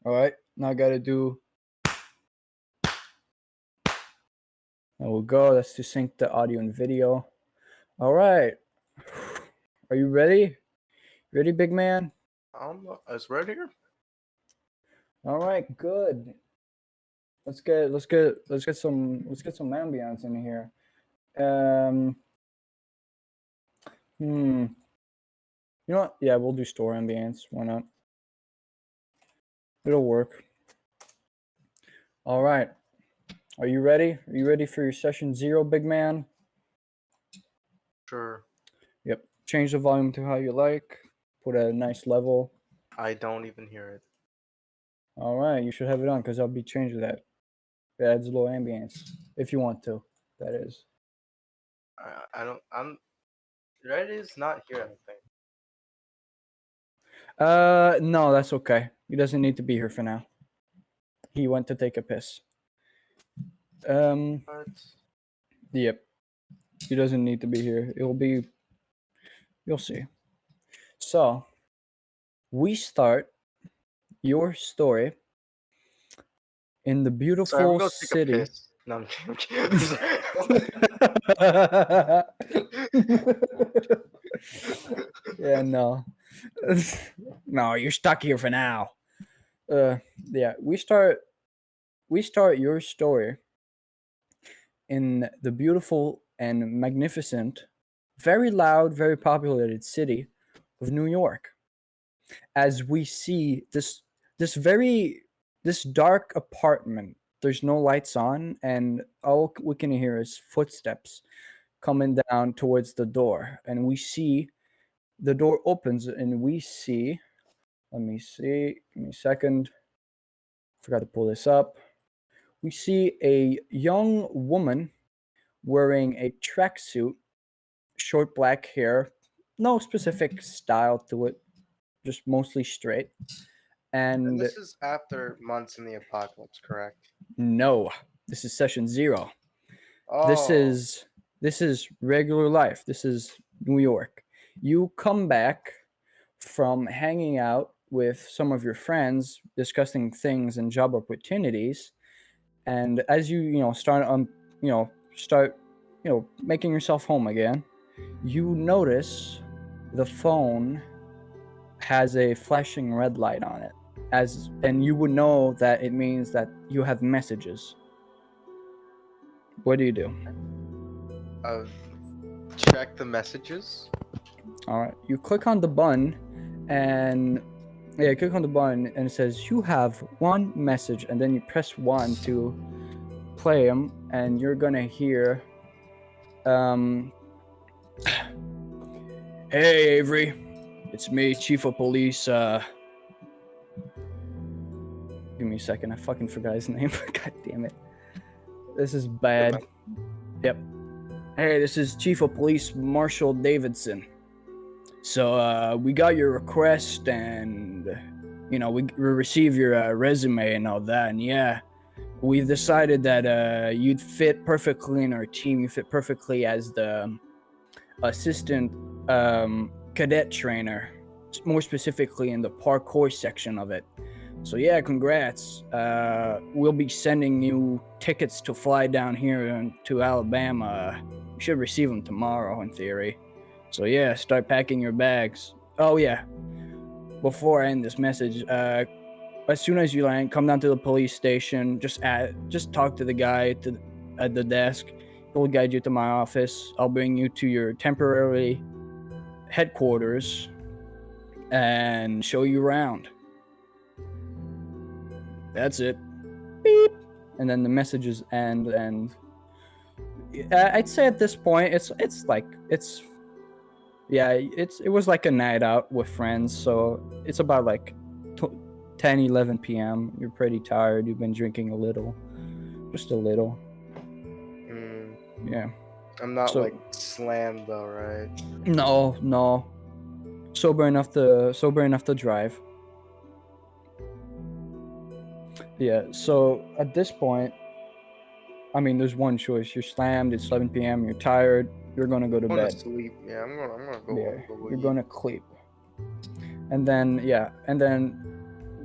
All right, now I gotta do. There we go. That's to sync the audio and video. All right. Are you ready? Ready, big man? It's right here. All right, good. Let's get some ambience in here. You know what? Yeah, we'll do store ambience. Why not? It'll work. All right. Are you ready? Are you ready for your session 0, big man? Sure. Yep. Change the volume to how you like. Put a nice level. I don't even hear it. All right. You should have it on because I'll be changing that. It adds a little ambience if you want to. That is. I don't. Red is not here. I think. No, that's okay. He doesn't need to be here for now. He went to take a piss. What? Yep. He doesn't need to be here. You'll see. So, we start your story in the beautiful city. No, I'm kidding. Yeah, no. No, you're stuck here for now. Yeah, we start your story in the beautiful and magnificent, very loud, very populated city of New York. As we see this dark apartment, there's no lights on, and all we can hear is footsteps coming down towards the door, and we see the door opens, and we see. Let me see. Give me a second. Forgot to pull this up. We see a young woman wearing a tracksuit, short black hair, no specific style to it, just mostly straight. And And this is after months in the apocalypse, correct? no, this is session 0. Oh. This is regular life. This is New York. You come back from hanging out with some of your friends, discussing things and job opportunities, and as you start making yourself home again, you notice the phone has a flashing red light on it, and you would know that it means that you have messages. What do you do? Check the messages. All right, you click on the button, and click on the button, and it says you have one message, and then you press 1 to play them, and you're gonna hear, "Hey Avery, it's me, Chief of Police. Give me a second. I fucking forgot his name. God damn it. This is bad. Yep. Hey, this is Chief of Police Marshall Davidson. So we got your request, and we received your resume and all that, and yeah, we've decided that you'd fit perfectly in our team. You fit perfectly as the assistant cadet trainer, more specifically in the parkour section of it. So yeah, congrats. We'll be sending you tickets to fly down here to Alabama. You should receive them tomorrow, in theory. So yeah, start packing your bags. Oh yeah, before I end this message, as soon as you land, come down to the police station. Just talk to the guy at the desk. He'll guide you to my office. I'll bring you to your temporary headquarters and show you around. That's it. Beep. And then the messages end, and I'd say at this point it was like a night out with friends, so it's about like 10, 11 p.m. You're pretty tired. You've been drinking a little, just a little. Yeah. I'm not like slammed though, right? No. Sober enough to drive. Yeah. So at this point, I mean, there's one choice. You're slammed. It's 11 p.m. You're tired. You're gonna go to bed. Sleep. Yeah, I'm gonna go. Yeah, you're gonna sleep. And then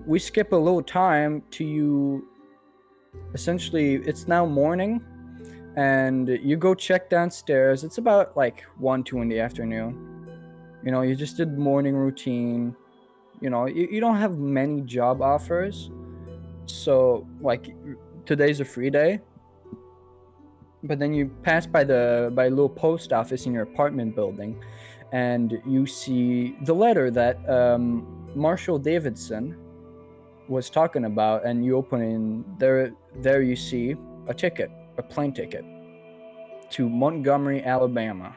we skip a little time to you. Essentially, it's now morning, and you go check downstairs. It's about like 1, 2 in the afternoon. You just did morning routine. You don't have many job offers, so like today's a free day. But then you pass by a little post office in your apartment building, and you see the letter that Marshall Davidson was talking about, and you open in there. There you see a ticket, a plane ticket to Montgomery, Alabama,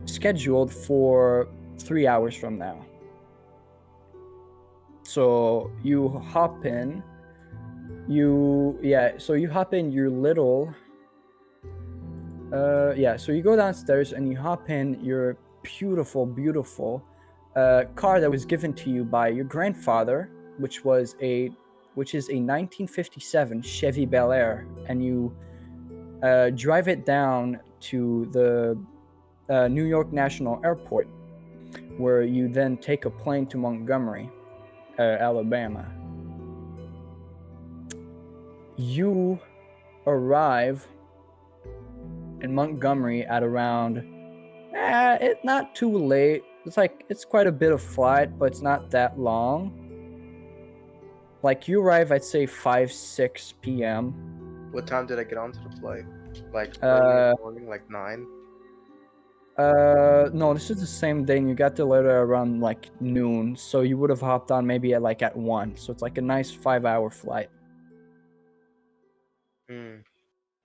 scheduled for 3 hours from now. So you hop in. So you hop in your little. So you go downstairs and you hop in your beautiful, beautiful car that was given to you by your grandfather, which is a 1957 Chevy Bel Air, and you drive it down to the New York National Airport, where you then take a plane to Montgomery, Alabama. You arrive in Montgomery at around it's not too late. It's quite a bit of flight, but it's not that long. Like you arrive, I'd say 5-6 p.m. What time did I get onto the flight? Like early in the morning, like 9. No, this is the same day. And you got the letter around like noon, so you would have hopped on maybe at 1. So it's like a nice 5-hour flight.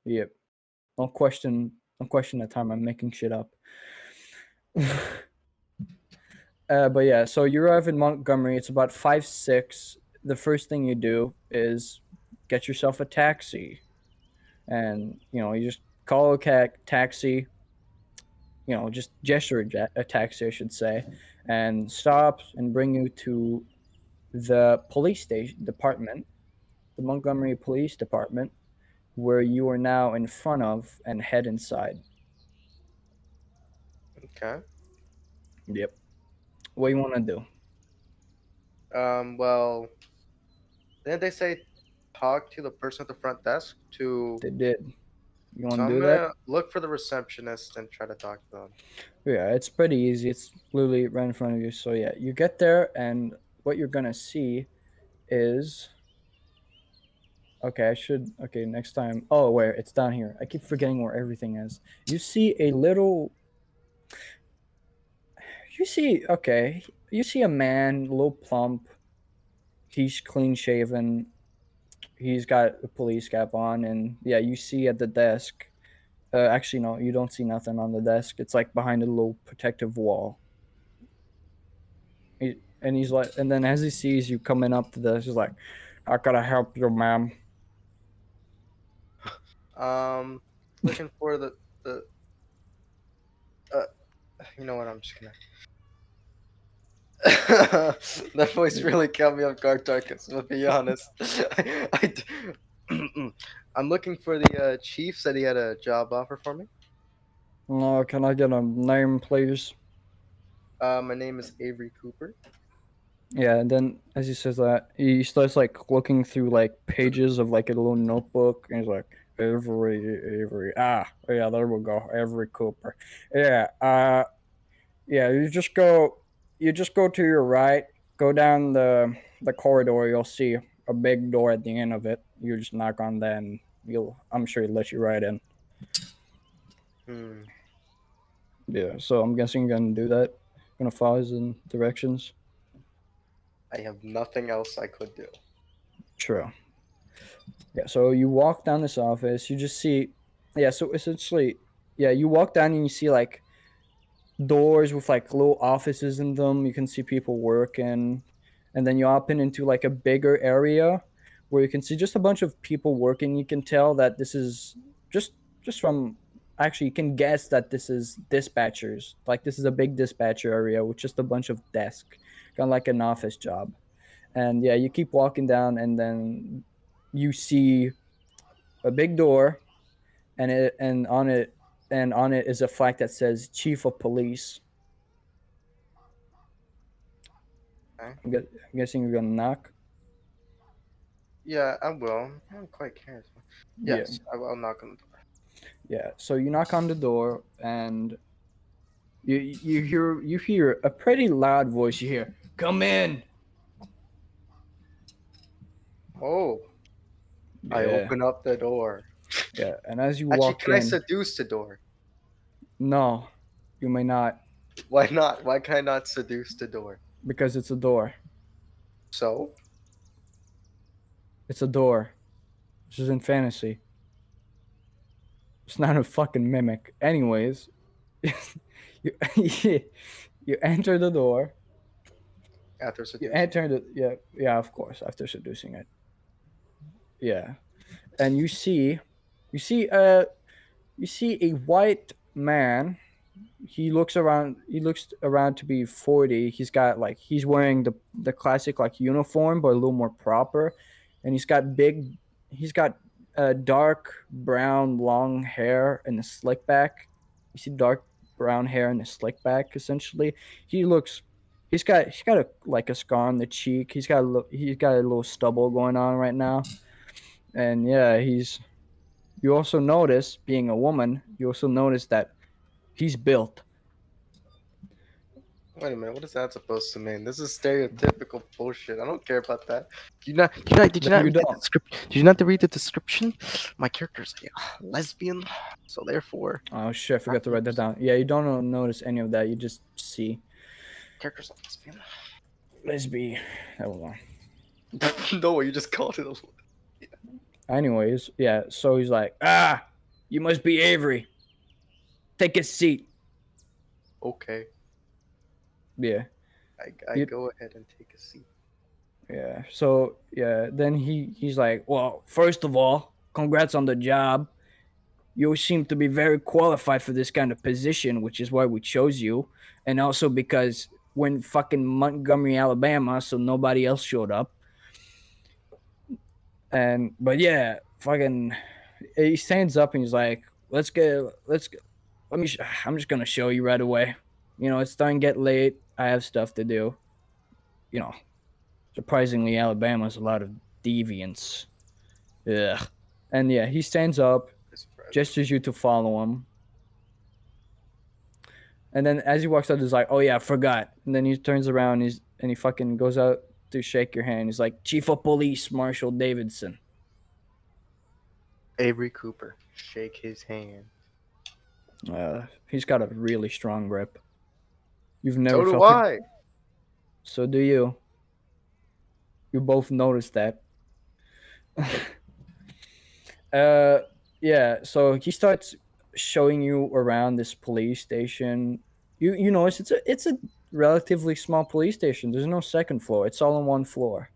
Yep. Don't question the time. I'm making shit up. But yeah, so you arrive in Montgomery. It's about 5-6. The first thing you do is get yourself a taxi, and you just call a taxi. Just gesture a taxi, I should say, and stops and bring you to the police station department, the Montgomery Police Department, where you are now in front of, and head inside. Okay. Yep. What do you want to do? Well, didn't they say talk to the person at the front desk to? They did. You want So to I'm do that? gonna look for the receptionist and try to talk to them. Yeah, it's pretty easy. It's literally right in front of you. So yeah, you get there, and what you're gonna see is okay. Next time. Oh, where it's down here. I keep forgetting where everything is. You see a little. You see a man, a little plump. He's clean shaven. He's got a police cap on, and yeah, you see at the desk. Actually, no, you don't see nothing on the desk. It's like behind a little protective wall. He's like, and then as he sees you coming up to this, he's like, "How can I help you, ma'am?" Um, Looking for the. Uh, you know what? I'm just gonna. That voice really caught me off guard, Tarkus. To be honest, I'm looking for the chief. Said he had a job offer for me. No, can I get a name, please? My name is Avery Cooper. Yeah, and then as he says that, he starts like looking through like pages of like a little notebook, and he's like, Avery. Ah, yeah, there we go, Avery Cooper. Yeah, yeah, you just go to your right, go down the corridor, you'll see a big door at the end of it. You just knock on that, and I'm sure he'll let you right in. Hmm. Yeah, so I'm guessing you're gonna do that. Gonna follow his directions. I have nothing else I could do. True. Yeah, so you walk down this office, you just see, yeah, so essentially, yeah, you walk down and you see like doors with like little offices in them. You can see people working, and then you hop into like a bigger area where you can see just a bunch of people working. You can tell that this is just just from actually you can guess that this is dispatchers. Like this is a big dispatcher area with just a bunch of desks, kind of like an office job. And yeah, you keep walking down, and then you see a big door, and on it is a flag that says Chief of Police. Okay. I'm guessing you're gonna knock. Yeah, I will. I'm quite curious. Yeah, Yes, I'll knock on the door. yeah. So you knock on the door, and you hear a pretty loud voice. You hear, "Come in." Oh, I Yeah, open up the door. yeah. And as you Actually, walk can I in, seduce the door? no, you may not, Why not? Why can I not seduce the door? because it's a door. So, It's a door. This is in fantasy. It's not a fucking mimic. Anyways, you you enter the door. after You seducing, enter the yeah, of course, after seducing it. Yeah. And you see a white man. He looks around to be 40. He's wearing the classic like uniform but a little more proper, and he's got dark brown long hair and a slick back. You see dark brown hair and a slick back essentially. he looks he's got a scar on the cheek. He's got a little stubble going on right now. And yeah, he's you also notice, being a woman, you also notice that he's built. wait a minute. What is that supposed to mean? This is stereotypical bullshit. I don't care about that. Did you not No, you read the don't. description? Did you not read the description? My character's a lesbian, so therefore, Oh shit, I forgot to write that down. Yeah, you don't notice any of that. You just see. character's a lesbian. Let's be. Hold on. No, you just called it a. Anyways, yeah. So he's like, you must be Avery. Take a seat. Okay, Yeah, I you. go ahead and take a seat. Yeah. So yeah, then he's like, well, first of all, congrats on the job. You seem to be very qualified for this kind of position, which is why we chose you, and also because when fucking Montgomery, Alabama, so nobody else showed up. And but yeah, fucking, he stands up and he's like, let's get, I'm just gonna show you right away. It's starting to get late. I have stuff to do. You know, Surprisingly, Alabama's a lot of deviants. Ugh. And yeah, he stands up, Surprising. gestures you to follow him. And then as he walks out, he's like, "Oh yeah, I forgot." And then he turns around, and he fucking goes out to shake your hand. He's like, "Chief of Police Marshall Davidson." Avery Cooper, shake his hand. He's got a really strong grip. You've So never do felt it. I. So do you. You both noticed that. uh, yeah. So he starts showing you around this police station. You notice it's a relatively small police station. There's no second floor. It's all on one floor.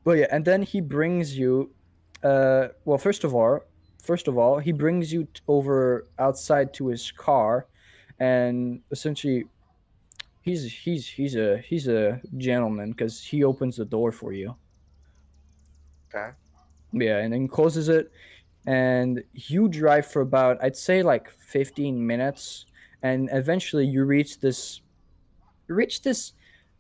But yeah, and then he brings you. Well, first of all, he brings you over outside to his car, and essentially, he's a gentleman because he opens the door for you. Okay. Yeah, and then closes it, and you drive for about, I'd say, like 15 minutes, and eventually you reach this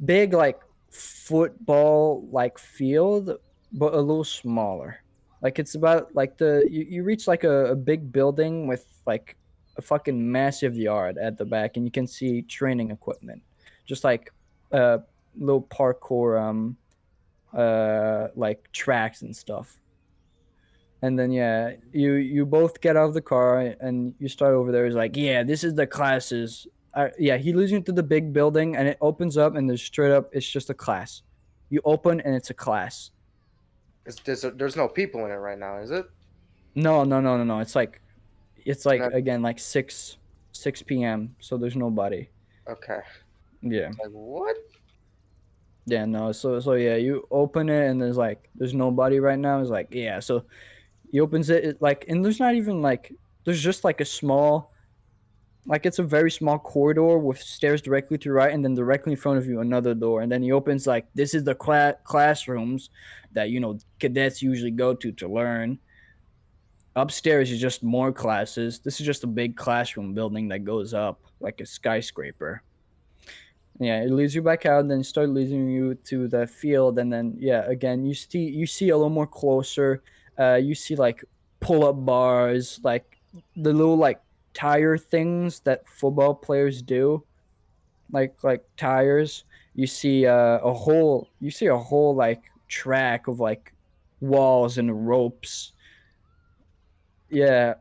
big, like, football like field, but a little smaller. Like, it's about like you reach like a big building with like a fucking massive yard at the back, and you can see training equipment, just like little parkour like tracks and stuff. And then yeah, you both get out of the car and you start over there. He's like, yeah, this is the classes. Yeah, he leads you into the big building, and it opens up, and there's straight up, it's just a class. You open and it's a class. There's no people in it right now, is it? No, no, no, no, no. It's like No. again like six p.m. So there's nobody. Okay. Yeah, Like what? yeah, no. So yeah, you open it and there's nobody right now. It's like, yeah. So he opens it, like, and there's not even like, there's just like a small, like, it's a very small corridor with stairs directly to your right, and then directly in front of you another door, and then he opens, like, this is the classrooms that cadets usually go to learn. Upstairs is just more classes. This is just a big classroom building that goes up like a skyscraper. Yeah, it leads you back out, then start leading you to the field, and then yeah, again you see a little more closer. You see like pull up bars, like the little like tire things that football players do, like tires. You see a whole like track of like walls and ropes. Yeah,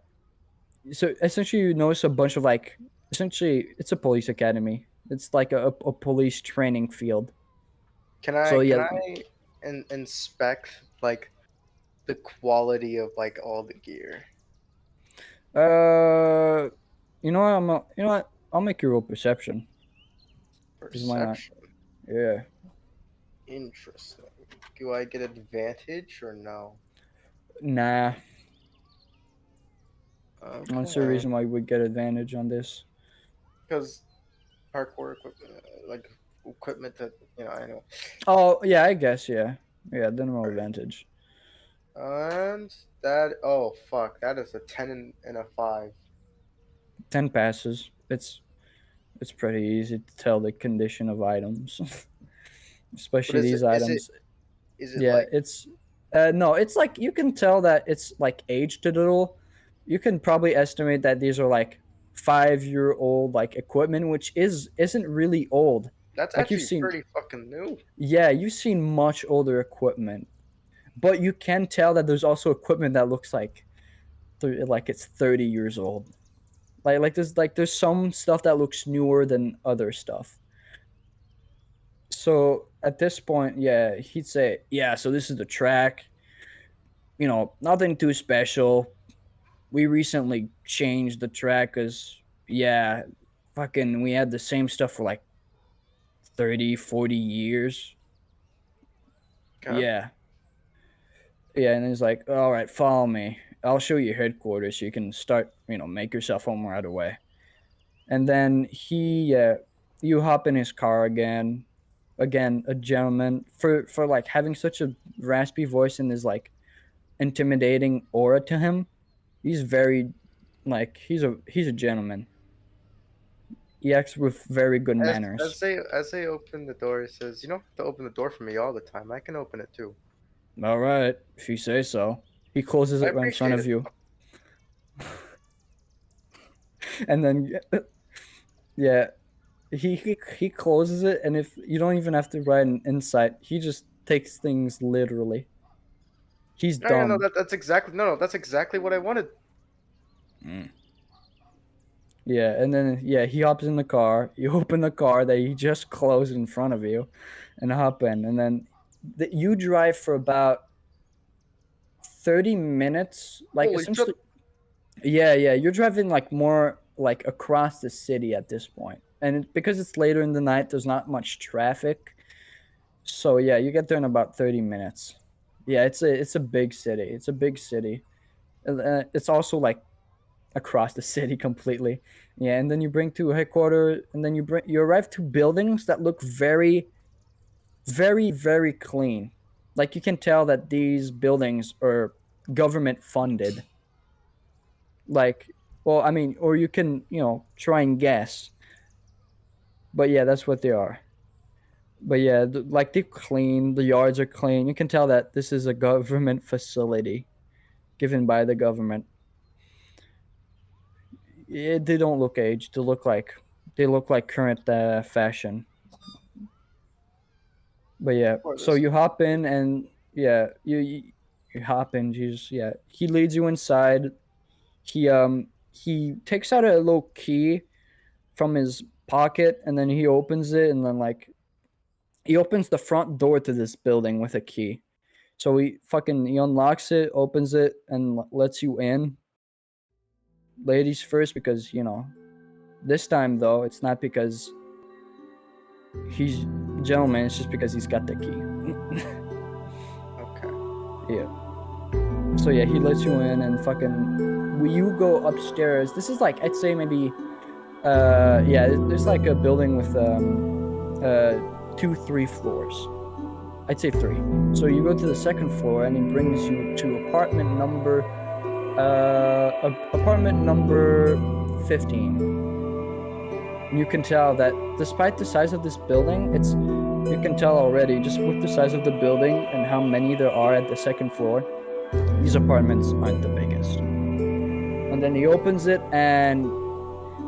so essentially you notice a bunch of like essentially it's a police academy. It's like a police training field. Can So I yeah, can I inspect like the quality of like all the gear? uh, you know what? I'll make you roll perception. Cause why not? Perception. Yeah. Interesting. Do I get advantage or no? Nah. That's the Okay. reason why we get advantage on this. Because parkour equipment, like equipment that I know. Oh yeah, I guess yeah. Yeah, then roll Alright. advantage. And that oh fuck, that is a 10 and a 5. 10 passes. It's pretty easy to tell the condition of items, But especially is it these is it items. is it Yeah, like it's no, it's like you can tell that it's like aged a little. You can probably estimate that these are like 5-year old like equipment, which isn't really old. that's Like you've actually seen, pretty fucking new? yeah, you've seen much older equipment, but you can tell that there's also equipment that looks like it's 30 years old. Like there's some stuff that looks newer than other stuff. So at this point, yeah, he'd say, yeah, so this is the track. Nothing too special. We recently changed the track because, yeah, fucking, we had the same stuff for like 30, 40 years. Okay. Yeah. Yeah. And he's like, all right, follow me. I'll show you headquarters so you can start, make yourself home right away. And then you hop in his car again. Again, a gentleman for like having such a raspy voice and his like intimidating aura to him. He's very like he's a gentleman. He acts with very good As manners. as they as they open the door, he says, "You don't have to open the door for me all the time. I can open it too." All right, if you say so. He closes I it right in front appreciate of it. you, and then yeah, he closes it, and if you don't even have to write an insight, he just takes things literally. He's No, yeah, no, dumb. that's exactly no, no, that's exactly what I wanted. Mm. Yeah, and then yeah, he hops in the car. You open the car that he just closed in front of you, and hop in, and then you drive for about 30 minutes, like Holy shit! essentially. Yeah, you're driving like more like across the city at this point, and because it's later in the night, there's not much traffic. So yeah, you get there in about 30 minutes. Yeah, it's a big city. It's a big city. It's also like across the city completely. Yeah, and then you bring to headquarters, and then you arrive to buildings that look very, very, very clean. Like you can tell that these buildings are government funded. Like, well, I mean, or you can try and guess, but yeah, that's what they are. But yeah, like they're clean, the yards are clean. You can tell that this is a government facility given by the government. They don't look aged. They look like current fashion. But yeah, Or so this. you hop in and yeah, you hop in. Jesus, yeah, he leads you inside. He takes out a little key from his pocket, and then he opens it, and then like he opens the front door to this building with a key. So he unlocks it, opens it, and lets you in. Ladies first, because this time though it's not because he's a gentleman. It's just because he's got the key. Okay. Yeah. So yeah, he lets you in, and fucking when you go upstairs, this is like I'd say maybe yeah, there's like a building with 2 3 floors. I'd say 3. So you go to the second floor, and he brings you to apartment number 15. You can tell that despite the size of this building, you can tell already just with the size of the building and how many there are at the second floor, these apartments aren't the biggest. And then he opens it, and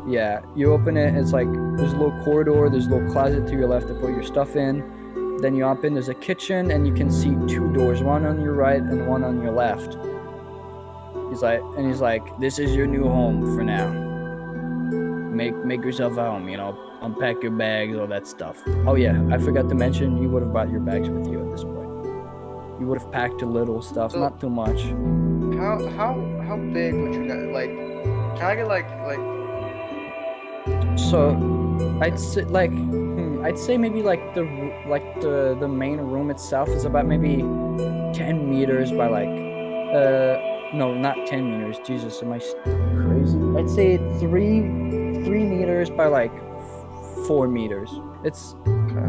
yeah, you open it, it's like there's a little corridor, there's a little closet to your left to put your stuff in. Then you hop in, there's a kitchen, and you can see two doors, one on your right and one on your left. He's like, this is your new home for now. Make yourself at home, unpack your bags, all that stuff. Oh yeah, I forgot to mention, you would have brought your bags with you at this point. You would have packed a little stuff, So- not too much. How big would you guys like? Can I get like So, I'd say maybe like the main room itself is about maybe 10 meters by no, not 10 meters. Jesus, am I crazy? I'd say 3 meters by 4 meters. It's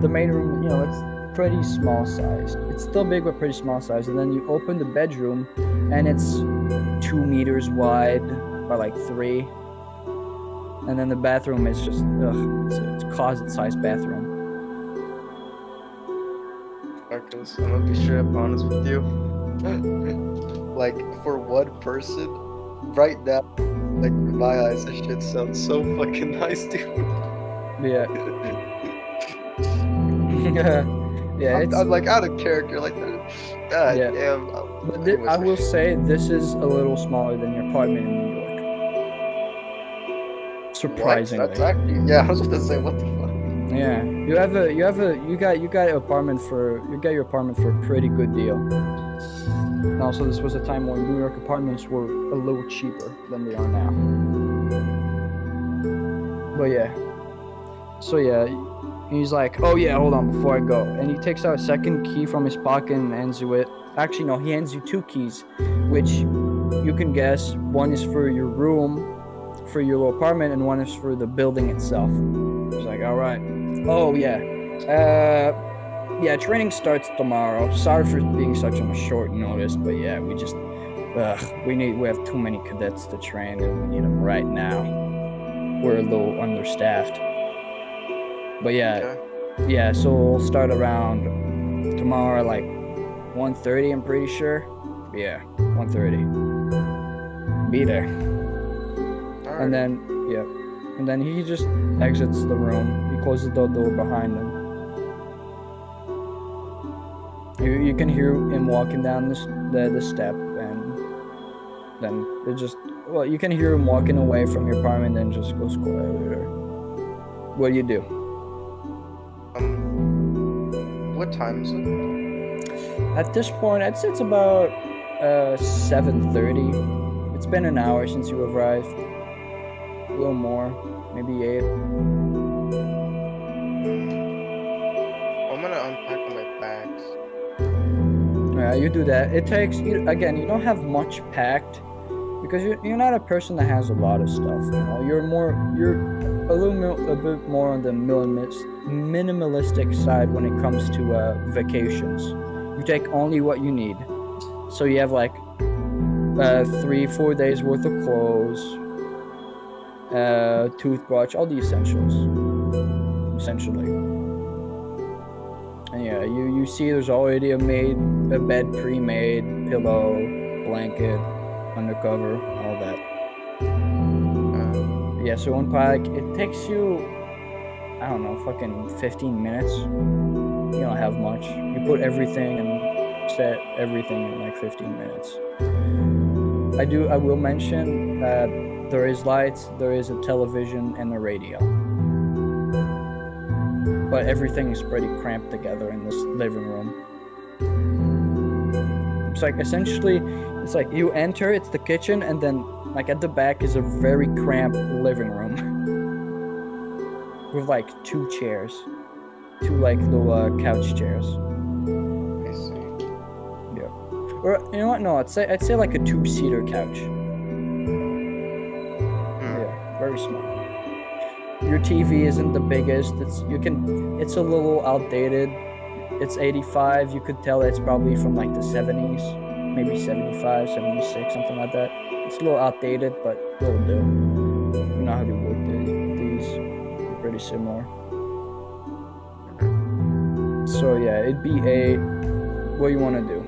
the main room, it's pretty small sized. It's still big but pretty small sized. And then you open the bedroom and it's 2 meters wide by 3. And then the bathroom is just it's a closet-sized bathroom. Marcos, I'm gonna be straight up honest with you. Like for one person, right now, like in my eyes, this shit sounds so fucking nice, dude. Yeah. Yeah, I'm like out of character like that. God Yeah. damn. But Anyways, I will say this is a little smaller than your apartment in New York. Surprisingly. What? That's actually, yeah, I was about to say, what the fuck? Yeah, you got your apartment for a pretty good deal. And also, this was a time when New York apartments were a little cheaper than they are now. But yeah, so yeah, he's like, oh yeah, hold on before I go, and he takes out a second key from his pocket and hands you it. Actually, no, he hands you 2 keys, which you can guess one is for your room, for your little apartment, and one is for the building itself. He's like, all right. Oh yeah. Yeah, training starts tomorrow. Sorry for being such on a short notice, but yeah, we just we have too many cadets to train and we need them right now. We're a little understaffed. But yeah, Okay. so we'll start around tomorrow at 1:30, I'm pretty sure. Yeah, 1:30. Be there. Alright. And then he just exits the room. He closes the door behind him. You can hear him walking down the step, and then you can hear him walking away from your apartment, and just goes quiet. What do you do? What time is it? At this point, I'd say it's about 7:30. It's been an hour since you arrived. A little more, maybe 8. I'm gonna unpack my bags. Yeah, you do that. It takes you don't have much packed because you're not a person that has a lot of stuff. You're a bit more on the minimalistic side when it comes to vacations. You take only what you need. So you have 3-4 days worth of clothes, toothbrush, all the essentials, essentially. And yeah, you see there's already a bed pre-made, pillow, blanket, undercover, all that. Yeah, so unpack, it takes you, I don't know, fucking 15 minutes. You don't have much. You put everything and set everything in 15 minutes. I will mention that there is lights, there is a television, and a radio. But everything is pretty cramped together in this living room. It's essentially, you enter, it's the kitchen, and then at the back is a very cramped living room. With 2 chairs. 2 little couch chairs. I see. Or you know what? No, I'd say a 2-seater couch. Yeah, very small. Your TV isn't the biggest. It's a little outdated. It's 85. You could tell it's probably from the 70s, maybe 75, 76, something like that. It's a little outdated, but it'll do. You know how to work these. You're pretty pretty similar. So yeah, it'd be a. What you want to do?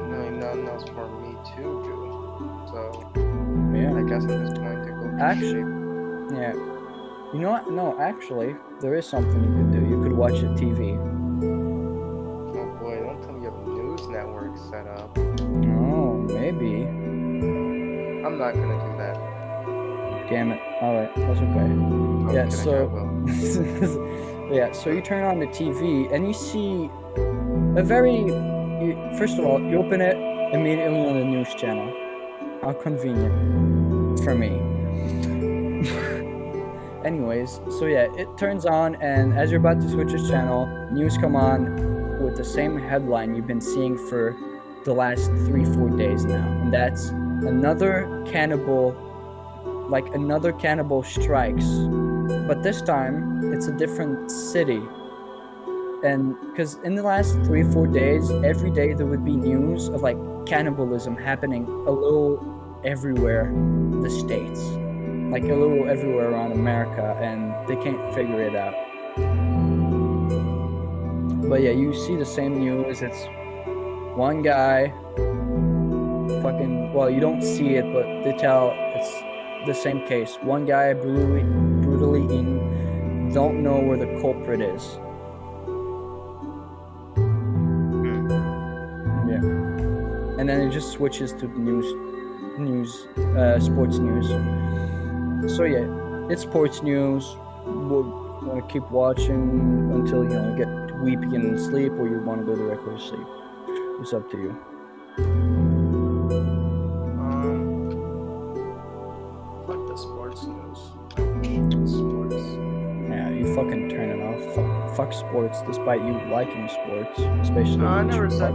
No, nothing else for me to do. So Yeah. I guess I'm just going to go. Actually, yeah. You know what? No, actually, there is something you could do. You could watch a TV. Oh boy, don't tell me you have a news network set up. Oh, maybe. I'm not gonna do that. Damn it. All right, that's okay. I'm Yeah. kidding, I So. will. Yeah. So you turn on the TV and you see a very. First of all, you open it immediately on the news channel. How convenient for me. Anyways, so yeah, it turns on, and as you're about to switch the channel, news come on with the same headline you've been seeing for the last 3-4 days now, and that's another cannibal strikes, but this time it's a different city. And because in the last 3-4 days, every day there would be news of like cannibalism happening a little everywhere in the states, like a little everywhere around America, and they can't figure it out. But yeah, you see the same news. It's one guy fucking, well, you don't see it, but they tell it's the same case. One guy brutally eaten, don't know where the culprit is. Yeah. And then it just switches to sports news. So yeah, it's sports news. We'll want to keep watching until you get weepy and sleep, or you want to go directly to sleep. It's up to you. Fuck the sports news. Sports. Yeah, you fucking turn it off. Fuck sports, despite you liking sports, especially. No, I never said.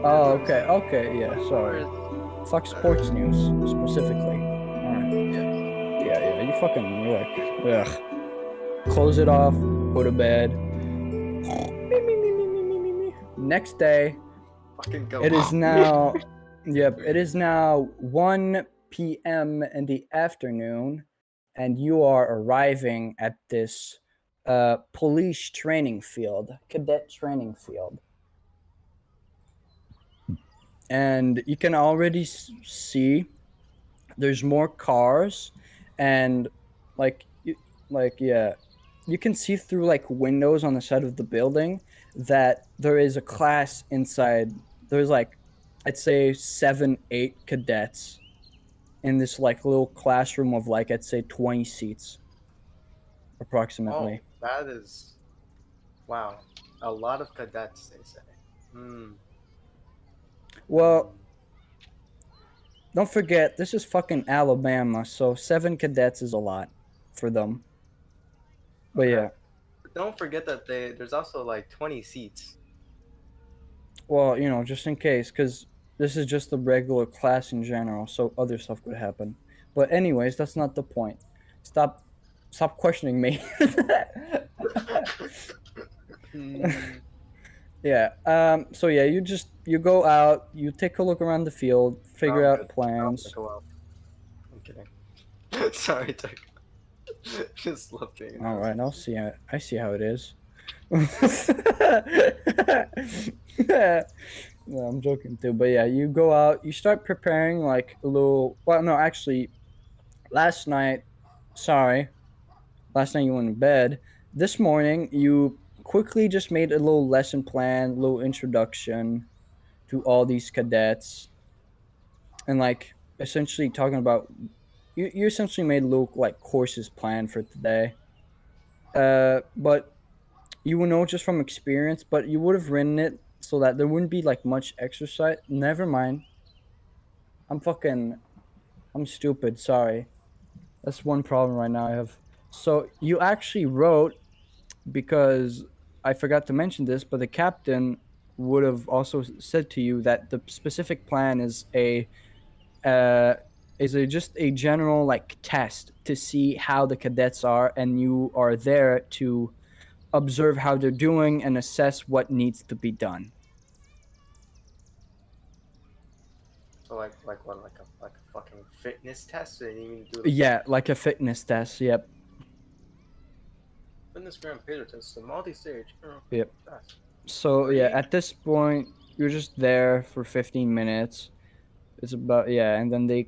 Oh, okay, yeah, sorry. Fuck sports news specifically. Alright. Yeah, you fucking wreck. Ugh. Close it off, go to bed. Next day, it is now. Yep, it is now 1 p.m. in the afternoon, and you are arriving at this police training field, cadet training field. And you can already see there's more cars, and yeah, you can see through like windows on the side of the building that there is a class inside. There's like, I'd say 7-8 cadets in this like little classroom of like, I'd say 20 seats approximately. Oh, that is, wow, a lot of cadets, they say. Well, don't forget, this is fucking Alabama, so 7 cadets is a lot for them. But Okay. yeah. But don't forget that there's also like 20 seats. Well, just in case, because this is just a regular class in general, so other stuff could happen. But anyways, that's not the point. Stop questioning me. Yeah. So yeah, you go out, you take a look around the field, figure out plans. I'm kidding. Sorry, Tech. Just love being. All right, I see how it is. No, I'm joking too, but yeah, you go out, you start preparing like a little. Well, no, actually, last night you went to bed. This morning, you quickly just made a little lesson plan, little introduction to all these cadets, and like essentially talking about. You essentially made a little like courses plan for today. But you will know just from experience, but you would have written it so that there wouldn't be like much exercise. Never mind. I'm stupid. Sorry. That's one problem right now I have. So you actually wrote, because I forgot to mention this, but the captain would have also said to you that the specific plan uh, just a general like test to see how the cadets are, and you are there to observe how they're doing and assess what needs to be done. So like what, like a fucking fitness test, and you do Yeah, like a fitness test. Yep. fitness grand pager test, the multi-stage. Yep. Test. So yeah, at this point, you're just there for 15 minutes. It's about and then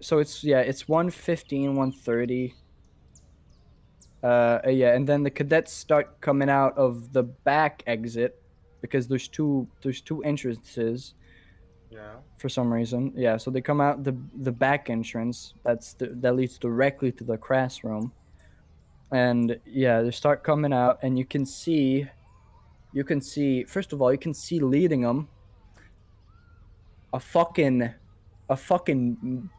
so it's 1:15, 1:30. And then the cadets start coming out of the back exit because there's two entrances Yeah. for some reason. Yeah, so they come out the back entrance that leads directly to the classroom. And yeah, they start coming out and you can see first of all, you can see leading them a fucking a fucking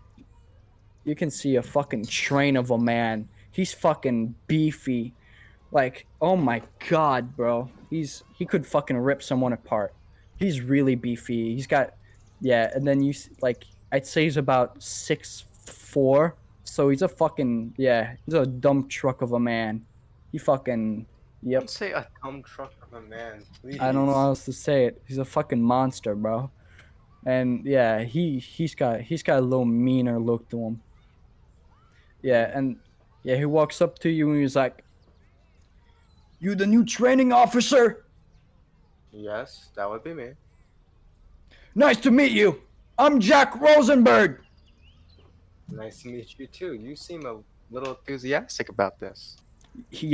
you can see a fucking train of a man. He's fucking beefy. Like, oh my god, bro. He could fucking rip someone apart. He's really beefy. He's got and then like I'd say he's about 6'4". So he's a fucking he's a dump truck of a man. He fucking Don't yep. say a dumb truck of a man, I don't know how please. else to say it. He's a fucking monster, bro. And yeah, he's got a little meaner look to him. Yeah, and he walks up to you and he's like, "You the new training officer? Yes, that would be me. Nice to meet you. I'm Jack Rosenberg." Nice to meet you too. You seem a little enthusiastic about this. He's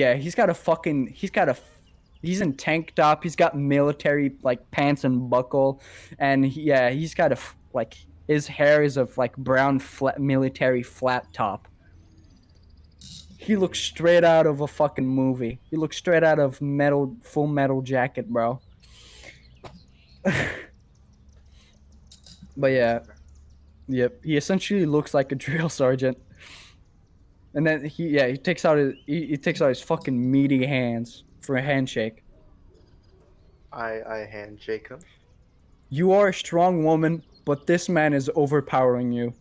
in tank top. He's got military like pants and buckle, and he's got like his hair is of like brown flat military flat top. He looks straight out of a fucking movie. He looks straight out of Full Metal Jacket, bro. But yeah, yep. He essentially looks like a drill sergeant. And then he takes out his fucking meaty hands for a handshake. I handshake him. You are a strong woman, but this man is overpowering you.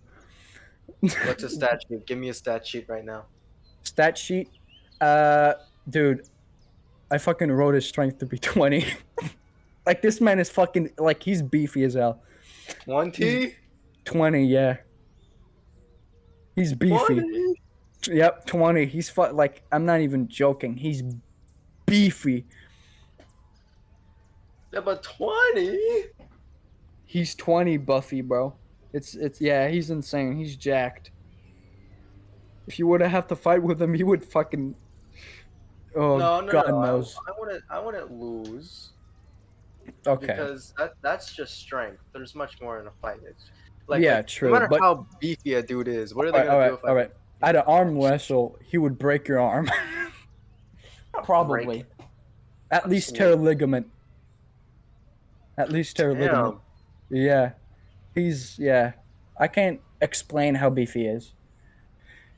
What's a stat sheet? Give me a stat sheet right now. Stat sheet, dude, I fucking wrote his strength to be 20. Like this man is fucking like he's beefy as hell. 20? 20, yeah. He's beefy. 20? Yep, 20. He's like I'm not even joking. He's beefy. Yeah, but 20? He's 20, Buffy, bro. It's he's insane. He's jacked. If you were to have to fight with him, you would fucking No. God knows. I wouldn't lose. Okay. Because that's just strength. There's much more in a fight. It's True. No matter but how beefy a dude is, what are they gonna do if all right. At an arm wrestle, he would break your arm. Probably. Break? At least tear a ligament. At least tear a ligament. Yeah. I can't explain how beefy he is.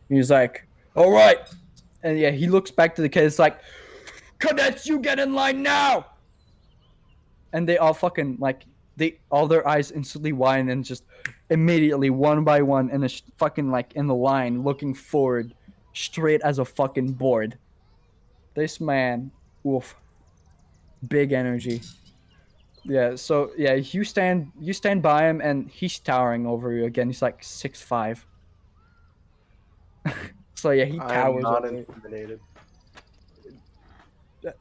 He's like, all right. And he looks back to the kids like, cadets, you get in line now. And they all fucking all their eyes instantly widen and just immediately one by one in the fucking like in the line looking forward straight as a fucking board. This man, oof. Big energy. Yeah, so you stand by him and he's towering over you again. He's like 6'5". So he towers I'm not over intimidated. you.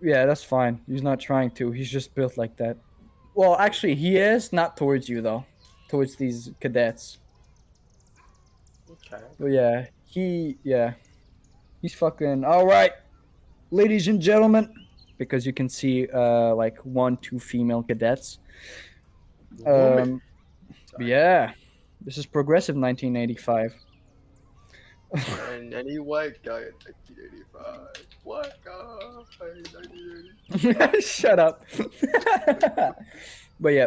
Yeah, that's fine. He's not trying to. He's just built like that. Well, actually, he is not towards you though. Towards these cadets. Okay. But he's fucking all right, ladies and gentlemen, because you can see like 1-2 female cadets. Yeah, this is progressive 1985. And any white guy in 1985. White guy in 1985. Shut up. But yeah,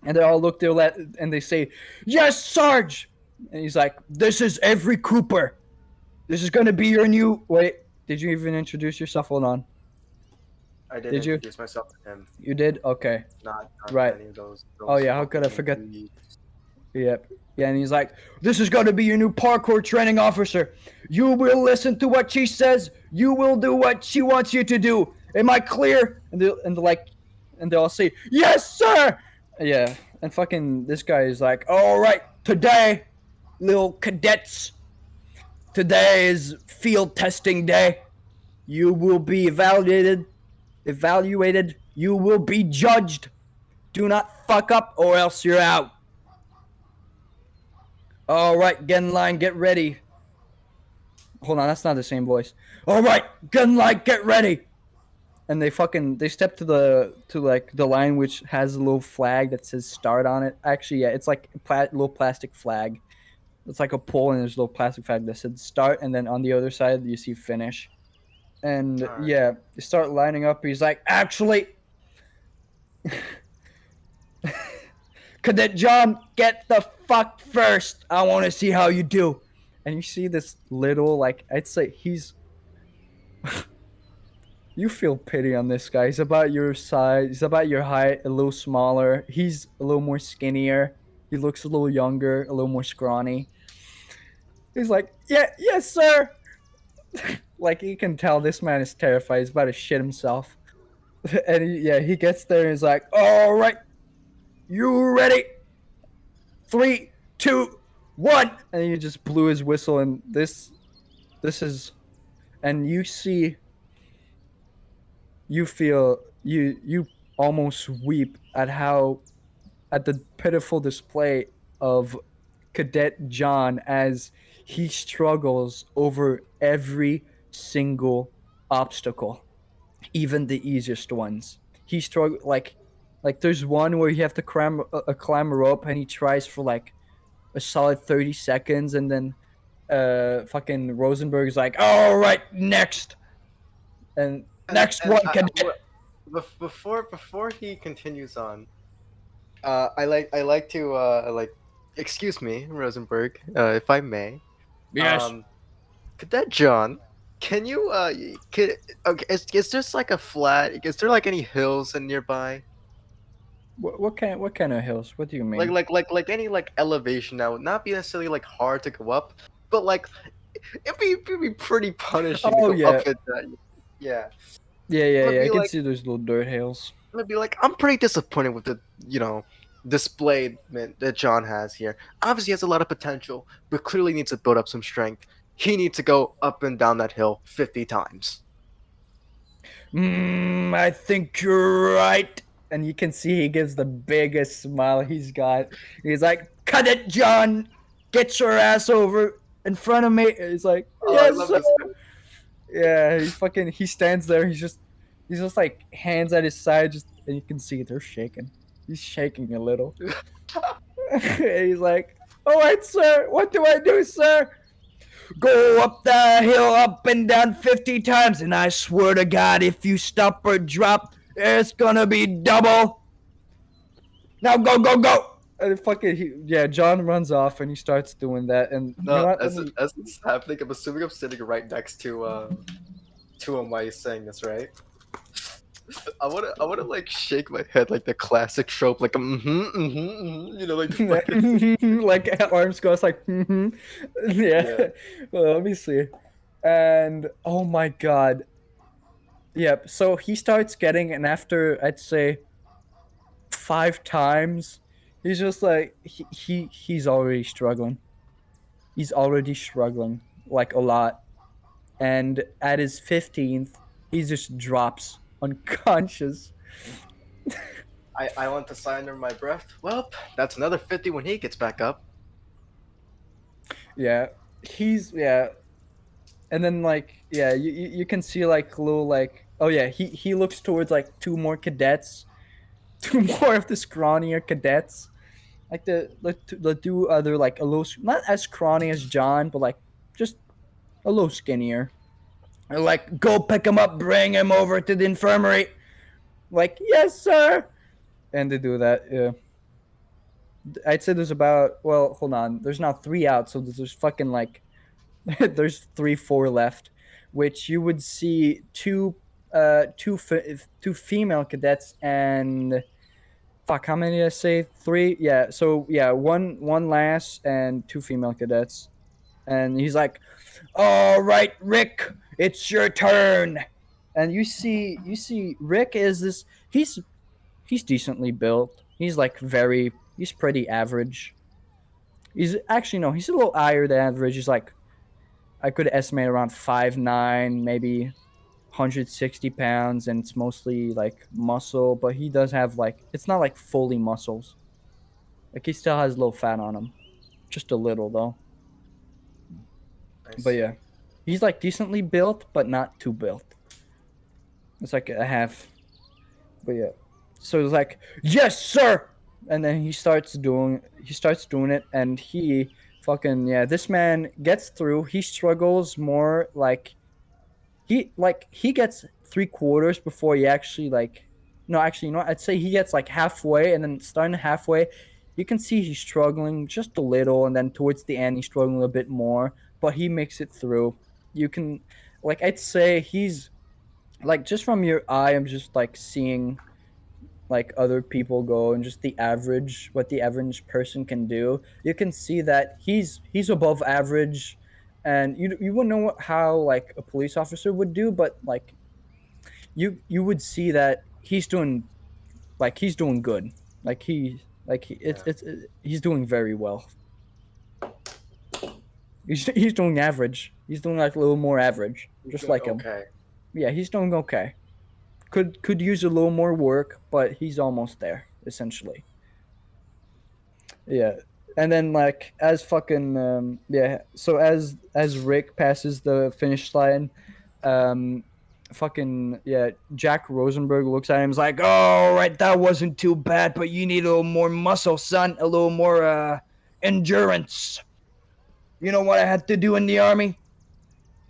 and they all look there and they say, "Yes, Sarge." And he's like, "This is Avery Cooper. This is gonna be your new." Wait, did you even introduce yourself? Hold on. I did introduce myself to him. You did? Okay. Not right. Any of those Oh yeah, how could I forget? Yep. Yeah, and he's like, "This is gonna be your new parkour training officer. You will listen to what she says. You will do what she wants you to do. Am I clear?" And they all say, "Yes, sir." Yeah, and fucking this guy is like, "All right, today little cadets. Today is field testing day. You will be evaluated. You will be judged. Do not fuck up or else you're out. All right, get in line, get ready. Hold on, that's not the same voice. All right, get in line, get ready. And they step to the line which has a little flag that says start on it. Actually, yeah, it's like a little plastic flag. It's like a pole and there's a little plastic flag that said start, and then on the other side you see finish. And All right. yeah, they start lining up. He's like, actually, Cadet John, get the fuck first. I want to see how you do. And you see this little, like, I'd say he's. You feel pity on this guy. He's about your size. He's about your height, a little smaller. He's a little more skinnier. He looks a little younger, a little more scrawny. He's like, yeah, yes, sir. Like, you can tell this man is terrified. He's about to shit himself. And he gets there and he's like, all right, you ready? 3, 2, 1. And he just blew his whistle. And this is, and you see, you feel, you almost weep at the pitiful display of Cadet John as he struggles over every single obstacle, even the easiest ones. He struggle like there's one where you have to climb a rope and he tries for like a solid 30 seconds, and then fucking Rosenberg's like, all right, next, and next And one, cadet. before he continues on, I like to like, excuse me, Rosenberg, if I may. Yes. Cadet John, can you okay, is this like a flat? Is there like any hills in nearby? What kind of hills? What do you mean? Like any like elevation that would not be necessarily like hard to go up, but like it'd be pretty punishing to Oh go yeah, up it. Yeah. I Be can like, see those little dirt hills. I'm gonna be like, I'm pretty disappointed with the, display that John has here. Obviously, he has a lot of potential, but clearly needs to build up some strength. He needs to go up and down that hill 50 times. I think you're right. And you can see he gives the biggest smile he's got. He's like, cut it, John. Get your ass over in front of me. He's like, Oh, I yes, love sir. this. Yeah, he stands there. He's just like hands at his side, and you can see they're shaking. He's shaking a little. He's like, all right, sir. What do I do, sir? Go up the hill, up and down 50 times, and I swear to God, if you stop or drop, it's gonna be double. Now go, go, go! And John runs off and he starts doing that. And you know No, what? as it's happening, I'm assuming I'm sitting right next to him while he's saying this, right? I wanna like shake my head like the classic trope, like like the fucking Like arms crossed, like yeah. Yeah. Well, let me see. And oh my God. Yep. So he starts getting, and after I'd say 5 times, he's just like he's already struggling. He's already struggling like a lot. And at his 15th, he just drops unconscious. I want to sign under my breath. Well, that's another 50 when he gets back up. Yeah. Yeah. And then you can see like little like, oh yeah, he looks towards like two more cadets, two more of the scrawnier cadets, like the two other like a little, not as scrawny as John, but like just a little skinnier. They're like, go pick him up, bring him over to the infirmary. Like, yes, sir. And they do that. Yeah. I'd say there's about, well, hold on. There's now 3 out, so there's fucking like there's 3, 4 left, which you would see two female cadets and fuck, how many did I say? 3? Yeah. So yeah, one lass and 2 female cadets. And he's like, all right, Rick, it's your turn. And you see Rick is this, he's decently built. He's pretty average. He's actually no, he's a little higher than average. He's like I could estimate around 5'9", maybe 160 pounds, and it's mostly like muscle, but he does have like it's not like fully muscles. Like he still has a little fat on him. Just a little though. I But see. yeah. He's like decently built, but not too built. It's like a half. But yeah. So it's like, yes, sir. And then he starts doing it, and he fucking yeah, this man gets through. He struggles more like he gets 3/4 before he actually like no, actually, you know what? I'd say he gets like halfway, and then starting halfway, you can see he's struggling just a little, and then towards the end he's struggling a bit more, but he makes it through. You can like I'd say he's like just from your eye, I'm just like seeing like other people go and just the average what the average person can do. You can see that he's above average, and you wouldn't know how like a police officer would do, but like you would see that he's doing good. Yeah. He's doing very well. He's doing average. He's doing like a little more average, just Good. like him. Okay. Yeah, he's doing okay. Could use a little more work, but he's almost there essentially. Yeah. And then like as fucking yeah, so as Rick passes the finish line, um fucking yeah, Jack Rosenberg looks at him and is like, "Oh, right, that wasn't too bad, but you need a little more muscle, son, a little more endurance. You know what I had to do in the army?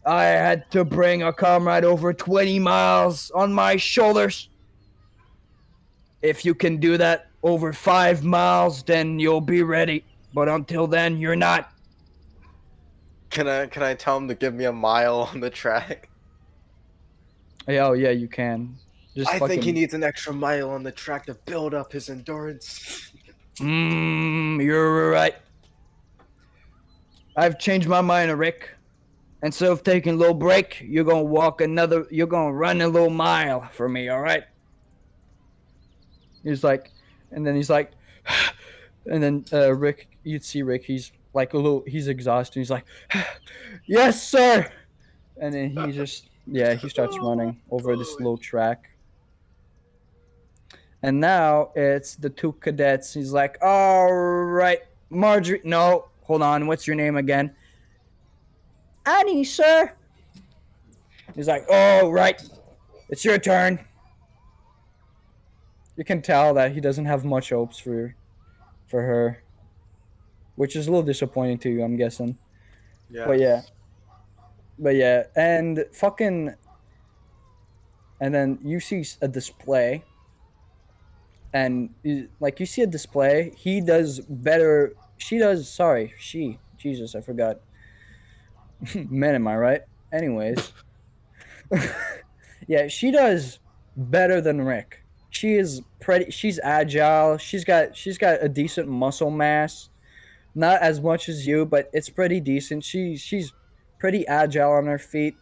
I had to bring a comrade over 20 miles on my shoulders. If you can do that over 5 miles, then you'll be ready. But until then, you're not." Can I tell him to give me a mile on the track? Yeah, oh yeah, you can. Just I think he fucking. needs an extra mile on the track to build up his endurance. You're right. I've changed my mind, Rick. Instead of taking a little break, you're gonna walk another. You're gonna run a little mile for me. All right. He's like, and then he's like, and then Rick, you'd see Rick. He's like a little. He's exhausted. He's like, yes, sir. And then he just yeah, he starts running over this little track. And now it's the two cadets. He's like, all right, Marjorie. No, hold on. What's your name again? Annie, sir. He's like, oh, right. It's your turn. You can tell that he doesn't have much hopes for her, which is a little disappointing to you, I'm guessing. But yeah, Yes. but yeah, and fucking, and then you see a display, and like you see a display. He does better. She does. Sorry, she. Jesus, I forgot. Men, am I right? Anyways, yeah, she does better than Rick. She is pretty. She's agile. She's got a decent muscle mass. Not as much as you, but it's pretty decent. She's pretty agile on her feet.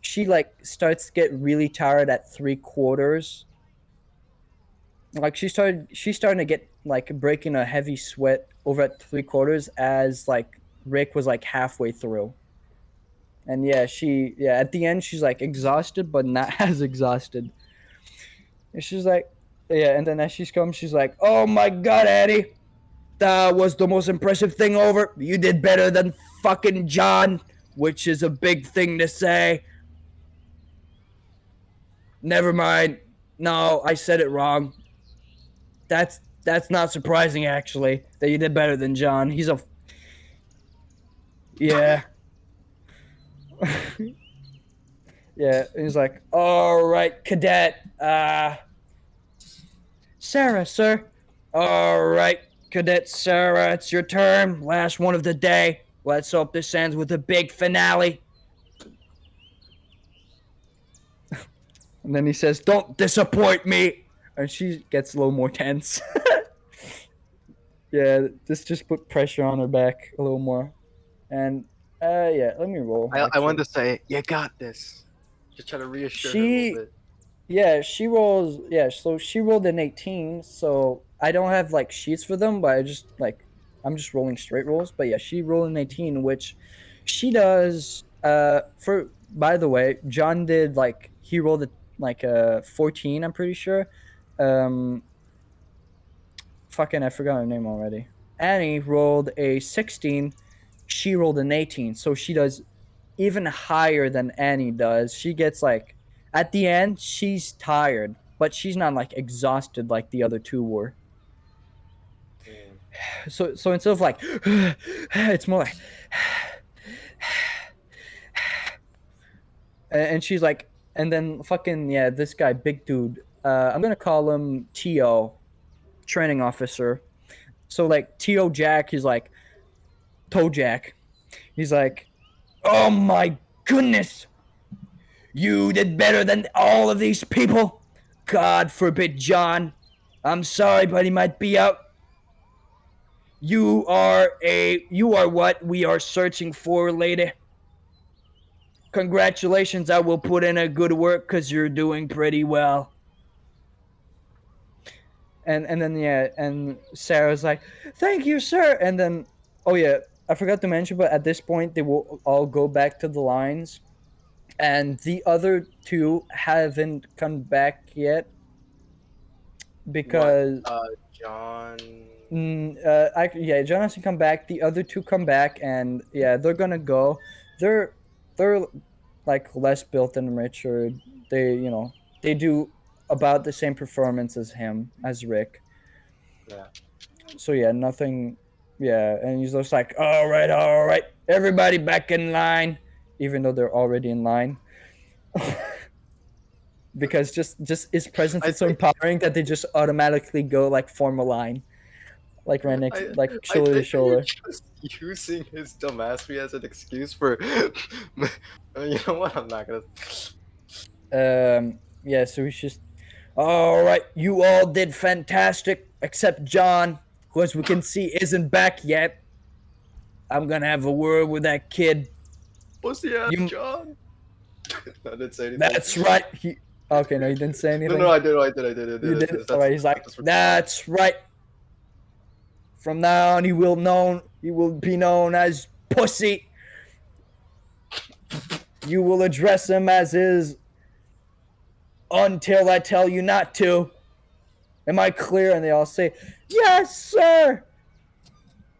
She like starts to get really tired at 3/4. Like she's starting to get like breaking a heavy sweat over at 3/4 as like Rick was like halfway through. And yeah, at the end she's like exhausted, but not as exhausted. And she's like, yeah, and then as she's come, she's like, "Oh my god, Eddie, that was the most impressive thing over. You did better than fucking John, which is a big thing to say. Never mind. No, I said it wrong. That's not surprising actually that you did better than John. He's a yeah." Yeah, he's like, "All right, cadet. Sarah, sir. All right, Cadet Sarah, it's your turn. Last one of the day. Let's hope this ends with a big finale." And then he says, "Don't disappoint me." And she gets a little more tense. Yeah, this just put pressure on her back a little more. And yeah, let me roll I wanted actually. to say, you got this. Just try to reassure her a little She bit. yeah, she rolls yeah, so she rolled an 18, so I don't have like sheets for them, but I just like I'm just rolling straight rolls, but yeah, she rolled an 18, which she does. For by the way, John did like he rolled a 14. I'm pretty sure. Um, fucking, I forgot her name already. Annie rolled a 16. She rolled an 18, so she does even higher than Annie does. She gets like at the end, she's tired, but she's not like exhausted like the other two were. Mm. So instead of like it's more like and she's like and then fucking yeah, this guy, big dude. I'm gonna call him T.O., training officer. So like T.O. Jack, he's like Toe Jack. He's like, oh my goodness, you did better than all of these people. God forbid, John. I'm sorry, but he might be out. You are what we are searching for, lady. Congratulations, I will put in a good work because you're doing pretty well. And then yeah, and Sarah's like, thank you, sir. And then oh yeah, I forgot to mention, but at this point they will all go back to the lines, and the other two haven't come back yet What? because John. yeah, John has to come back. The other two come back, and yeah, they're gonna go. They're like less built than Richard. They do about the same performance as him, as Rick. Yeah. So yeah, nothing. Yeah, and he's just like, all right, everybody back in line, even though they're already in line. Because just his presence I is so think empowering that they just automatically go like form a line, like right next, I like I shoulder to think that you're shoulder. just using his dumbassery as an excuse for. You know what? I'm not gonna. Yeah, so he's just, all right, you all did fantastic, except John, who, as we can see, isn't back yet. I'm gonna have a word with that kid. Pussy ass You, John. I didn't say anything. that's right. He, okay, no, you didn't say No, no, anything. I did, I did, I did, I You did. did. All That's right, he's like, that's that's right. From now on, he will be known as Pussy. You will address him as is until I tell you not to. Am I clear? And they all say, yes, sir.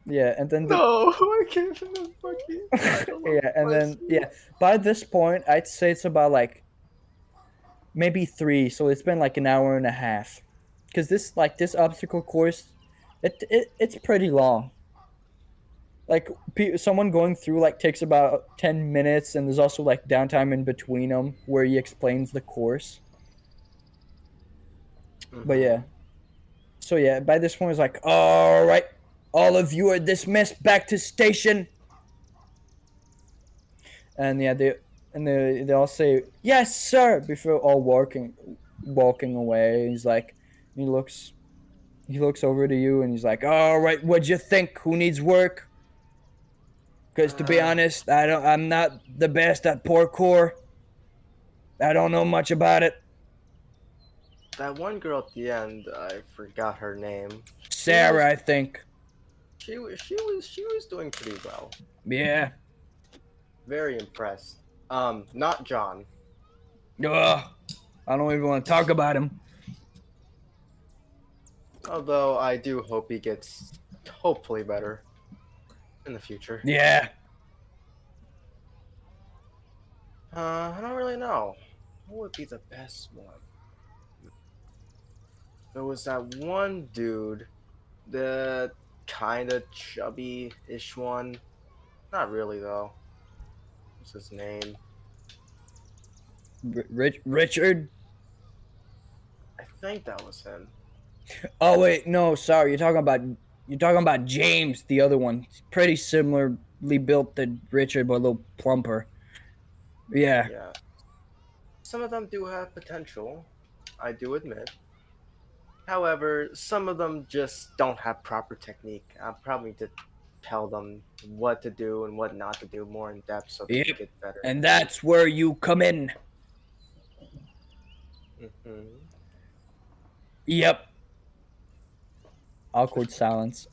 Yeah, and then no. I can't even fucking. I don't love yeah, and then myself. yeah, by this point, I'd say it's about like maybe 3. So it's been like an hour and a half, because this obstacle course, it's pretty long. Like someone going through like takes about 10 minutes, and there's also like downtime in between them where he explains the course. But Mm-hmm. yeah, so yeah, by this point, it's like, all right, all of you are dismissed back to station. And yeah, they all say yes, sir, before all walking away. He's like, he looks he looks over to you, and he's like, all right, what'd you think? Who needs work? Because to be Uh, honest, I'm not the best at parkour. I don't know much about it. that one girl at the end, I forgot her name. She was, Sarah, I think. she was doing pretty well. Yeah. Very impressed. Not John. Ugh. I don't even want to talk about him. Although I do hope he gets hopefully better in the future. Yeah. I don't really know. What would be the best one? There was that one dude, the kind of chubby-ish one. Not really though. What's his name? Richard. I think that was him. Oh wait, no, sorry. You're talking about James, the other one. He's pretty similarly built to Richard, but a little plumper. Yeah. Yeah. Some of them do have potential, I do admit. However, some of them just don't have proper technique. I probably need to tell them what to do and what not to do more in depth so they can Yep. get better. And that's where you come in. Hmm. Yep. Awkward silence.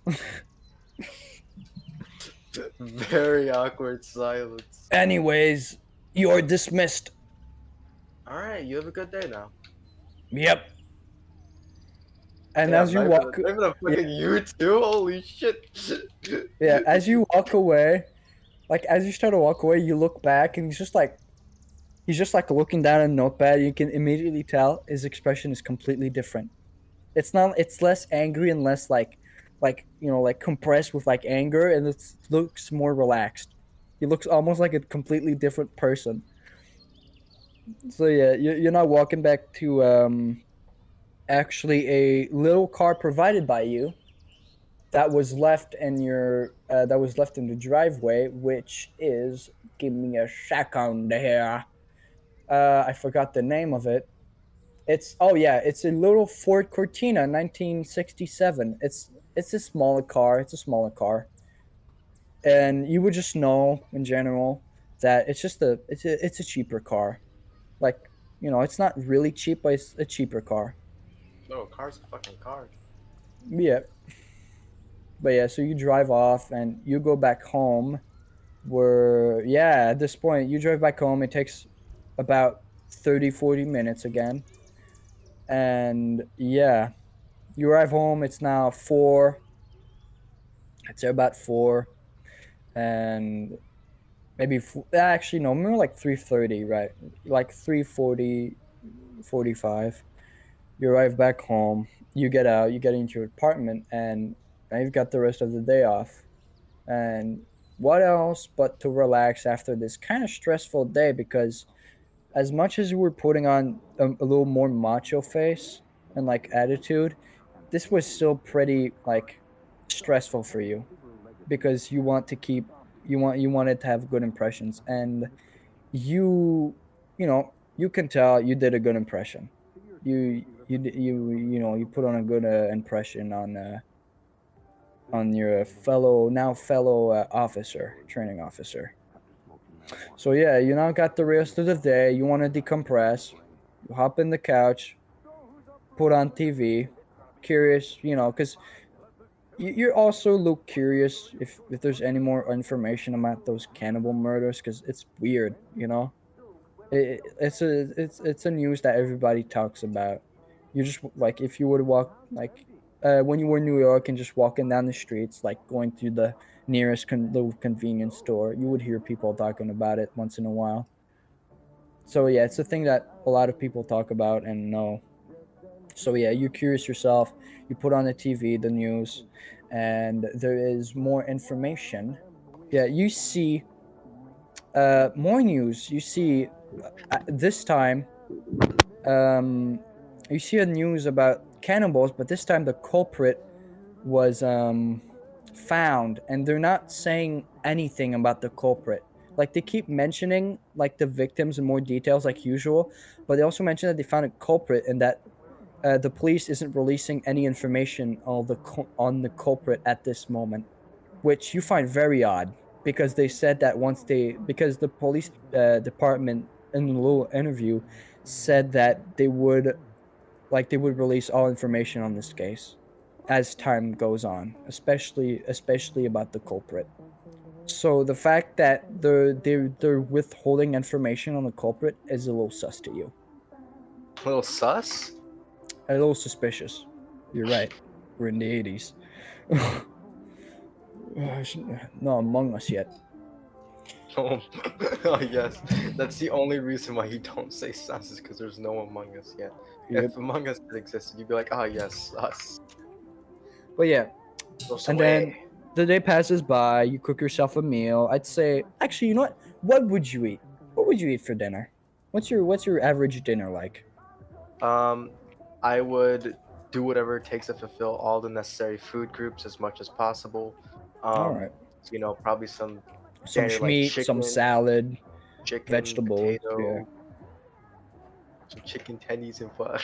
Very awkward silence. Anyways, you're dismissed. All right, you have a good day now. Yep. And Damn, as you walk, not even a yeah, fucking you too. Holy shit. yeah, as you walk away, like as you start to walk away, you look back and he's just like looking down at a notepad. You can immediately tell his expression is completely different. It's less angry and less like compressed with like anger, and it looks more relaxed. He looks almost like a completely different person. So yeah, you're not walking back to actually a little car provided by you that was left in the driveway, which is, give me a second here. I forgot the name of it. It's a little Ford Cortina 1967. It's a smaller car. It's a smaller car. And you would just know in general that it's a cheaper car. Like, it's not really cheap, but it's a cheaper car. No, car's a fucking car. Yeah. But yeah, so you drive off and you go back home where, yeah, at this point you drive back home. It takes about 30-40 minutes again. And yeah, you arrive home. It's now 4. It's about 4. And maybe actually no, more like 3:30, right? Like 3:40, 45. You arrive back home. You get out. You get into your apartment, and now you've got the rest of the day off. And what else but to relax after this kind of stressful day? Because as much as you were putting on a little more macho face and like attitude, this was still pretty like stressful for you, because you wanted to have good impressions, and you can tell you did a good impression. You put on a good impression on your fellow officer, training officer. So yeah, you now got the rest of the day. You want to decompress. You hop in the couch, put on TV, curious, because you also look curious if there's any more information about those cannibal murders, because it's weird. It's a news that everybody talks about. You just like, if you would walk like when you were in New York and just walking down the streets, like going to the nearest little convenience store, you would hear people talking about it once in a while. So yeah, it's a thing that a lot of people talk about and know. So yeah, you're curious yourself. You put on the TV, the news, and there is more information. Yeah, you see more news. You see this time, um, you see a news about cannibals, but this time the culprit was found, and they're not saying anything about the culprit. Like, they keep mentioning like the victims in more details like usual, but they also mention that they found a culprit, and that the police isn't releasing any information on the culprit at this moment, which you find very odd, because they said that because the police department in the little interview said that they would release all information on this case as time goes on, especially about the culprit. So the fact that they're withholding information on the culprit is a little sus to you, A little sus? a little suspicious. You're right. We're in the 80s. Not Among Us yet. Oh, oh, yes. That's the only reason why you don't say sus is because there's no Among Us yet. Yep. If Among Us had existed, you'd be like, oh, yes, sus. But yeah, Those and away. then the day passes by. You cook yourself a meal. I'd say, actually, you know what? What would you eat? What would you eat for dinner? What's your average dinner like? I would do whatever it takes to fulfill all the necessary food groups as much as possible. All Um, right, probably some some standard like meat, some salad, chicken, vegetables. Yeah, potato, some chicken tendies and fuck.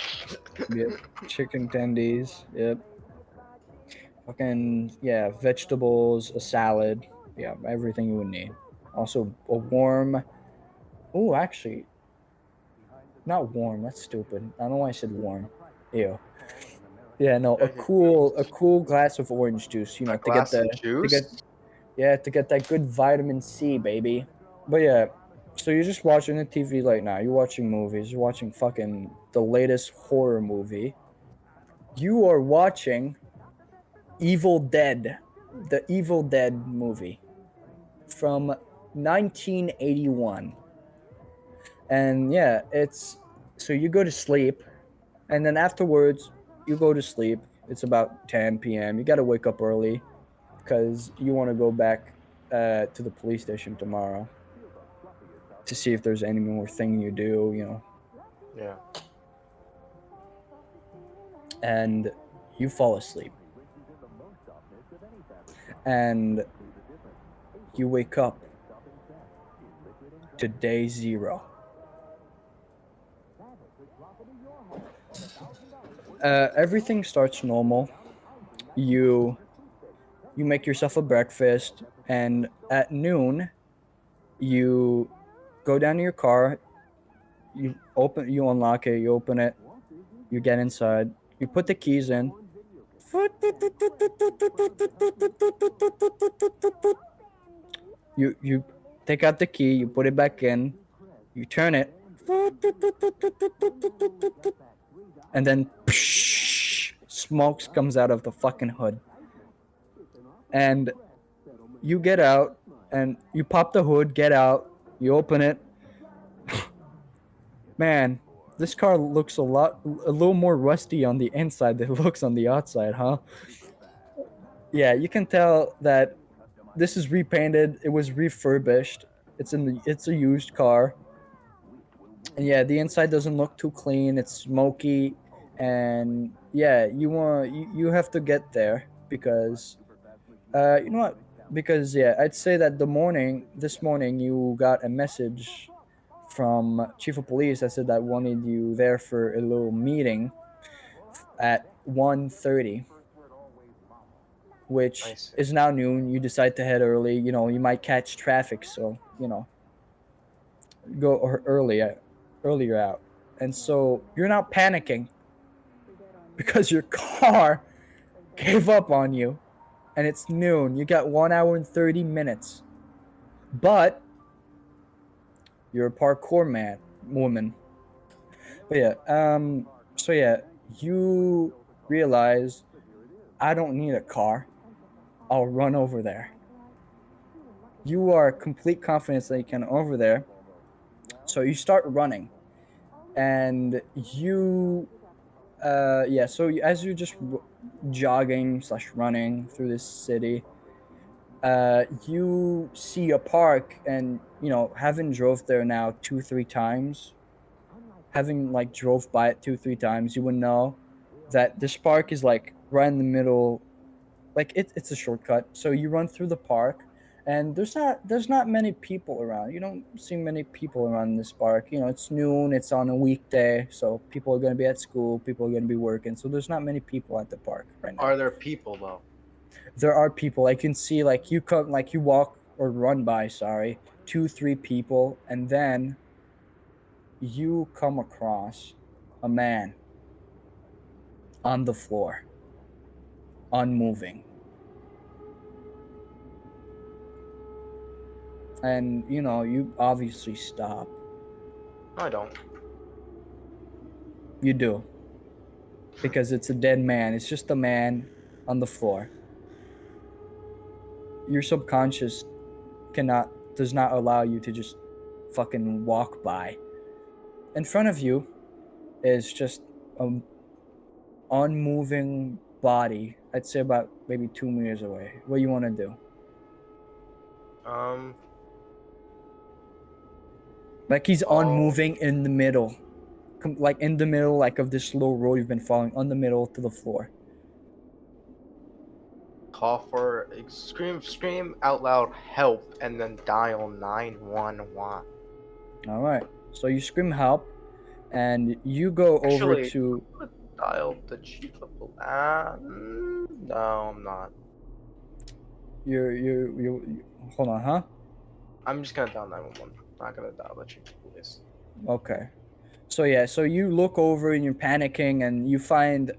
yep. Chicken tendies. Yep. Fucking yeah, vegetables, a salad. Yeah, everything you would need. Also a warm. Oh, actually, not warm. That's stupid. I don't know why I said warm. Ew. Yeah, no, a cool glass of orange juice, you know, A to get glass of to get juice. to get that good vitamin C, baby. But yeah, so you're just watching the TV right now. You're watching movies. You're watching fucking the latest horror movie. You are watching Evil Dead, the Evil Dead movie from 1981. And yeah, it's so you go to sleep, and then afterwards you go to sleep. It's about 10 p.m. You got to wake up early because you want to go back to the police station tomorrow to see if there's any more thing you do, you know. Yeah. And you fall asleep, and you wake up to day zero. Everything starts normal. You you make yourself a breakfast, and at noon you go down to your car. You unlock it, you open it, you get inside, you put the keys in. You take out the key, you put it back in, you turn it, and then smokes comes out of the fucking hood. And you get out, and you pop the hood, get out, you open it. Man, this car looks a little more rusty on the inside than it looks on the outside, huh? Yeah, you can tell that this is repainted. It was refurbished. It's a used car. And yeah, the inside doesn't look too clean. It's smoky, and yeah, you have to get there because you know what? Because yeah, I'd say that this morning you got a message from chief of police that said that wanted you there for a little meeting at 1:30, I which see. is now noon. You decide to head early. You know, you might catch traffic, so you know, go earlier out. And so you're not panicking because your car gave up on you, and it's noon. You got 1 hour and 30 minutes, but you're a parkour woman. But yeah, so yeah, you realize I don't need a car. I'll run over there. You are complete confidence that you can over there. So you start running, and yeah. So as you're just jogging slash running through this city, you see a park, and you know, having drove there now 2 3 times, having like drove by it 2 3 times, you would know that this park is like right in the middle. Like it's a shortcut, so you run through the park, and there's not many people around. You don't see many people around this park. You know, it's noon, it's on a weekday, so people are going to be at school, people are going to be working, so there's not many people at the park right now. Are there people though? There are people. I can see, like, you walk or run by, sorry, 2 3 people, and then you come across a man on the floor, unmoving. And you know, you obviously stop. No, I don't. You do, because it's a dead man. It's just a man on the floor. Your subconscious does not allow you to just fucking walk by. In front of you is just a unmoving body. I'd say about maybe 2 meters away. What do you want to do? Um. Like, he's Oh. unmoving in the middle, like in the middle, like of this slow road you've been following, on the middle to the floor. Call for scream out loud help, and then dial 911. All right. So you scream help, and you go over Actually, to. I'm gonna dial the chief of police. No, I'm not. You hold on, huh? I'm just gonna dial 911. Not gonna dial the chief of police. Okay. So yeah, so you look over and you're panicking, and you find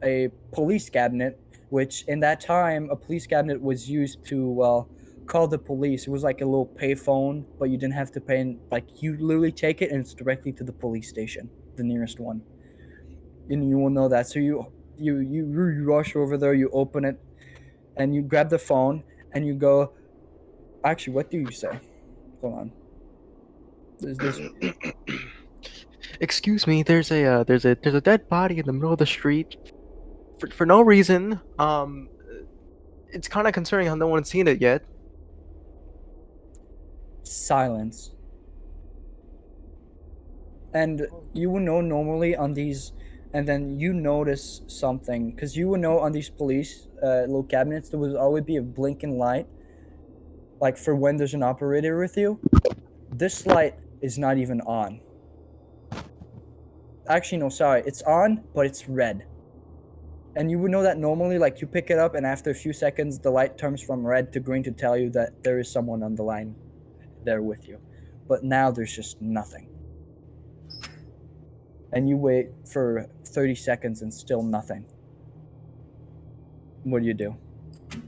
a police cabinet, which in that time a police cabinet was used to call the police. It was like a little payphone, but you didn't have to pay. Like you literally take it and it's directly to the police station, the nearest one, and you will know that. So you rush over there, you open it, and you grab the phone and you go. Actually, what do you say? Hold on. There's Excuse me, there's a dead body in the middle of the street for no reason. It's kind of concerning how no one's seen it yet. silence. And you will know normally on these, and then you notice something because you will know on these police little cabinets there will always be a blinking light, like for when there's an operator with you. This light is not even on. Actually, no, sorry, it's on, but it's red. And you would know that normally, like you pick it up, and after a few seconds, the light turns from red to green to tell you that there is someone on the line there with you. But now there's just nothing. And you wait for 30 seconds and still nothing. What do you do?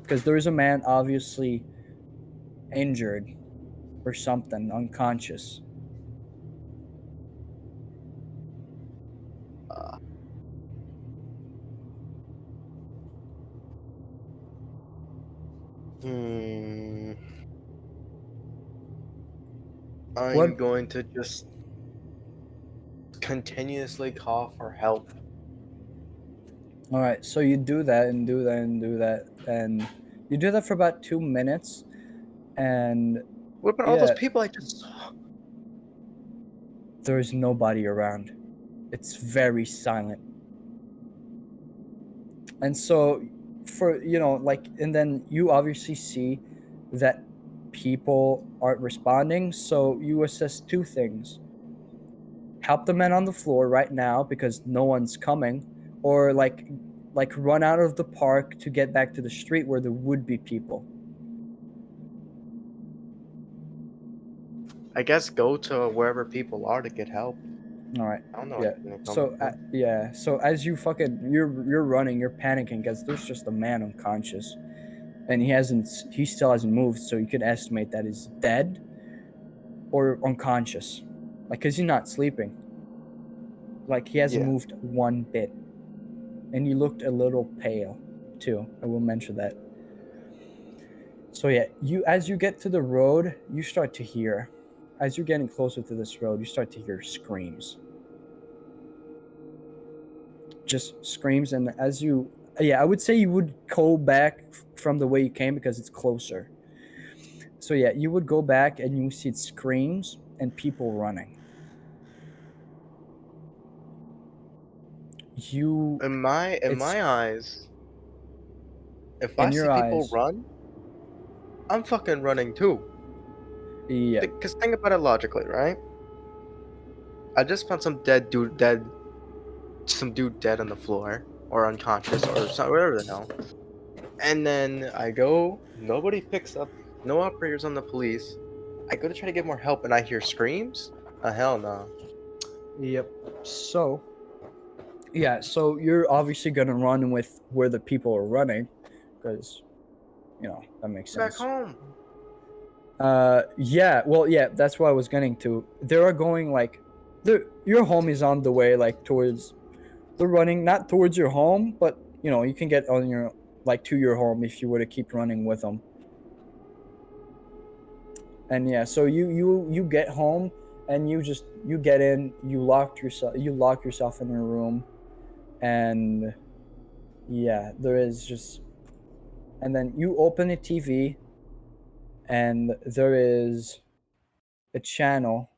Because there is a man obviously injured or something, unconscious. Hmm. What? I'm going to just continuously call for help. All right, so you do that and do that and do that, and you do that for about 2 minutes, and What about all those yeah, people I just saw? there is nobody around. It's very silent. And so, for like, and then you obviously see that people aren't responding, so you assess two things: help the men on the floor right now because no one's coming, or like run out of the park to get back to the street where there would be people. I guess go to wherever people are to get help. All right. I don't know Yeah. anything to come So from. yeah. So as you fucking you're running, you're panicking because there's just a man unconscious, and he still hasn't moved. So you could estimate that he's dead or unconscious, like because he's not sleeping. Like he hasn't Yeah. moved one bit, and he looked a little pale, too. I will mention that. So yeah, you as you get to the road, you start to hear, as you're getting closer to this road, you start to hear screams. Just screams, and as you, yeah, I would say you would go back from the way you came because it's closer. So yeah, you would go back and you see screams and people running. You, In my it's eyes, if I in see your people eyes. run, I'm fucking running too. Yeah, Because think about it logically, right? I just found some dude dead on the floor or unconscious or something, whatever the hell. And then I go, nobody picks up, no operators on the police. I go to try to get more help, and I hear screams. Hell no. yep. So yeah, so you're obviously gonna run with where the people are running, because that makes Back sense. home. Yeah, well, yeah, that's what I was getting to. They are going like, your home is on the way, like towards. They're running not towards your home, but you can get on your like to your home if you were to keep running with them. And yeah, so you get home and you get in, you lock yourself in your room, and yeah, there is just, and then you open a TV, and there is a channel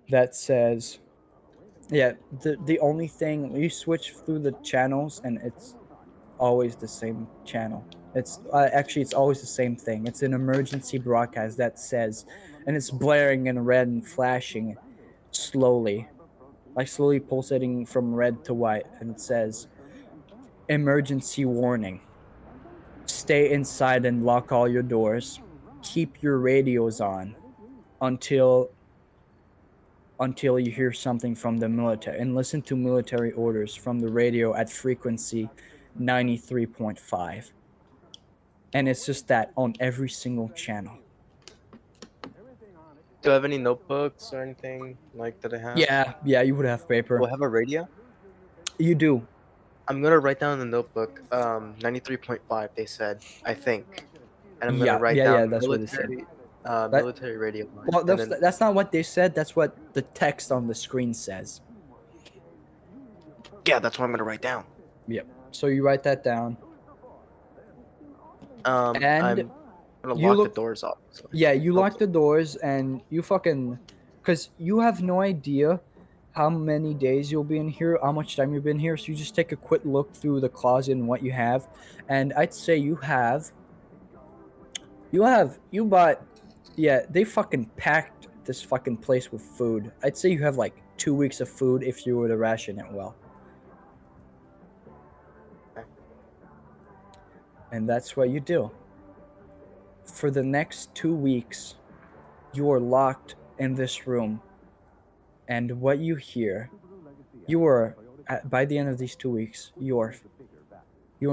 that says, yeah, the only thing you switch through the channels and it's always the same channel. It's actually it's always the same thing. It's an emergency broadcast that says, and it's blaring in red and flashing slowly, like slowly pulsating from red to white, and it says, "Emergency warning. Stay inside and lock all your doors. Keep your radios on until until you hear something from the military, and listen to military orders from the radio at frequency 93.5. And it's just that on every single channel. Do I have any notebooks or anything like that I have? Yeah, you would have paper. Do I have a radio? You do. I'm gonna write down in the notebook 93.5 they said, I think. And I'm gonna write down That's what they said. military radio line. Well, And then, that's not what they said. That's what the text on the screen says. yeah, that's what I'm gonna write down. Yep. So you write that down. And I'm gonna lock the doors off. So. Yeah, you lock the doors and you fucking, because you have no idea how many days you'll be in here, how much time you've been here. So you just take a quick look through the closet and what you have, and I'd say you bought, yeah, they fucking packed this fucking place with food. I'd say you have like 2 weeks of food if you were to ration it well. And that's what you do. For the next 2 weeks, you are locked in this room. And what you hear, by the end of these 2 weeks, you are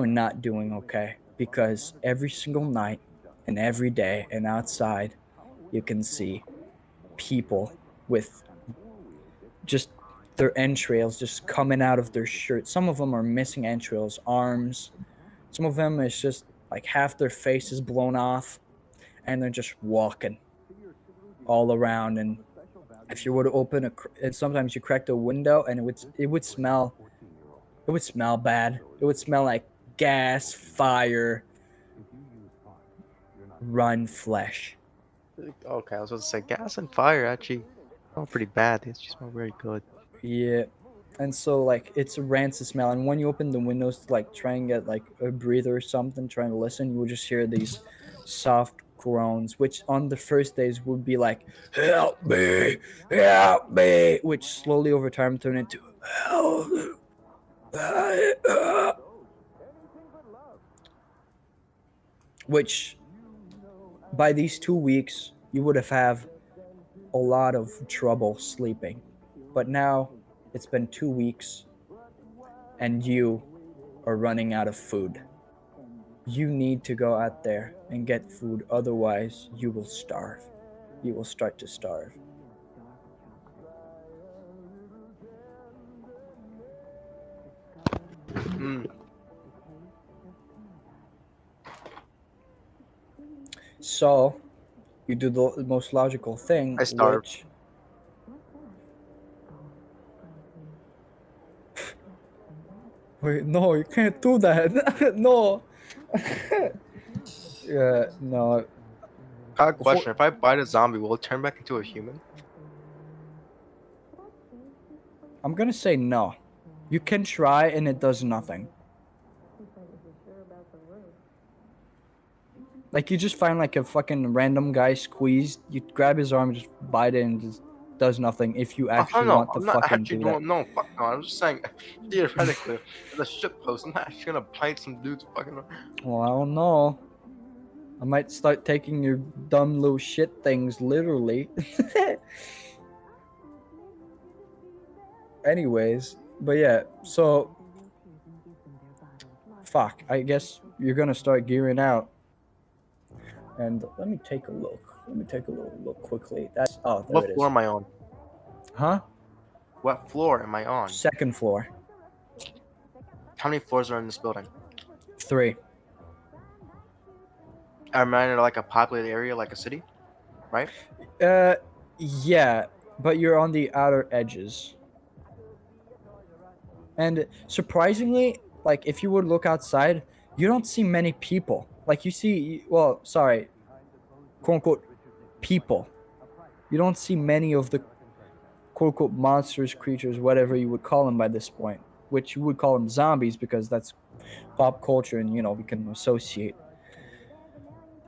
not doing okay. Because every single night and every day and outside, you can see people with just their entrails just coming out of their shirts. Some of them are missing entrails, arms. Some of them is just like half their face is blown off, and they're just walking all around. And if you were to open and sometimes you crack the window, and it would smell bad. It would smell like gas, fire, run flesh. Okay, I was supposed to say gas and fire actually smell pretty bad. It's just smell very good. Yeah. And so, like, it's a rancid smell. And when you open the windows to, like, try and get, like, a breather or something, trying to listen, you will just hear these soft groans, which on the first days would be like, help me, which slowly over time turn into, help me. Which, by these 2 weeks, you would have a lot of trouble sleeping. But now, it's been 2 weeks, and you are running out of food. You need to go out there and get food, otherwise you will starve. You will start to starve. So, you do the most logical thing. I starve. Wait, no, you can't do that. No. No. I have a question. If I bite a zombie, will it turn back into a human? I'm gonna say no. You can try and it does nothing. Like, you just find like a fucking random guy squeezed, you grab his arm, just bite it, and just does nothing if you actually want to fucking do that. No, fuck no. I'm just saying, theoretically, the shit post, I'm not actually gonna bite some dude's fucking. Well, I don't know. I might start taking your dumb little shit things literally. Anyways, but yeah, so fuck, I guess you're gonna start gearing out. And let me take a look. Let me take a little look quickly. That's there What it is. floor am I on? Huh? What floor am I on? Second floor. How many floors are in this building? 3. Am I in like a populated area, like a city, right? Yeah, but you're on the outer edges. And surprisingly, like, if you would look outside, you don't see many people. Like, you see, well, sorry, quote unquote, people. You don't see many of the quote unquote monsters, creatures, whatever you would call them by this point, which you would call them zombies because that's pop culture and, you know, we can associate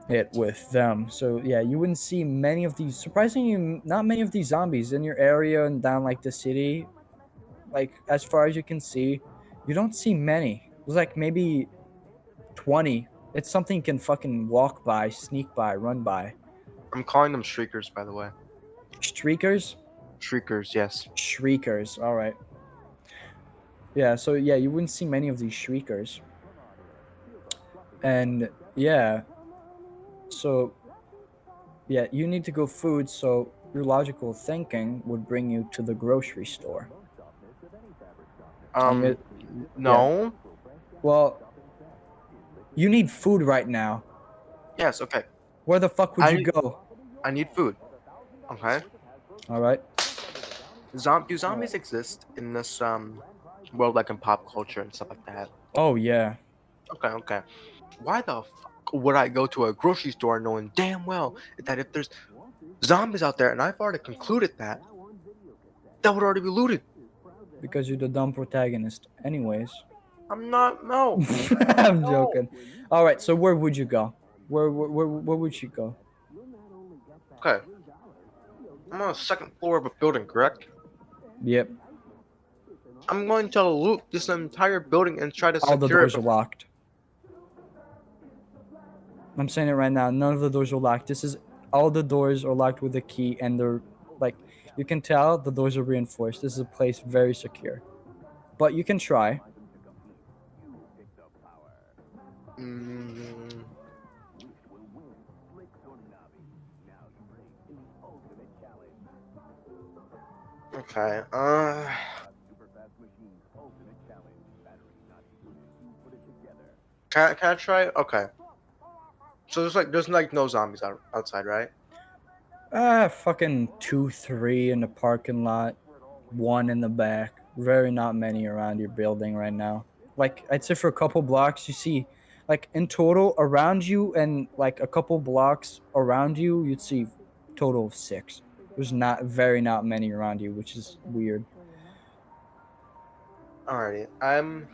it with them. So yeah, you wouldn't see many of these, surprisingly, not many of these zombies in your area and down like the city. Like, as far as you can see, you don't see many. There's like maybe 20. It's something you can fucking walk by, sneak by, run by. I'm calling them streakers, by the way. Streakers? Shriekers, yes. Shriekers. All right. Yeah. So yeah, you wouldn't see many of these shriekers. And yeah. So yeah, you need to go food. So your logical thinking would bring you to the grocery store. Um, Yeah. no. Well, you need food right now. Yes, okay. Where the fuck would you go? I need food. Okay. All right. Do zombies exist in this world, like in pop culture and stuff like that? Oh yeah. Okay, okay. Why the fuck would I go to a grocery store knowing damn well that if there's zombies out there, and I've already concluded that would already be looted? Because you're the dumb protagonist. Anyways. I'm not. No. I'm No. joking. All right. So where would you go? Where would you go? Okay. I'm on the second floor of a building, correct? Yep. I'm going to loot this entire building and try to All the secure doors it. are locked. I'm saying it right now. None of the doors are locked. This is all the doors are locked with a key, and they're like you can tell the doors are reinforced. This is a place very secure, but you can try. Mm, okay. Can I try? Okay. So there's no zombies outside, right? Fucking 2, 3 in the parking lot, 1 in the back. Very not many around your building right now. Like I'd say for a couple blocks, you see, like in total around you and like a couple blocks around you, you'd see total of 6. There's not many around you, which is weird. Alrighty. I'm.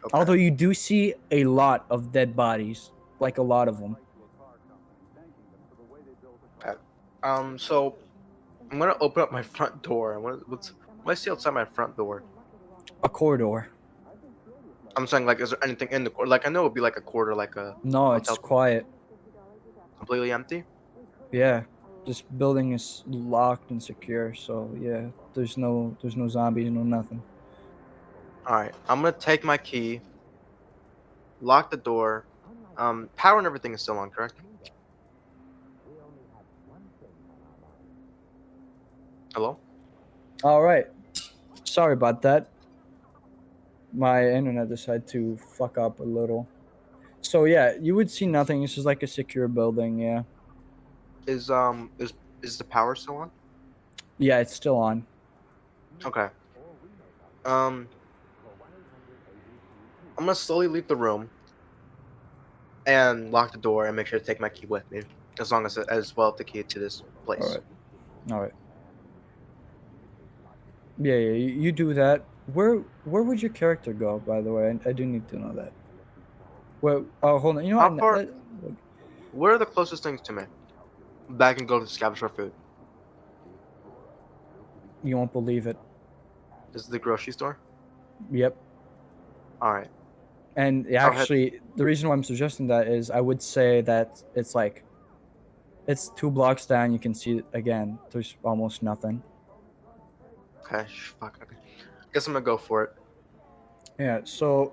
Okay. Although you do see a lot of dead bodies, like a lot of them. Okay. So I'm gonna open up my front door. And what I see outside my front door? A corridor. I'm saying, like, is there anything in the corridor? Like, I know it'd be like a quarter, like a No, it's hotel, quiet. completely empty. Yeah, this building is locked and secure, so yeah, there's no zombies, no nothing. All right. I'm gonna take my key, lock the door. Power and everything is still on, correct? Hello. All right, sorry about that. My internet decided to fuck up a little. So yeah, you would see nothing. This is like a secure building. Yeah, Is is the power still on? yeah, it's still on. Okay. Um, I'm gonna slowly leave the room and lock the door and make sure to take my key with me, as well as the key to this place. All right, all right. Yeah, yeah, you do that. Where would your character go? By the way, I do need to know that. Well, oh, hold on. You know How what? far? Where are the closest things to me that I can go to scavenge for food? You won't believe it. Is it the grocery store? Yep. All right. And actually, the reason why I'm suggesting that is I would say that it's like, it's 2 blocks down. You can see it again. There's almost nothing. Okay. Fuck. Okay. Guess I'm gonna go for it. Yeah. So,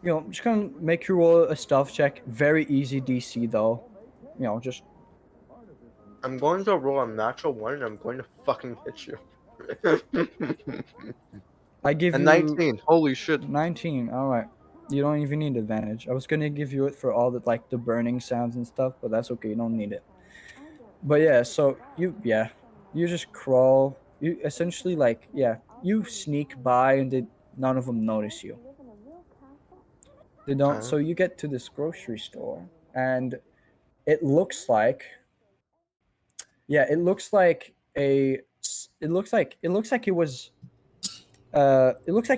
I'm just gonna make you roll a stealth check. Very easy DC though. Just. I'm going to roll a natural one, and I'm going to fucking hit you. I give a you 19. Holy shit. 19. All right. You don't even need advantage. I was gonna give you it for all the like the burning sounds and stuff, but that's okay. You don't need it. But yeah, so you just crawl. You essentially you sneak by and none of them notice you. They don't. Okay. So you get to this grocery store and it looks like it looks like it looks like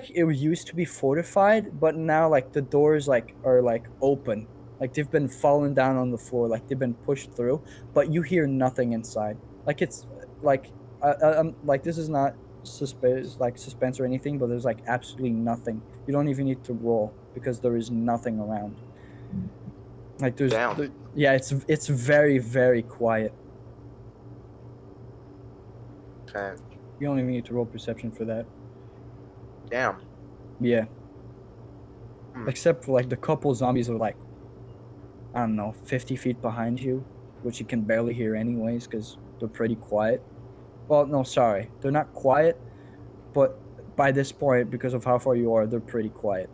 it used to be fortified, but now like the doors are like open, like they've been fallen down on the floor, like they've been pushed through, but you hear nothing inside. Like it's like I'm like this is not suspense or anything, but there's like absolutely nothing. You don't even need to roll because there is nothing around. Like Damn. yeah, it's very very quiet. Okay. You don't even need to roll perception for that. Damn. Yeah. Hmm. Except for like the couple zombies are like, I don't know, 50 feet behind you, which you can barely hear anyways because they're pretty quiet. Well, no, sorry. They're not quiet, but by this point, because of how far you are, they're pretty quiet.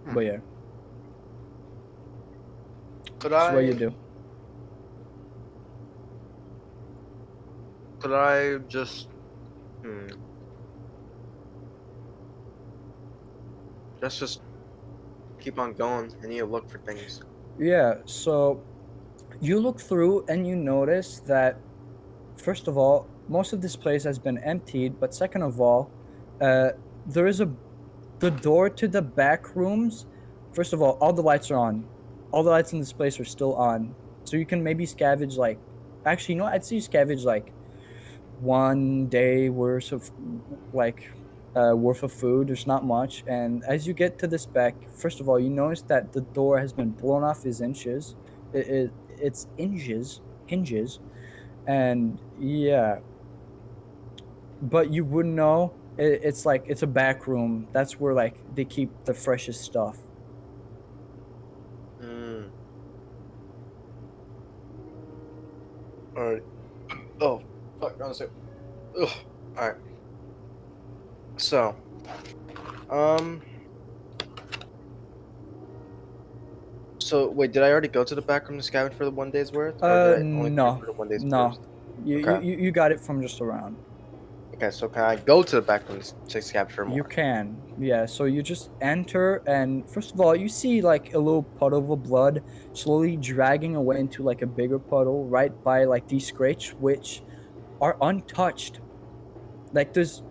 Hmm. But yeah, Could that's what you I? do. Could I just? Hmm. Let's just keep on going. I need to look for things. Yeah, so you look through and you notice that, first of all, most of this place has been emptied, but second of all, uh, there is the door to the back rooms. First of all the lights are on. All the lights in this place are still on. So you can maybe scavenge like, actually, you know what? I'd say you scavenge like 1 day worth of like worth of food. There's not much. And as you get to this back, first of all, you notice that the door has been blown off its inches. It's hinges, and yeah, but you wouldn't know. It's like it's a back room. That's where like they keep the freshest stuff. Hmm. All right. Oh, fuck. Honestly. Ugh. All right. So, um. So wait, did I already go to the back room to scavenge for the 1 day's worth, or did I only pay No, for the 1 day's no. first? You, you Okay. you got it from just around. Okay. So can I go to the back room to scavenge for You more? can, yeah. So you just enter, and first of all, you see like a little puddle of blood slowly dragging away into like a bigger puddle right by like these crates, which are untouched. Like there's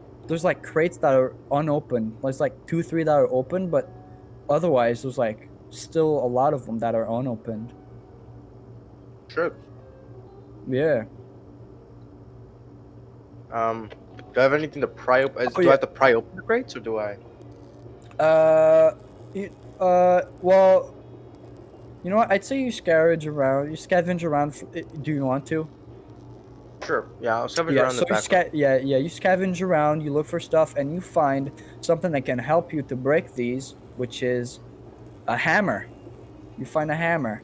like crates that are unopened. There's like two, three that are open, but otherwise there's like still a lot of them that are unopened. Sure. Yeah. Do I have anything to pry open? Oh Do I yeah. have to pry open the crates, or do I? Uh, well, you know what? I'd say you scavenge around. You scavenge around. Do you want to? Sure. Yeah, I'll scavenge Yeah. around the So back room. you scavenge around. You look for stuff, and you find something that can help you to break these, which is a hammer. You find a hammer,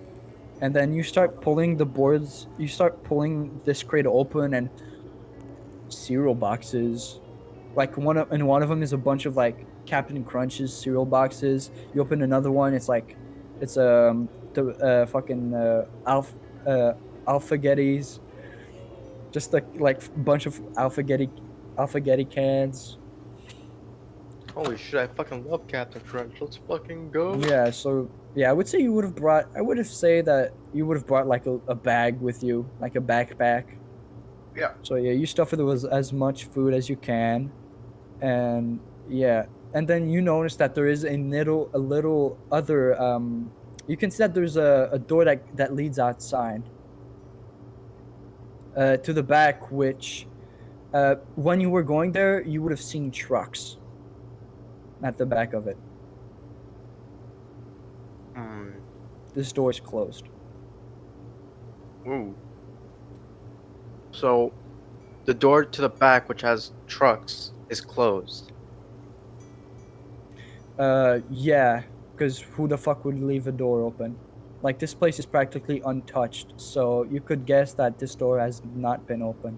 and then you start pulling the boards. You start pulling this crate open, and cereal boxes. Like one of them is a bunch of like Captain Crunch's cereal boxes. You open another one, it's like it's the fucking alphagettis, just like bunch of alphagetti cans. Holy shit! I fucking love Captain Crunch. Let's fucking go. Yeah, so yeah, I would say you would have brought. I would have say that you would have brought like a bag with you, like a backpack. Yeah. So yeah, you stuff it with as much food as you can, and yeah, and then you notice that there is a little other you can see that there's a door that leads outside to the back, which when you were going there you would have seen trucks at the back of it. Hmm. This door is closed. Ooh. So the door to the back, which has trucks, is closed. Yeah, because who the fuck would leave a door open? Like this place is practically untouched, so you could guess that this door has not been open.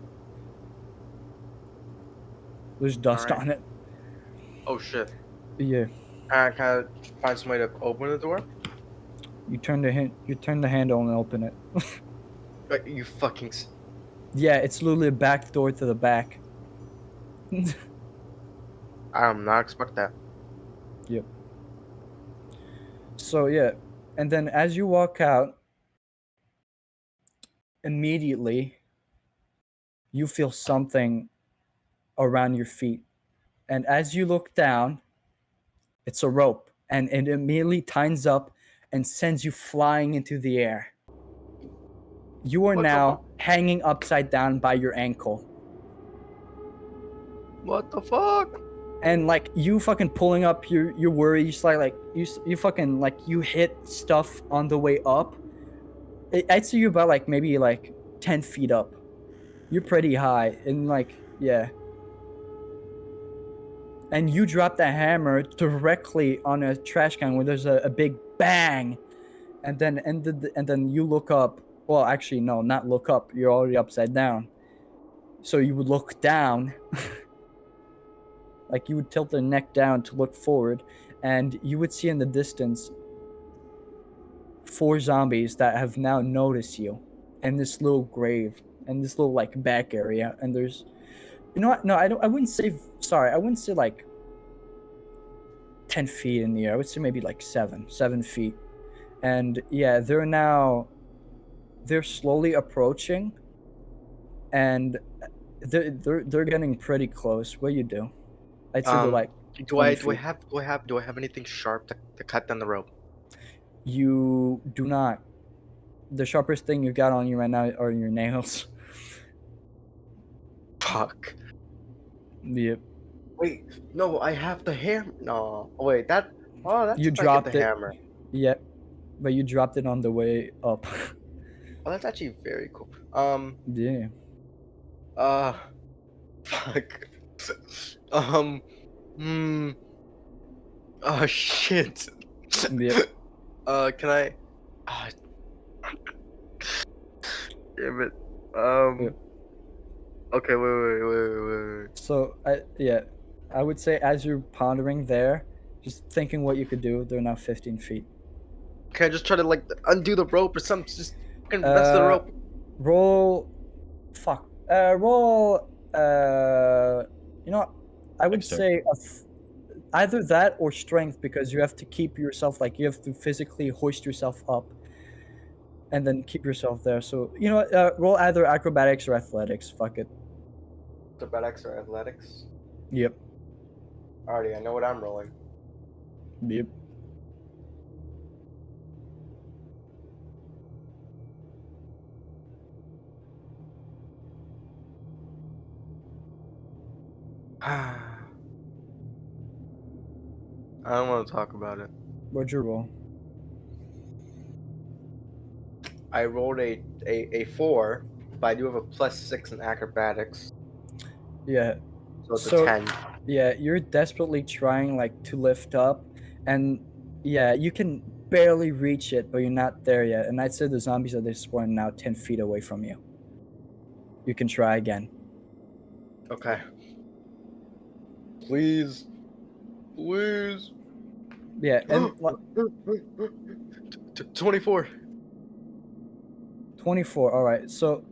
There's All dust right. on it. Oh shit. Yeah. Can I find some way to open the door? You turn the handle and open it. You fucking. Yeah, it's literally a back door to the back. I am not expect that. Yep. So yeah, and then as you walk out, immediately you feel something around your feet, and as you look down, it's a rope, and it immediately tightens up and sends you flying into the air. You are What the fuck? now hanging upside down by your ankle. What the fuck? And like you fucking pulling up your worries, like you fucking like you hit stuff on the way up. I'd say you about like maybe like 10 feet up. You're pretty high, and like, yeah. And you drop the hammer directly on a trash can where there's a big bang, and then you look up. Well, actually, no, not look up. You're already upside down. So you would look down, like you would tilt the neck down to look forward, and you would see in the distance 4 zombies that have now noticed you in this little grave, in this little like back area. And there's, you know what? No, I don't. I wouldn't say. Sorry, I wouldn't say like 10 feet in the air. I would say maybe like 7 feet. And yeah, they're slowly approaching, and they're getting pretty close. What do you do? I'd say they're like Do 20 I feet. have anything sharp to cut down the rope? You do not. The sharpest thing you got on you right now are your nails. Fuck. Yep. Wait, no, I have the hammer. No, wait, that. Oh, that's You if I get the dropped it. hammer. Yep. But you dropped it on the way up. Oh, that's actually very cool. Yeah. Uh, fuck. um, hmm. Oh shit. Yep. Can I? Ah, damn it. Yep. Okay, wait. So I would say as you're pondering there, just thinking what you could do, they're now 15 feet. Can I just try to like undo the rope or something? Just fucking mess the Uh, rope. roll. Fuck. Roll. You know what? I would Dexter. say either that or strength, because you have to keep yourself, like you have to physically hoist yourself up and then keep yourself there. So you know what? Roll either acrobatics or athletics. Fuck it. Acrobatics or athletics? Yep. Alrighty, I know what I'm rolling. Yep. I don't want to talk about it. What'd you roll? I rolled a 4, but I do have a +6 in acrobatics, Yeah. so it's So- a 10. Yeah, you're desperately trying like to lift up, and yeah, you can barely reach it, but you're not there yet. And I'd say the zombies that they spawned now 10 feet away from you. You can try again. Okay. Please. Please. Yeah, and 24. 24. All right. So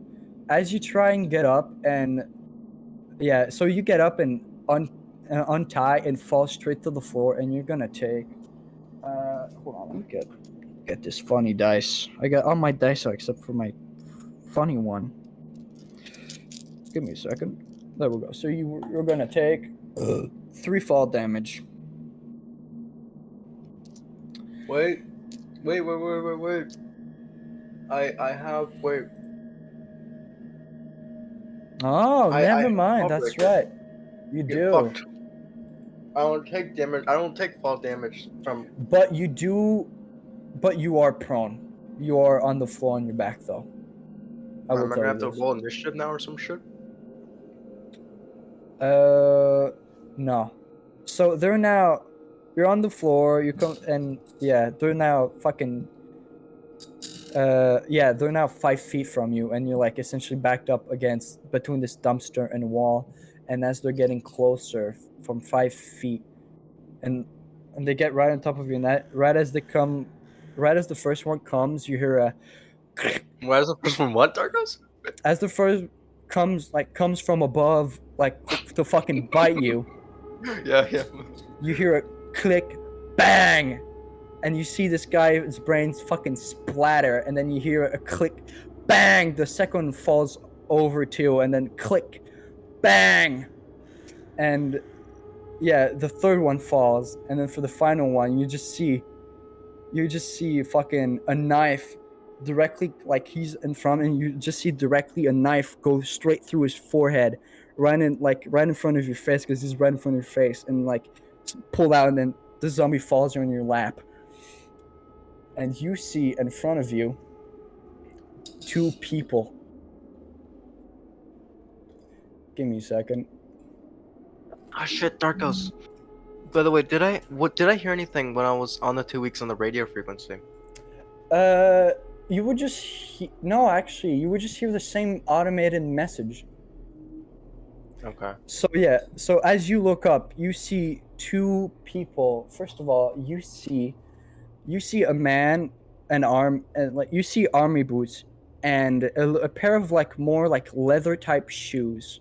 as you try and get up, and yeah, so you get up and untie and fall straight to the floor, and you're gonna take. Hold on, let me get this funny dice. I got all my dice except for my funny one. Give me a second. There we go. So you're gonna take 3 fall damage. Wait. I have wait. Oh, never I mind. fall That's breaker. right. You Get do. fucked. I don't take damage. I don't take fall damage from. But you do. But you are prone. You are on the floor on your back, though. I will Am I tell gonna you have to this. roll initiative now or some shit? No. So they're now. You're on the floor. You come and yeah, they're now fucking. Yeah, they're now 5 feet from you, and you're like essentially backed up against between this dumpster and wall. And as they're getting closer from 5 feet, and they get right on top of you, and that right as they come, right as the first one comes, you hear a. Why is the first one what, Darkos? As the first comes from above, like to fucking bite you. Yeah. You hear a click, bang, and you see this guy's brains fucking splatter, and then you hear a click, bang. The second one falls over too, and then click, bang, and yeah, the third one falls, and then for the final one, you just see fucking a knife directly, like he's in front, and you just see directly a knife go straight through his forehead, right in front of your face, because he's right in front of your face, and like pull out, and then the zombie falls on your lap, and you see in front of you 2 people. Give me a second. Ah, shit, Darkos. By the way, did I hear anything when I was on the 2 weeks on the radio frequency? You would just no, actually, you would just hear the same automated message. Okay. So yeah, so as you look up, you see two people. First of all, you see a man, an arm, and like you see army boots and a pair of like more like leather type shoes.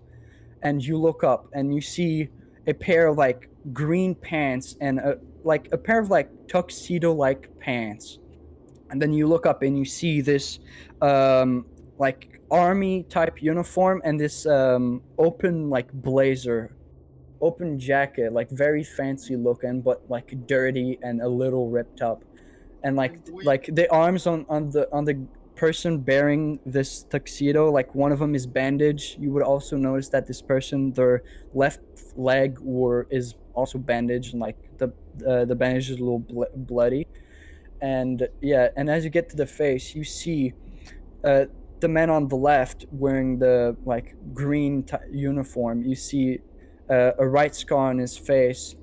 And you look up and you see a pair of like green pants and a pair of like tuxedo like pants. And then you look up and you see this like army type uniform and this open like blazer, open jacket, like very fancy looking but like dirty and a little ripped up. And like the arms on the person bearing this tuxedo, like one of them is bandaged. You would also notice that this person, their left leg is also bandaged, and like the bandage is a little bloody. And yeah, and as you get to the face, you see uh, the man on the left wearing the like green uniform. You see a right scar on his face,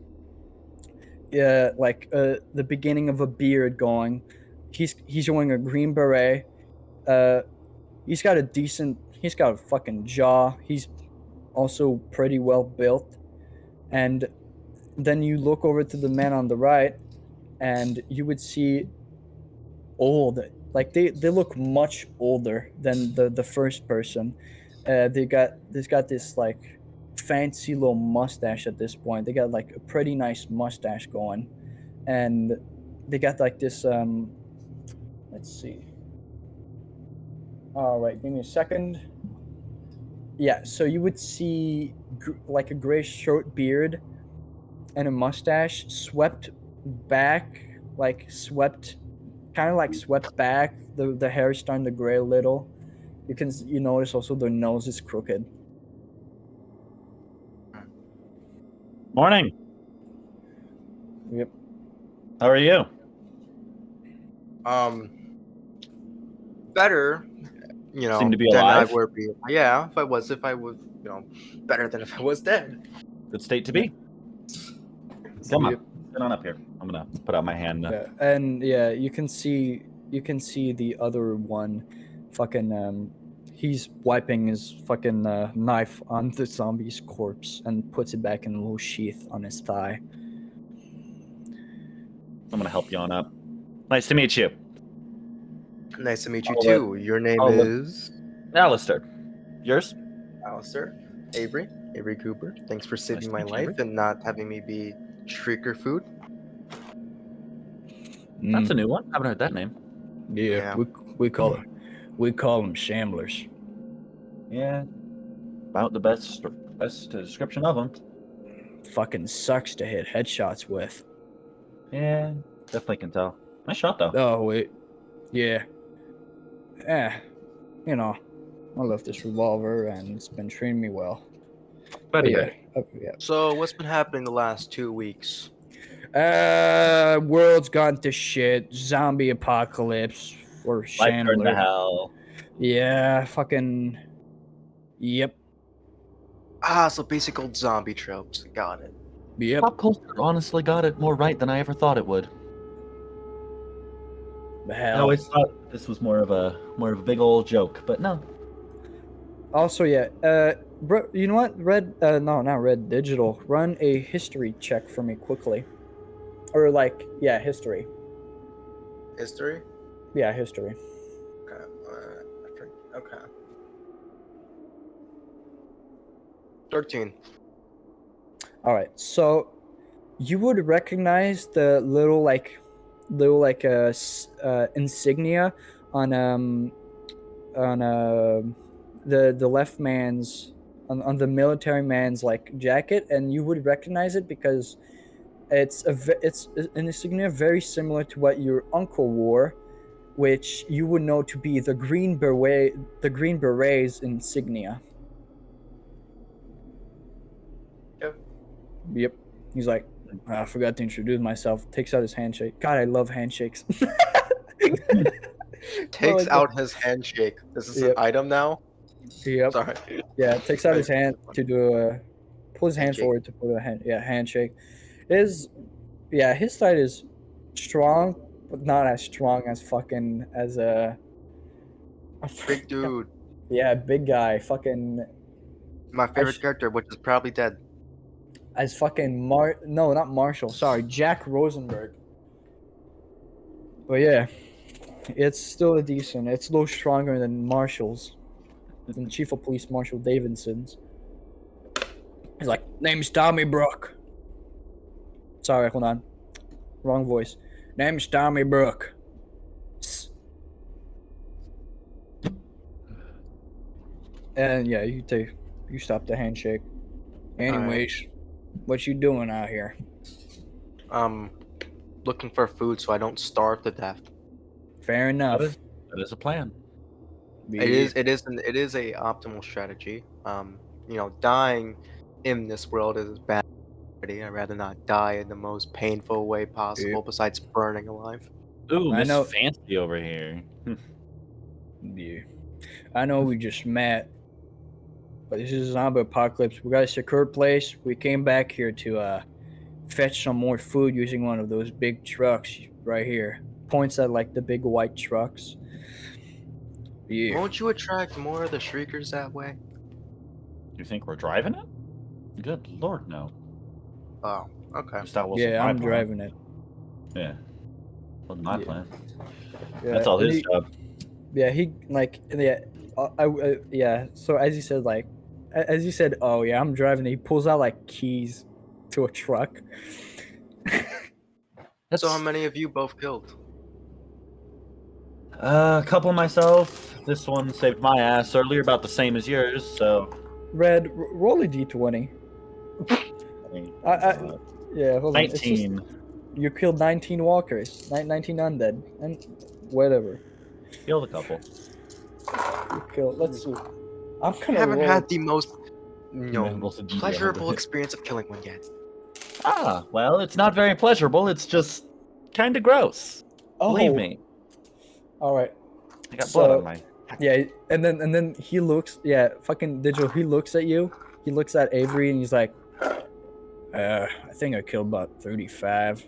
like the beginning of a beard going. He's wearing a green beret. Uh, he's got a fucking jaw. He's also pretty well built. And then you look over to the man on the right, and you would see old. Like they look much older than the first person. They got this like fancy little mustache at this point. They got like a pretty nice mustache going, and they got like this. Let's see. All right, give me a second. Yeah, so you would see like a gray short beard and a mustache swept back, kind of like swept back. The hair is starting to gray a little. You notice also their nose is crooked. Morning. Yep. How are you? Better, Seem to be than alive. I would be. Yeah, if I was, better than if I was dead. Good state to be. Come on, sit on up here. I'm gonna put out my hand. Yeah, and yeah, you can see the other one, fucking he's wiping his fucking knife on the zombie's corpse and puts it back in a little sheath on his thigh. I'm gonna help you on up. Nice to meet you. Nice to meet you too. Your name is Alistair. Yours? Alistair. Avery Cooper. Thanks for saving my Nice to meet you, life Avery. and not having me be shrieker food. That's a new one. Haven't heard that name. Yeah. We call them shamblers. Yeah. About the best description of them. Fucking sucks to hit headshots with. Yeah, definitely can tell. Nice shot though. Oh wait, yeah. I love this revolver and it's been treating me well. But yeah. So what's been happening the last 2 weeks? World's gone to shit. Zombie apocalypse or Life turned to shambler. hell. Yeah, fucking. Yep. So basic old zombie tropes. Got it. Yep. Pop culture honestly got it more right than I ever thought it would. The I hell. always thought this was more of a big old joke, but no. Also, yeah. Bro, you know what? Not Red Digital. Run a history check for me quickly. Or history. History? Yeah, history. Okay. 13. All right. So you would recognize the little insignia on the left man's on the military man's like jacket, and you would recognize it because it's an insignia very similar to what your uncle wore, which you would know to be the Green Beret's insignia. Yep. He's like, I forgot to introduce myself. Takes out his handshake. God, I love handshakes. Takes out his handshake. Is this an item now? Yep. Sorry. Yeah, takes out his hand to do a pull his hand Handshake. forward to put a handshake. His side is strong, but not as strong as fucking as a Big dude. yeah, big guy, fucking My favorite character, which is probably dead. as fucking no, not Marshall, sorry, Jack Rosenberg. But yeah, it's still a decent. It's a little stronger than Marshall's, than Chief of Police Marshall Davidson's. He's like, name's Tommy Brook. Sorry, hold on. Wrong voice. Name's Tommy Brook. And yeah, you stop the handshake. Anyways, what you doing out here? Looking for food so I don't starve to death. Fair enough. That is a plan. It is a optimal strategy. Dying in this world is bad. I'd rather not die in the most painful way possible, besides burning alive. Ooh, I Miss know- Fancy over here. Yeah. I know we just met, but this is a zombie apocalypse. We got a secure place. We came back here to fetch some more food using one of those big trucks right here. Points at like the big white trucks. Yeah. Won't you attract more of the shriekers that way? You think we're driving it? Good lord, no. Oh, okay. That wasn't Yeah, my I'm plan. driving it. Yeah. Wasn't my Yeah. plan. Yeah, That's all and his job. Yeah, he like yeah. So as he said, oh yeah, I'm driving. He pulls out like keys to a truck. So how many of you both killed? A couple myself. This one saved my ass earlier, about the same as yours. So Red, roll a d20. Yeah, hold on. It's just, 19. you killed 19 walkers, 19 undead, and whatever. Killed a couple. You killed. Let's see. I'm I gonna haven't roll. had the most, Mental pleasurable experience of killing one yet. Ah, well, it's not very pleasurable. It's just kind of gross. Believe me. All right. I got blood on my. Yeah, and then he looks. Yeah, fucking digital. He looks at you. He looks at Avery and he's like, I think I killed about 35.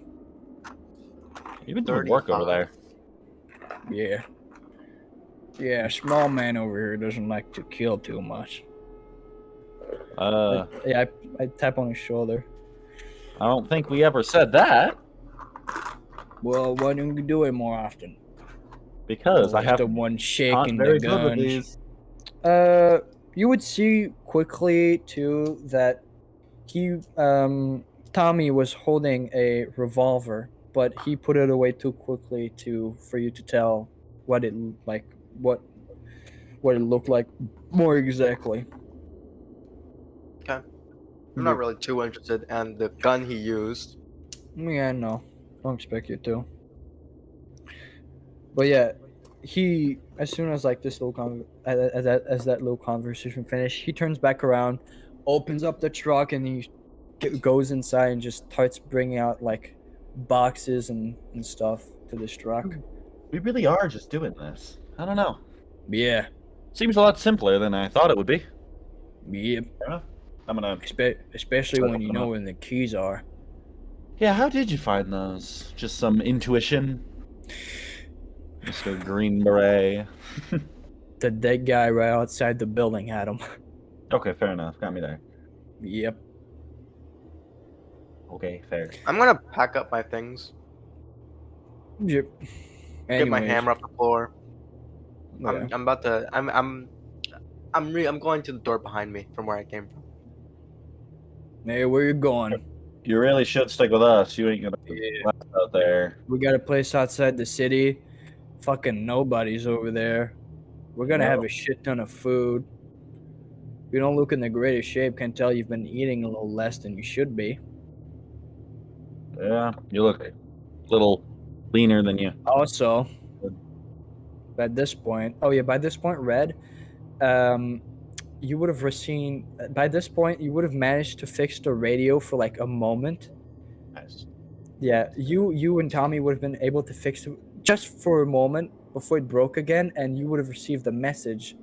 You've been doing work over there. Yeah. Yeah, small man over here doesn't like to kill too much. Yeah, I tap on his shoulder. I don't think we ever said that. Well, why don't you do it more often? Because I have the one not shaking very the good with guns. these. You would see quickly too that he Tommy was holding a revolver, but he put it away too quickly for you to tell what it like what it looked like more exactly. Okay. I'm not really too interested in the gun he used. Yeah, no, don't expect you to. But yeah, he as soon as like this little as that little conversation finished, he turns back around, opens up the truck, and he goes inside and just starts bringing out like boxes and stuff to this truck. We really are just doing this. I don't know. Yeah. Seems a lot simpler than I thought it would be. Yep. Fair enough. I'm gonna. Especially when you know where the keys are. Yeah, how did you find those? Just some intuition? Mr. Green Beret. The dead guy right outside the building had them. Okay, fair enough. Got me there. Yep. Okay, fair. I'm gonna pack up my things. Yep. Get my hammer off the floor. Yeah. I'm about to. I'm going to the door behind me from where I came from. Hey, where you going? You really should stick with us. You ain't gonna be left out there. We got a place outside the city. Fucking nobody's over there. We're gonna have a shit ton of food. You don't look in the greatest shape. Can tell you've been eating a little less than you should be. Yeah, you look a little leaner than you. Also, by this point, Red, you would have seen. By this point, you would have managed to fix the radio for like a moment. Nice. Yeah, you and Tommy would have been able to fix it just for a moment before it broke again, and you would have received a message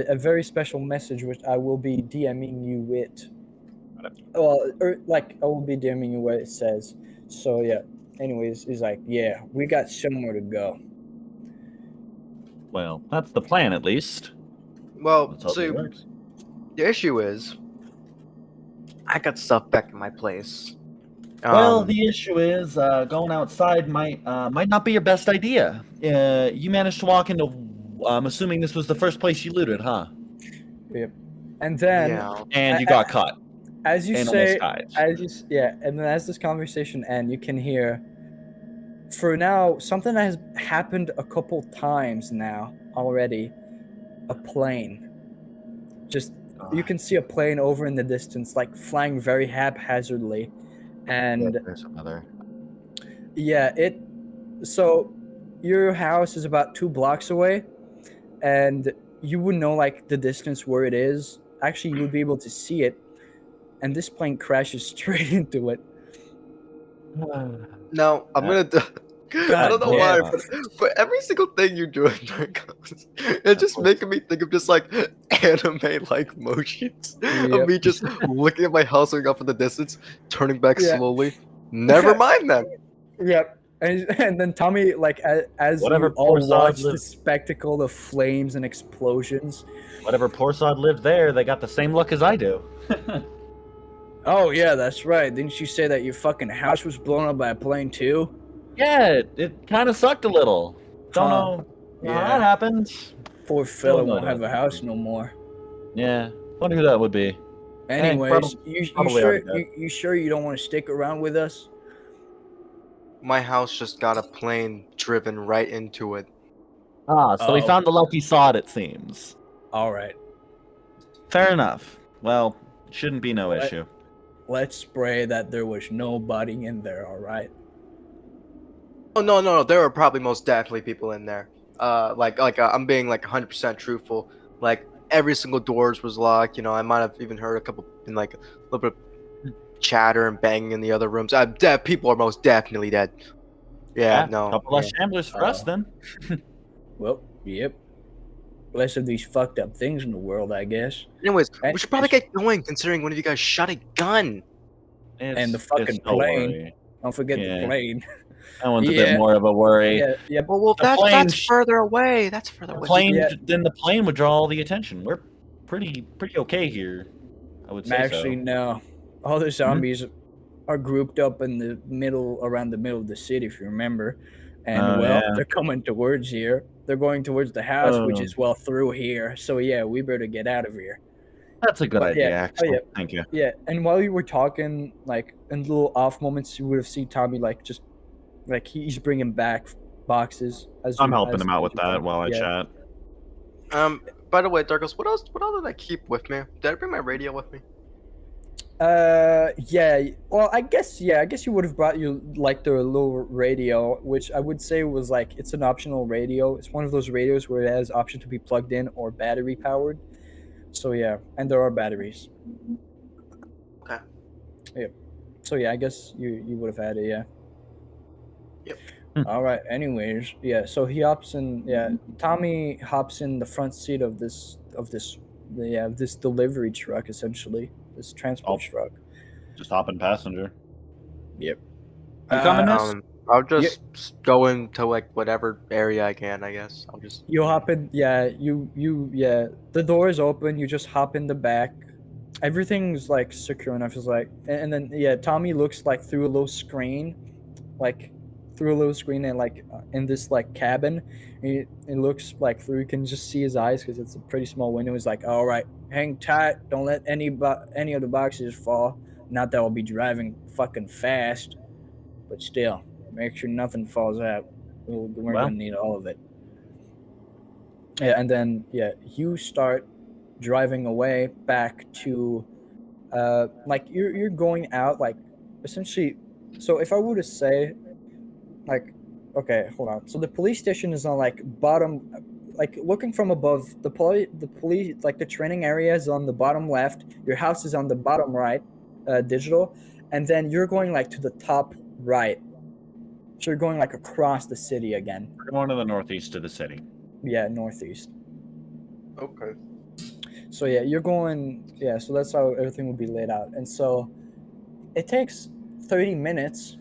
a very special message which I will be DMing you with. Well, or like I will be DMing you what it says. So yeah. Anyways, he's like, yeah, we got somewhere to go. Well, that's the plan, at least. Well, Let's hope see, it works. the issue is, I got stuff back in my place. Well, the issue is going outside might not be your best idea. You managed to walk into. I'm assuming this was the first place you looted, huh? Yep. And then yeah. And you got caught as you and say, almost died. yeah, and then as this conversation ends, you can hear, for now, something that has happened a couple times now already, a plane. Just, you can see a plane over in the distance, like flying very haphazardly. And there's another. yeah, so your house is about 2 blocks away, and you would know like the distance where it is. Actually, you would be able to see it, and this plane crashes straight into it. No, I'm gonna do. I God don't know damn. why, but every single thing you're doing, Darkos, it's just making me think of just like anime-like motions of Yep. me just looking at my house, looking up in the distance, turning back Yeah. slowly. Never mind that. Yep. And then Tommy, like as Whatever you all poor sod watch the lives- spectacle of flames and explosions. Whatever poor sod lived there, they got the same luck as I do. Oh yeah, that's right. Didn't you say that your fucking house was blown up by a plane too? Yeah, it kind of sucked a little. Don't Huh. know how Yeah. that happens. Poor fella Don't know won't have a that. house no more. Yeah, wonder who that would be. Anyways, you probably sure already dead. you sure you don't want to stick around with us? My house just got a plane driven right into it. So we Oh. found the lucky sod, it seems. All right. Fair enough. Well, shouldn't be no What? issue. Let's pray that there was nobody in there. All right. Oh no, there were probably most definitely people in there. I'm being like 100% truthful. Like every single doors was locked. You know, I might have even heard a couple in like a little bit of chatter and banging in the other rooms. People are most definitely dead. Yeah, no. Couple less shamblers for us then. Well, yep. Less of these fucked up things in the world, I guess. Anyways, And- we should probably get going considering one of you guys shot a gun. And the fucking no plane. worry. Don't forget Yeah. the plane. That one's a Yeah. bit more of a worry. Yeah. Well, The that's plane's- further away. That's further The away. plane, Yeah. then the plane would draw all the attention. We're pretty okay here, I would say. Actually, so. no. All the zombies are grouped up in the middle, around the middle of the city, if you remember. And Oh, well, yeah. they're coming towards here. They're going towards the house, which Oh. is well through here. So yeah, we better get out of here. That's a good But, idea, yeah. actually. Oh, yeah. Thank you. Yeah, and while you were talking, like in little off moments, you would have seen Tommy like just like he's bringing back boxes. I'm helping him out with that while I chat. By the way, Darkos, what else did I keep with me? Did I bring my radio with me? Yeah. Well, I guess you would have brought you like the little radio, which I would say was like it's an optional radio. It's one of those radios where it has option to be plugged in or battery powered. So yeah, and there are batteries. Okay. Yep. So yeah, I guess you would have had it, yeah. Yep. All right. Anyways, yeah. So he hops in. Yeah, Tommy hops in the front seat of this this delivery truck, essentially this transport truck. Just hopping passenger. Yep. You coming, miss? I'll just go into like whatever area I can. I guess I'll just. You hop in. Yeah. Yeah. The door is open. You just hop in the back. Everything's like secure enough. Is like, and then yeah, Tommy looks like through a little screen, like through a little screen and like in this like cabin. It looks like through. You can just see his eyes because it's a pretty small window. He's like, all right, hang tight. Don't let any of the boxes fall. Not that I'll be driving fucking fast, but still, make sure nothing falls out. We're gonna need all of it. Yeah, and then you start driving away back to, like you're going out like, essentially. So if I were to say, like, okay, hold on. So the police station is on like bottom, like looking from above. The police, like the training area is on the bottom left. Your house is on the bottom right, digital, and then you're going like to the top right. So you're going like across the city again. We're going to the northeast of the city. Yeah, northeast. Okay. So yeah, you're going. Yeah, so that's how everything will be laid out, and so it takes 30 minutes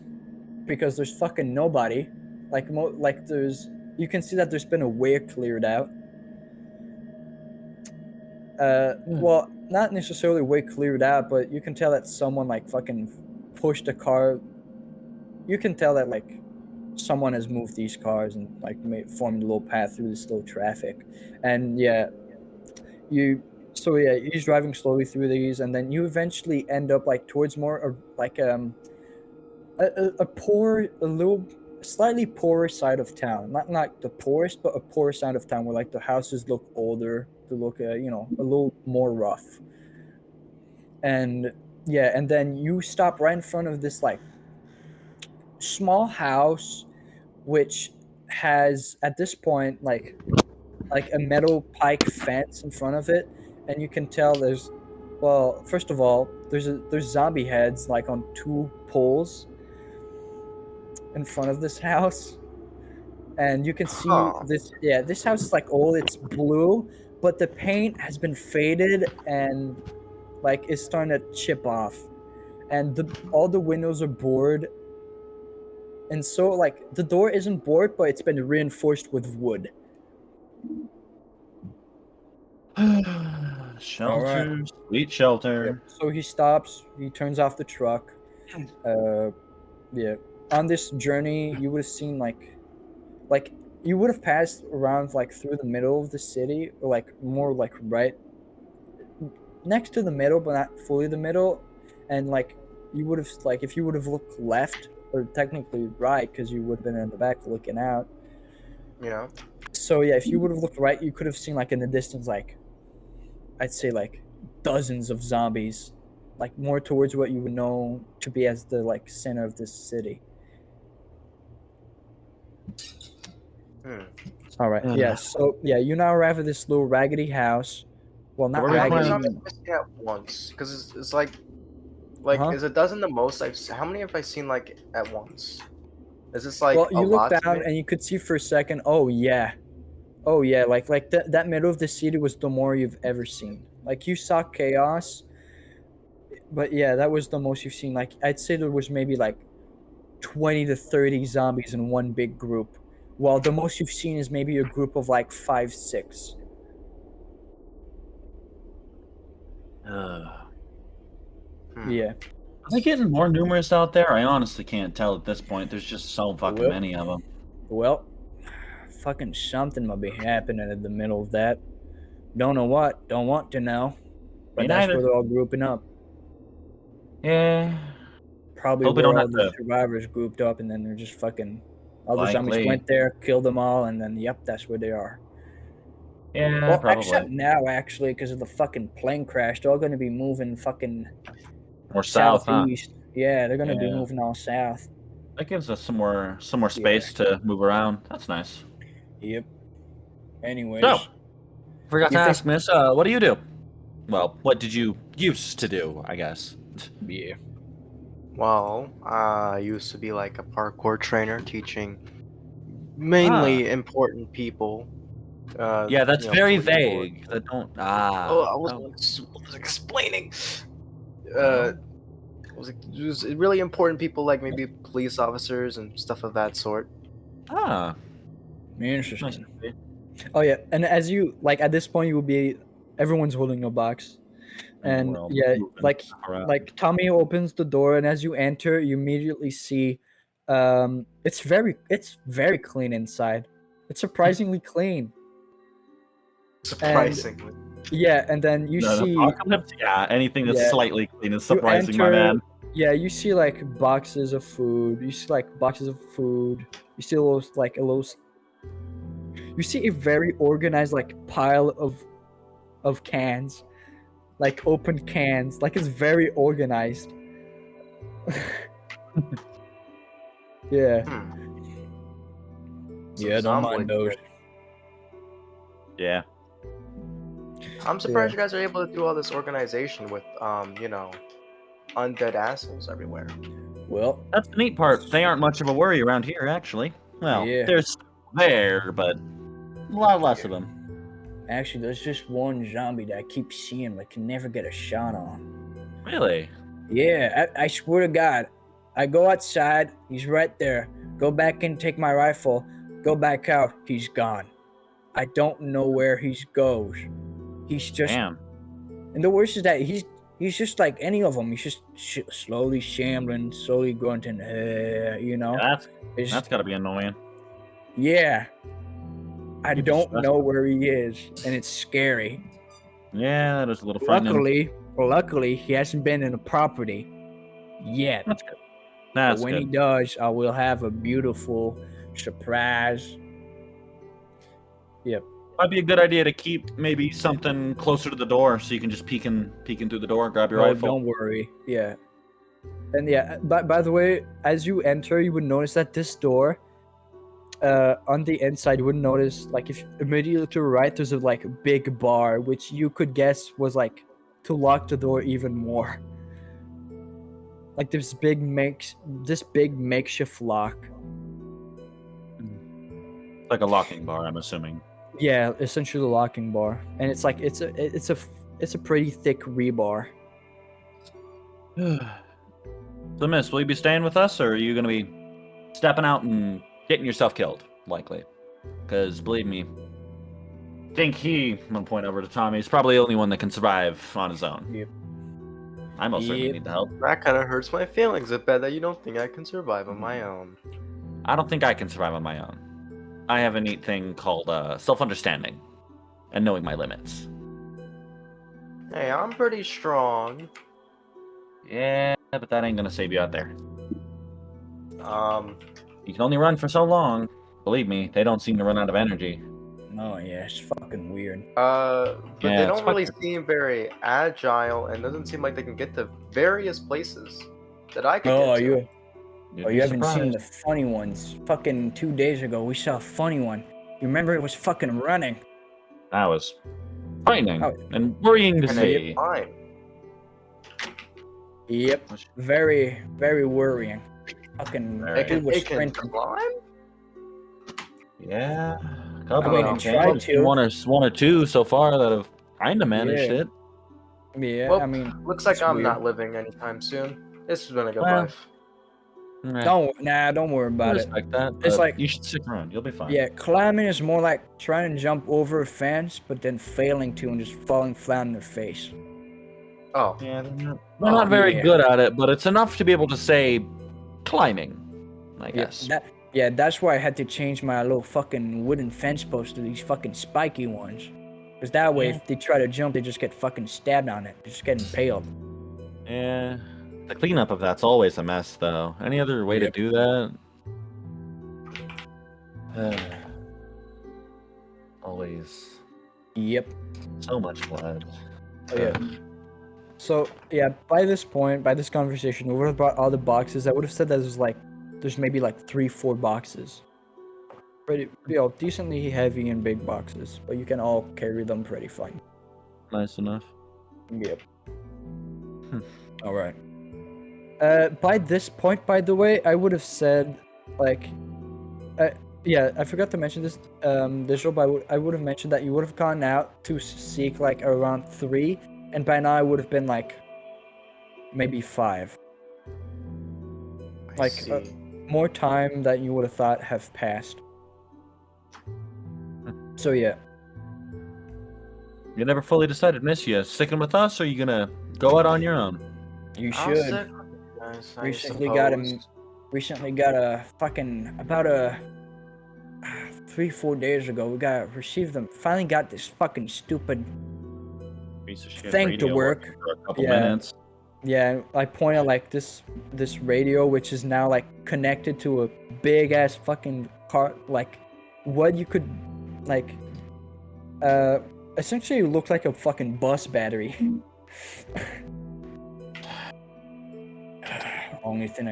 because there's fucking nobody. Like there's, you can see that there's been a way cleared out. Well, not necessarily way cleared out, but you can tell that someone like fucking pushed a car. You can tell that like someone has moved these cars and like formed a little path through this little traffic, and yeah, you. So yeah, he's driving slowly through these, and then you eventually end up like towards more like a poor, a little slightly poorer side of town. Not the poorest, but a poorer side of town where like the houses look older, they look a little more rough. And yeah, and then you stop right in front of this like small house, which has at this point like a metal pike fence in front of it, and you can tell there's, well, first of all, there's zombie heads like on two poles in front of this house, and you can see Huh. this house is like old, it's blue, but the paint has been faded and like it's starting to chip off, and all the windows are board, and so like the door isn't board, but it's been reinforced with wood. Shelter, sweet Yep. shelter. So he stops, he turns off the truck. uh yeah, on this journey you would have seen like you would have passed around like through the middle of the city, or like more like right next to the middle but not fully the middle, and like you would have, like if you would have looked left, or technically right because you would have been in the back looking out. You know. So yeah, if you would have looked right, you could have seen like in the distance, like I'd say like dozens of zombies, like more towards what you would know to be as the like center of this city. Hmm. All right. Yeah. So yeah, you now arrive at this little raggedy house. Well, not Where How many Raggedy. raggedy. zombies have I seen at once? Because it's like Huh? is a dozen the most how many have I seen like at once? Is this like Well, a you look lot to down me? and you could see for a second. Oh yeah. Like that middle of the city was the more you've ever seen. Like you saw chaos, but yeah, that was the most you've seen. Like I'd say there was maybe like 20 to 30 zombies in one big group, while the most you've seen is maybe a group of like 5, 6. Hmm. Yeah. Are they getting more numerous out there? I honestly can't tell at this point. There's just so fucking Well, many of them. well, fucking something might be happening in the middle of that. Don't know what. Don't want to know. Me But that's neither. where they're all grouping up. Yeah. Probably Hope we where don't all have the to. survivors grouped up, and then they're just fucking. All the zombies Likely. went there, killed them all, and then yep, that's where they are. Yeah, Well, probably. except now, actually, because of the fucking plane crash, they're all going to be moving fucking Or south, huh? southeast. Yeah, they're going to be Yeah. moving all south. That gives us some more Yeah. space to move around. That's nice. Yep. Anyways, So, forgot to you think- ask, Miss. What do you do? Well, what did you used to do? I guess. yeah. Well, I used to be like a parkour trainer teaching mainly important people. Yeah, that's you know, very police force. vague. I don't. I was explaining. It was really important people, like maybe police officers and stuff of that sort. Ah. Interesting. Oh yeah, and as you like at this point, you will be everyone's holding a box, and yeah, like Tommy opens the door, and as you enter, you immediately see, it's very clean inside. It's surprisingly clean. Surprisingly. Yeah, and then you see, yeah, anything that's yeah, slightly clean is you surprising, my enter- man. Yeah, you see like boxes of food. You see like boxes of food. You see you see a very organized like pile of cans, like open cans, like it's very organized. Yeah. Yeah, don't mind those. Yeah. I'm surprised you guys are able to do all this organization with undead assholes everywhere. Well, that's the neat part. They aren't much of a worry around here, actually. Well, yeah. there's there, but a lot less of them. Actually, there's just one zombie that I keep seeing but can never get a shot on. Really? Yeah, I swear to God. I go outside, he's right there. Go back in, take my rifle. Go back out, he's gone. I don't know where he goes. He's just... Damn. And the worst is that he's just like any of them. He's just slowly shambling, slowly grunting, you know? Yeah, It's that's gotta be annoying. yeah. I Super don't stressful. know where he is, and it's scary. Yeah, that is a little frightening. Luckily, he hasn't been in a property yet. That's good. But That's when he good. does, I will have a beautiful surprise. Yep. Might be a good idea to keep maybe something closer to the door so you can just peeking through the door, grab your Oh, rifle. don't worry. Yeah. And yeah, by the way, as you enter, you would notice that this door, on the inside, you would notice, like, if immediately to the right, there's a like big bar, which you could guess was like to lock the door even more. Like this big makeshift lock. It's like a locking bar, I'm assuming. Yeah, essentially the locking bar, and it's like it's a pretty thick rebar. So, Miss, will you be staying with us, or are you gonna be stepping out and getting yourself killed? Likely, because believe me, I think I'm gonna point over to Tommy. He's probably the only one that can survive on his own. Yep. I most certainly Yep. need the help. That kind of hurts my feelings a bit that you don't think I can survive on my own. I don't think I can survive on my own. I have a neat thing called self-understanding and knowing my limits. Hey, I'm pretty strong. Yeah, but that ain't gonna save you out there. You can only run for so long. Believe me, they don't seem to run out of energy. Oh yeah, it's fucking weird. But Yeah, they it's don't really fucking- seem very agile, and doesn't seem like they can get to various places that I could Oh, get to. You'd you be haven't seen the surprised. funny ones. Fucking 2 days ago, we saw a funny one. You remember it was fucking running. That was frightening Oh. and worrying to And see. it's fine. Yep. Very, very worrying. Fucking Very. dude was It can sprinting. climb? Yeah, a I couple mean, of it them tried can. to. One or two so far that have kind of managed Yeah. it. Yeah, Well, I mean, looks like it's I'm weird. not living anytime soon. This has been a good Well, life. Don't worry I about it. respect that. It's But like- you should stick around. You'll be fine. Yeah, climbing is more like trying to jump over a fence, but then failing to and just falling flat on their face. Oh, Yeah, they're not very yeah. good at it, but it's enough to be able to say climbing, I Yeah, guess. that's why I had to change my little fucking wooden fence post to these fucking spiky ones. Because that way, Yeah. if they try to jump, they just get fucking stabbed on it. They just get impaled. Yeah. The cleanup of that's always a mess, though. Any other way Yep. to do that? Always Yep. so much blood. Oh, yeah. So, yeah, by this point, by this conversation, we would have brought all the boxes. I would have said that there's maybe like 3-4 boxes. Pretty, decently heavy and big boxes, but you can all carry them pretty fine. Nice enough. Yep. All right. By this point, by the way, I would have said, like, yeah, I forgot to mention this, but I would have mentioned that you would have gone out to seek like around 3, and by now I would have been like maybe 5. I Like, see. more time than you would have thought have passed. So yeah. You never fully decided, Miss. You sticking with us, or you gonna go out on your own? You I'll should. stick with you guys, I Recently got suppose. Recently got a fucking about 3-4 days ago. Finally got this fucking stupid Piece of shit thing to radio work. working for a couple Yeah. minutes. Yeah, I pointed like this radio, which is now like connected to a big ass fucking car, like what you could like essentially looked like a fucking bus battery. Only thing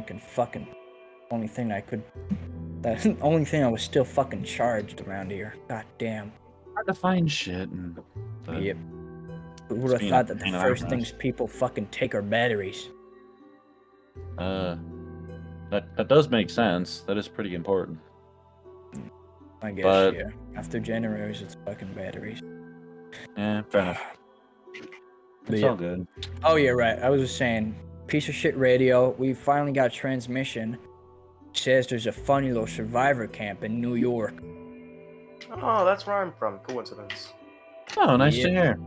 I was still fucking charged around here. God damn. Hard to find shit. But Yep. Who would have being thought a that the pain in the first ass. things people fucking take are batteries? that does make sense. That is pretty important. I guess, But- yeah. After generators, it's fucking batteries. Yeah, fair enough. But It's yeah. all good. Oh yeah, right. I was just saying, piece of shit radio. We finally got transmission. Says there's a funny little survivor camp in New York. Oh, that's where I'm from. Coincidence. Oh, nice Yeah. to hear.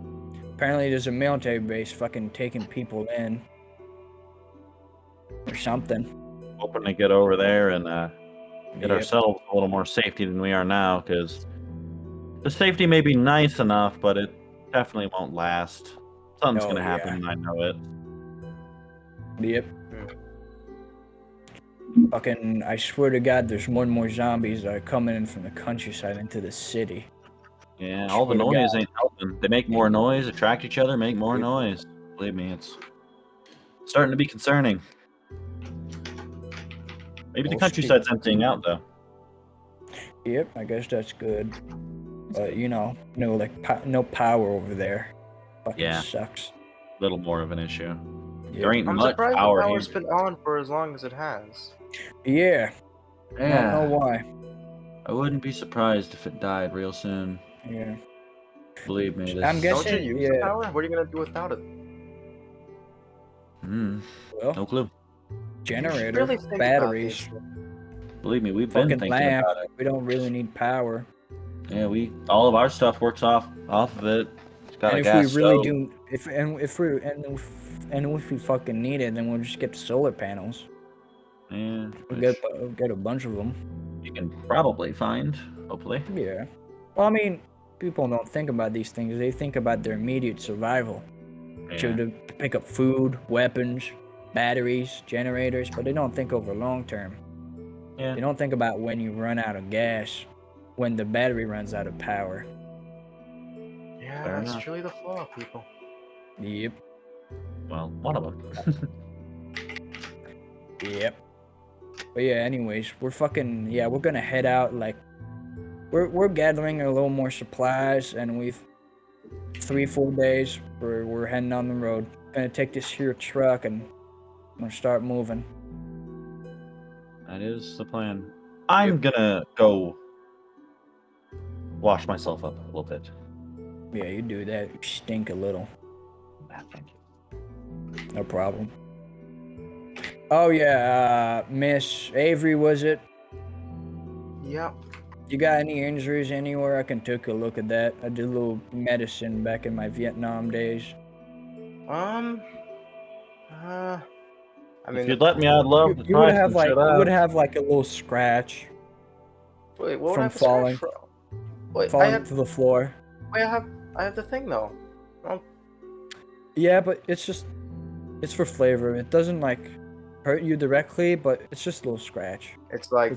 Apparently, there's a military base fucking taking people in, or something. Hoping to get over there and get Yep. ourselves a little more safety than we are now, because the safety may be nice enough, but it definitely won't last. Something's Oh, gonna yeah. happen, and I know it. Yep. Fucking, I swear to God, there's more and more zombies that are coming in from the countryside into the city. Yeah, all the Swear to noise God. ain't helping. They make more noise, attract each other, make more Yep. noise. Believe me, it's starting to be concerning. Maybe the Oh, countryside's emptying out, though. Yep, I guess that's good. But you know, no no power over there. Fucking Yeah. sucks. A little more of an issue. Yep. There ain't I'm much surprised power the power's here. been on for as long as it has. Yeah. I don't know why. I wouldn't be surprised if it died real soon. Yeah. Believe me, this. I'm Don't you guessing. use the Yeah. power? What are you gonna do without it? Well, No clue. generator, Really think about batteries, this. Believe me, we've been fucking thinking lamp. about it. We don't really need power. Yeah, all of our stuff works off of it. It's got And a if gas we really stove. do, if we fucking need it, then we'll just get the solar panels. Yeah, We'll which get a bunch of them. you can probably find, hopefully. Yeah. Well, I mean, people don't think about these things. They think about their immediate survival. Yeah. To pick up food, weapons, batteries, generators, but they don't think over long term. Yeah. They don't think about when you run out of gas, when the battery runs out of power. Yeah, Fair that's enough. truly the flaw, people. Yep. Well, one of them. Yep. But yeah, anyways, we're gonna head out. Like, we're gathering a little more supplies, and we've 3-4 days. We're heading on the road. Gonna take this here truck and we're gonna start moving. That is the plan. I'm gonna go wash myself up a little bit. Yeah, you do that. You stink a little. Thank you. No problem. Oh yeah, Miss Avery, was it? Yep. You got any injuries anywhere? I can take a look at that. I did a little medicine back in my Vietnam days. I mean, If you'd let me, I'd love to You would try have some shit you would out. have like a little scratch wait, what would from I have a scratch falling. from? Wait, falling to the floor. I have the thing though. Oh, Yeah, but it's for flavor. It doesn't like hurt you directly, but it's just a little scratch. it's like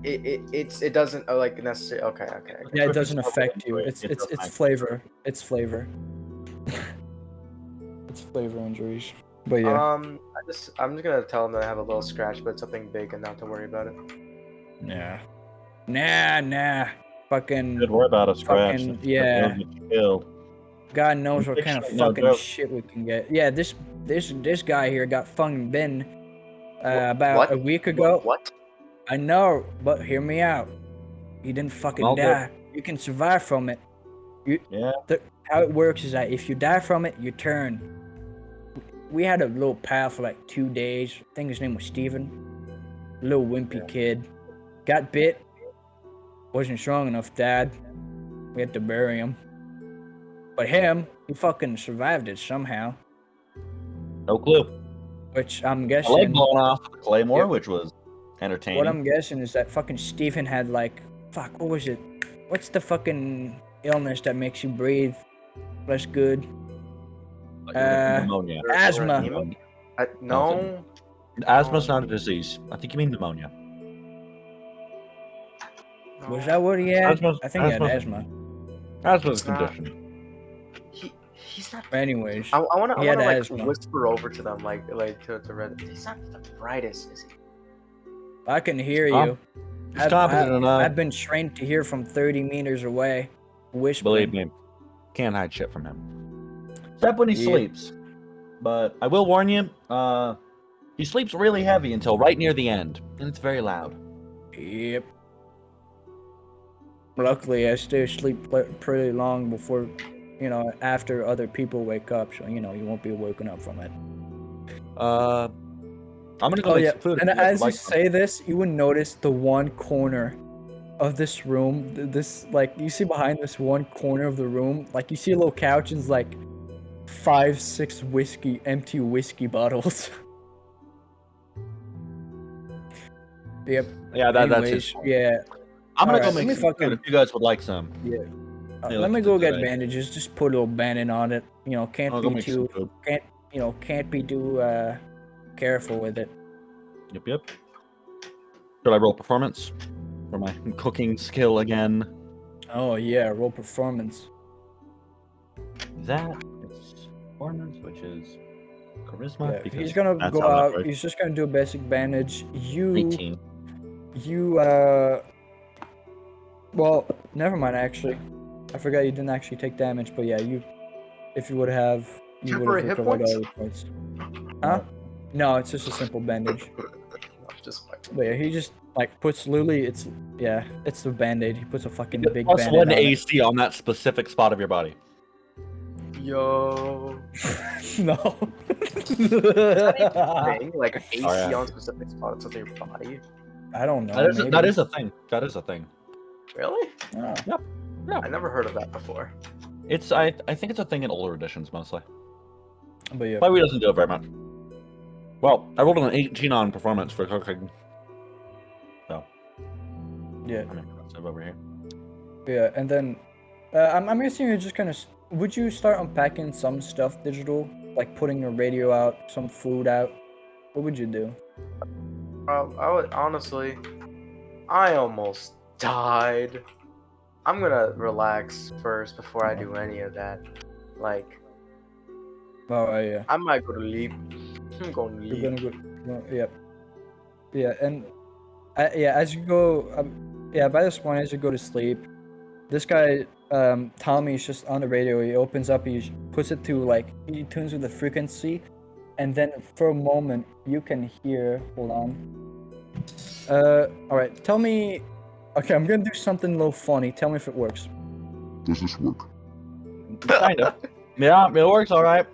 It's- it doesn't like necessarily. Okay. Yeah, it If doesn't it's affect you. flavor, It's it it's doesn't it's affect flavor. It's flavor. It's flavor injuries. But yeah. I'm just gonna tell them that I have a little scratch, but it's something big and not to worry about it. Yeah. Nah. Fucking. Good worry about a scratch. Fucking, That yeah. will get you killed. God knows what kind of Infection, no fucking joke. shit we can get. Yeah, this guy here got fucking bitten about What? a week ago. What? I know, but hear me out. He didn't fucking Well, die. You can survive from it. Yeah. How it works is that if you die from it, you turn. We had a little pal for like 2 days. I think his name was Steven. Little wimpy kid. Got bit. Wasn't strong enough, died. We had to bury him. But him, he fucking survived it somehow. No clue. Which I'm I like guessing. blowing off with the claymore, Yep. which was entertaining. What I'm guessing is that fucking Steven had like, what was it? What's the fucking illness that makes you breathe less good? Pneumonia. Asthma. No. Asthma's not a disease. I think you mean pneumonia. Was that what he had? Asthma's- I think he had asthma's- asthma. Asthma's a not. condition. He's not. But anyways, I want he to had like asthma. whisper over to them like to Reddit. He's not the brightest, is he? I can hear Tom, you. He's confident enough. I've been trained to hear from 30 meters away. Whispering. Believe me, can't hide shit from him. Except when he Yeah. sleeps. But I will warn you, he sleeps really heavy until right near the end, and it's very loud. Yep. Luckily, I stay asleep pretty long before after other people wake up, so you won't be woken up from it. I'm gonna go Oh make yeah, some food. and if you guys as would you like some. say this, you would notice the one corner of this room. This you see behind this one corner of the room, you see a little couch and it's 5-6 empty whiskey bottles. Yep. Yeah, that's his Anyways, point. yeah. I'm gonna Alright, go let make me some food if you guys would like some. Yeah. Yeah, Let me look go at get today. bandages. Just put a little bandage on it. Can't I'll go be make some too food. can't be too careful with it. Yep. Should I roll performance for my cooking skill again? Oh yeah, roll performance. That is performance, which is charisma. Yeah, Because he's gonna that's go how that out. works. He's just gonna do a basic bandage. 18. Well, never mind. Actually, I forgot you didn't actually take damage. But yeah, if you would have, you would Temporary have hit recovered points? all your points. Huh? No, it's just a simple bandage. Just But yeah, he just puts Lily. It's the band-aid. He puts a fucking You get big plus band-aid one on it. AC on that specific spot of your body. Yo. No. Thing? Like AC yeah. on specific spots of your body? I don't know. That is a thing. That is a thing. Really? Oh. Yep. Yeah. I never heard of that before. It's I think it's a thing in older editions mostly. But yeah. Probably doesn't do it very much. Well, I rolled an 18 on performance for cooking. So Yeah. I'm impressive over here. Yeah, and then I'm guessing you're just gonna. Would you start unpacking some stuff digital, like putting your radio out, some food out? What would you do? I would honestly. I almost died. I'm gonna relax first before I do any of that. Oh yeah. I might go to sleep. I'm going to You're sleep. gonna go. Yeah. Yeah, and as you go, by this point, as you go to sleep, this guy, Tommy, is just on the radio. He opens up, he puts it to he tunes with the frequency, and then for a moment you can hear. Hold on. All right. Tell me. Okay, I'm gonna do something a little funny. Tell me if it works. Does this work? Kind of. Yeah, it works all right.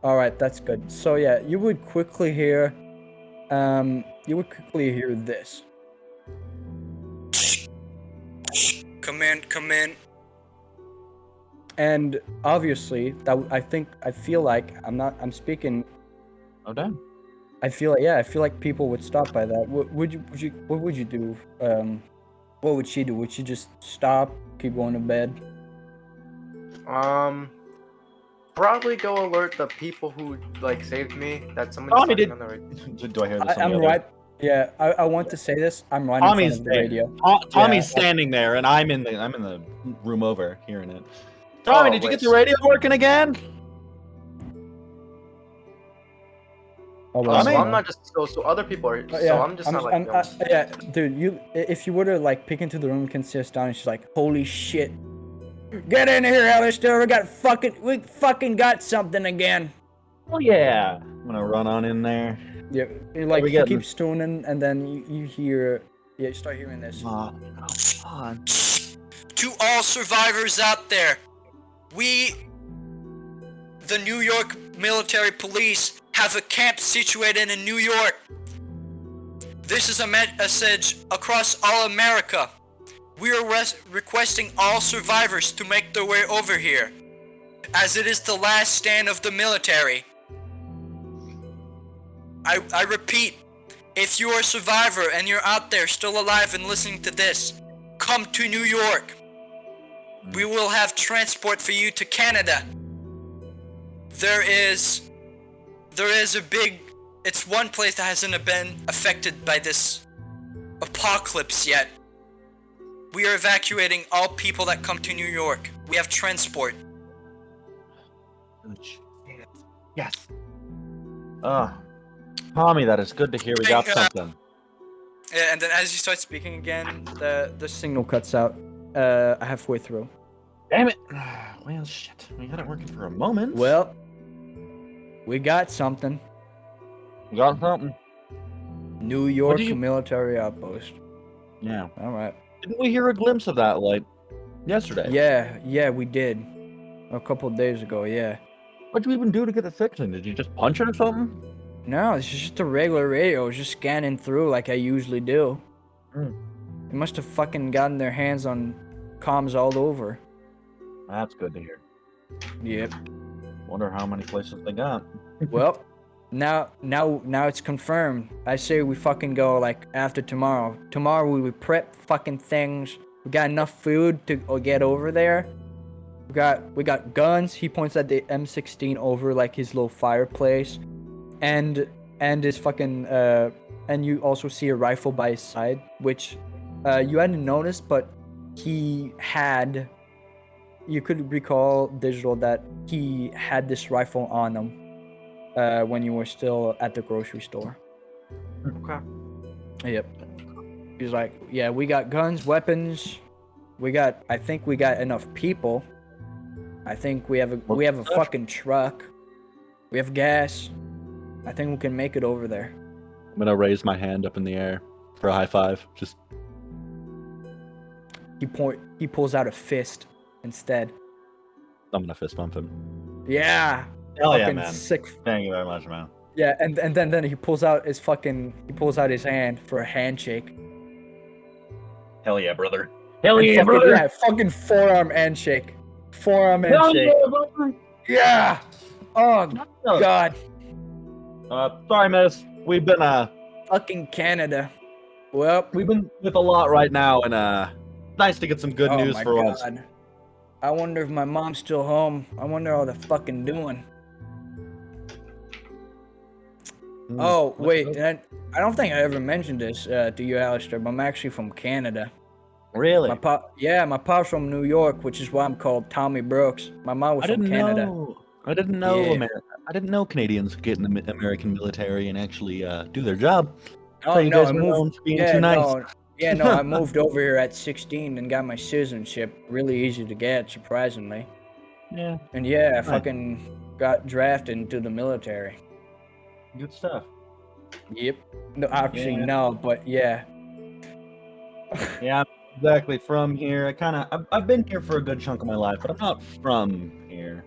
All right, that's good. So yeah, you would quickly hear this. Come in. And obviously, I feel like I'm speaking. Oh damn. I feel like people would stop by that. What would you do? What would she do? Would she just stop, keep going to bed? Probably go alert the people who saved me that someone's Tommy talking did. on the radio. Do I hear this? I'm right. Yeah, I want to say this. I'm right in front Tommy's of the there. radio. Tommy's Yeah. standing there, and I'm in the room over hearing it. Tommy, did you wait. get the radio working again? Oh, So Tommy? I'm not just so other people are. So I'm just not yeah, dude. If you were to peek into the room, you can see us down. And she's like, "Holy shit! Get in here, Alistair. We fucking got something again." Oh yeah. I'm gonna run on in there. Yeah, we he getting? keeps tuning, and then you hear. Yeah, you start hearing this. Oh, on. To all survivors out there, we, the New York Military Police, have a camp situated in New York. This is a message across all America. We are requesting all survivors to make their way over here, as it is the last stand of the military. I repeat, if you are a survivor and you're out there still alive and listening to this, come to New York. We will have transport for you to Canada. There is a big... It's one place that hasn't been affected by this apocalypse yet. We are evacuating all people that come to New York. We have transport. Yes. Tommy, that is good to hear. We got something. Yeah, and then as you start speaking again, the signal cuts out halfway through. Damn it. Well, shit. We had it working for a moment. Well, we got something. We got something. New York you- military outpost. Yeah. All right. Didn't we hear a glimpse of that, yesterday? Yeah, we did. a couple days ago. Yeah. What'd you even do to get it fixing? Did you just punch it or something? No, it's just a regular radio. It's just scanning through like I usually do. Hmm. They must have fucking gotten their hands on comms all over. That's good to hear. Yep. Wonder how many places they got. Well, now it's confirmed. I say we fucking go like after tomorrow. Tomorrow we prep fucking things. We got enough food to get over there. We got guns. He points at the M16 over like his little fireplace, and his fucking and you also see a rifle by his side, which you hadn't noticed, but he had. You could recall, Digital, that he had this rifle on him when you were still at the grocery store. Okay. Yep. He's like, yeah, we got guns, weapons. I think we got enough people. I think we have a fucking truck. We have gas. I think we can make it over there. I'm gonna raise my hand up in the air for a high five. Just He pulls out a fist instead. I'm gonna fist bump him. Yeah. Hell yeah, Fucking man. Sick. Thank you very much, man. Yeah, and then he pulls out his hand for a handshake. Hell yeah, brother. Hell And yeah, fucking, brother. yeah, fucking forearm handshake. Forearm Hell handshake. yeah, brother. Yeah. Oh God. Sorry, miss. We've been Fucking Canada. Well. with a lot right now, and nice to get some good Oh news my for once. God. I wonder if my mom's still home. I wonder how they're fucking doing. Oh, wait. I don't think I ever mentioned this to you, Alistair, but I'm actually from Canada. Really? My pop's from New York, which is why I'm called Tommy Brooks. My mom was from Canada. I didn't know. Yeah. I didn't know Canadians could get in the American military and actually do their job. Oh, you no, guys I were moved. known for being Yeah, too nice. no. Yeah, no, I moved over here at 16 and got my citizenship. Really easy to get, surprisingly. Yeah, And yeah, I Right. fucking got drafted into the military. good stuff. Yep. No, actually, Yeah. no, but yeah. Yeah, I'm exactly from here. I've been here for a good chunk of my life, but I'm not from here.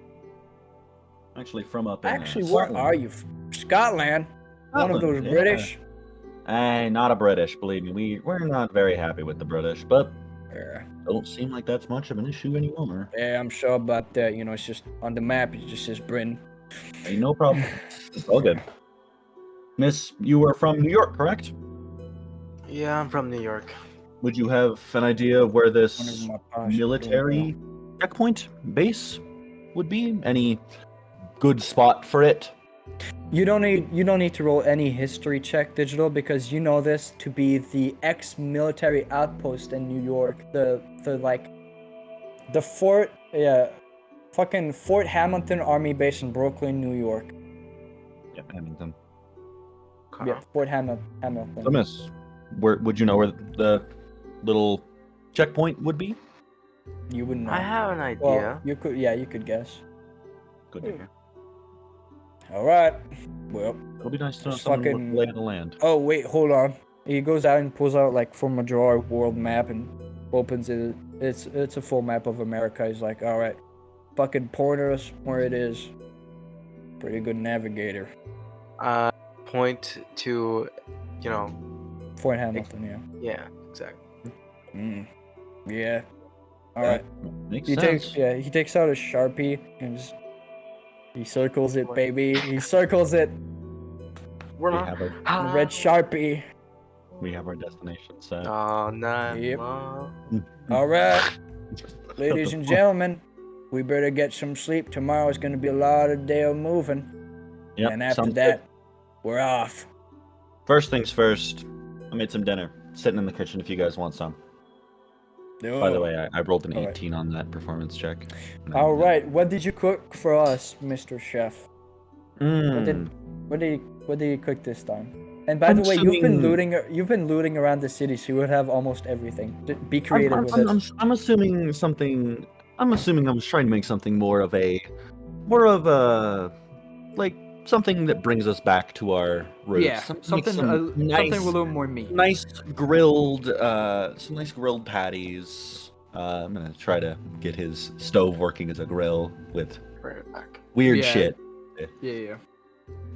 I'm actually from up in Actually, where Scotland. are you? Scotland? One of Scotland, those yeah. British? Hey, not a British, believe me. We're not very happy with the British, but Yeah. don't seem like that's much of an issue anymore. Yeah, I'm sure about that. You know, it's just on the map, it just says Britain. Hey, no problem. It's all good. Miss, you are from New York, correct? Yeah, I'm from New York. Would you have an idea of where this Whenever my posh military checkpoint base would be? Any good spot for it? You don't need to roll any history check, Digital, because you know this to be the ex-military outpost in New York. The fort, yeah, fucking Fort Hamilton Army Base in Brooklyn, New York. Yep, Hamilton. Okay. Yeah, Fort Hamilton. So, Miss, where would you know where the little checkpoint would be? You wouldn't know. I have an idea. Well, you could guess. Good to hear. All right. Well, It'll be nice to know Just someone with fucking- the lay of the land. oh wait, hold on. He goes out and pulls out like from a drawer world map and opens it. It's a full map of America. He's like, all right, fucking point us where it is. Pretty good navigator. Point to, you know, Fort Hamilton, yeah, exactly. yeah. Yeah. All right. Makes He sense. takes out a Sharpie and he circles it, baby. He circles it. We're We not. have our The red Sharpie. we have our destination set. Oh, no. Yep. No. All right, ladies and gentlemen, we better get some sleep. Tomorrow is going to be a lot of day of moving. Yep, And after sounds that, good. we're off. First things first. I made some dinner. Sitting in the kitchen if you guys want some. By the way, I rolled an All right. 18 on that performance check. All right, what did you cook for us, Mr. Chef? Mm. What did you cook this time? And by the way, you've been looting around the city, so you would have almost everything. Be creative with it. I'm assuming something. I'm assuming I was trying to make something more of a, like something that brings us back to our roots. Yeah, something nice, a little more meat. nice grilled, some nice grilled patties, I'm gonna try to get his stove working as a grill with Right back. weird Yeah. shit. Yeah.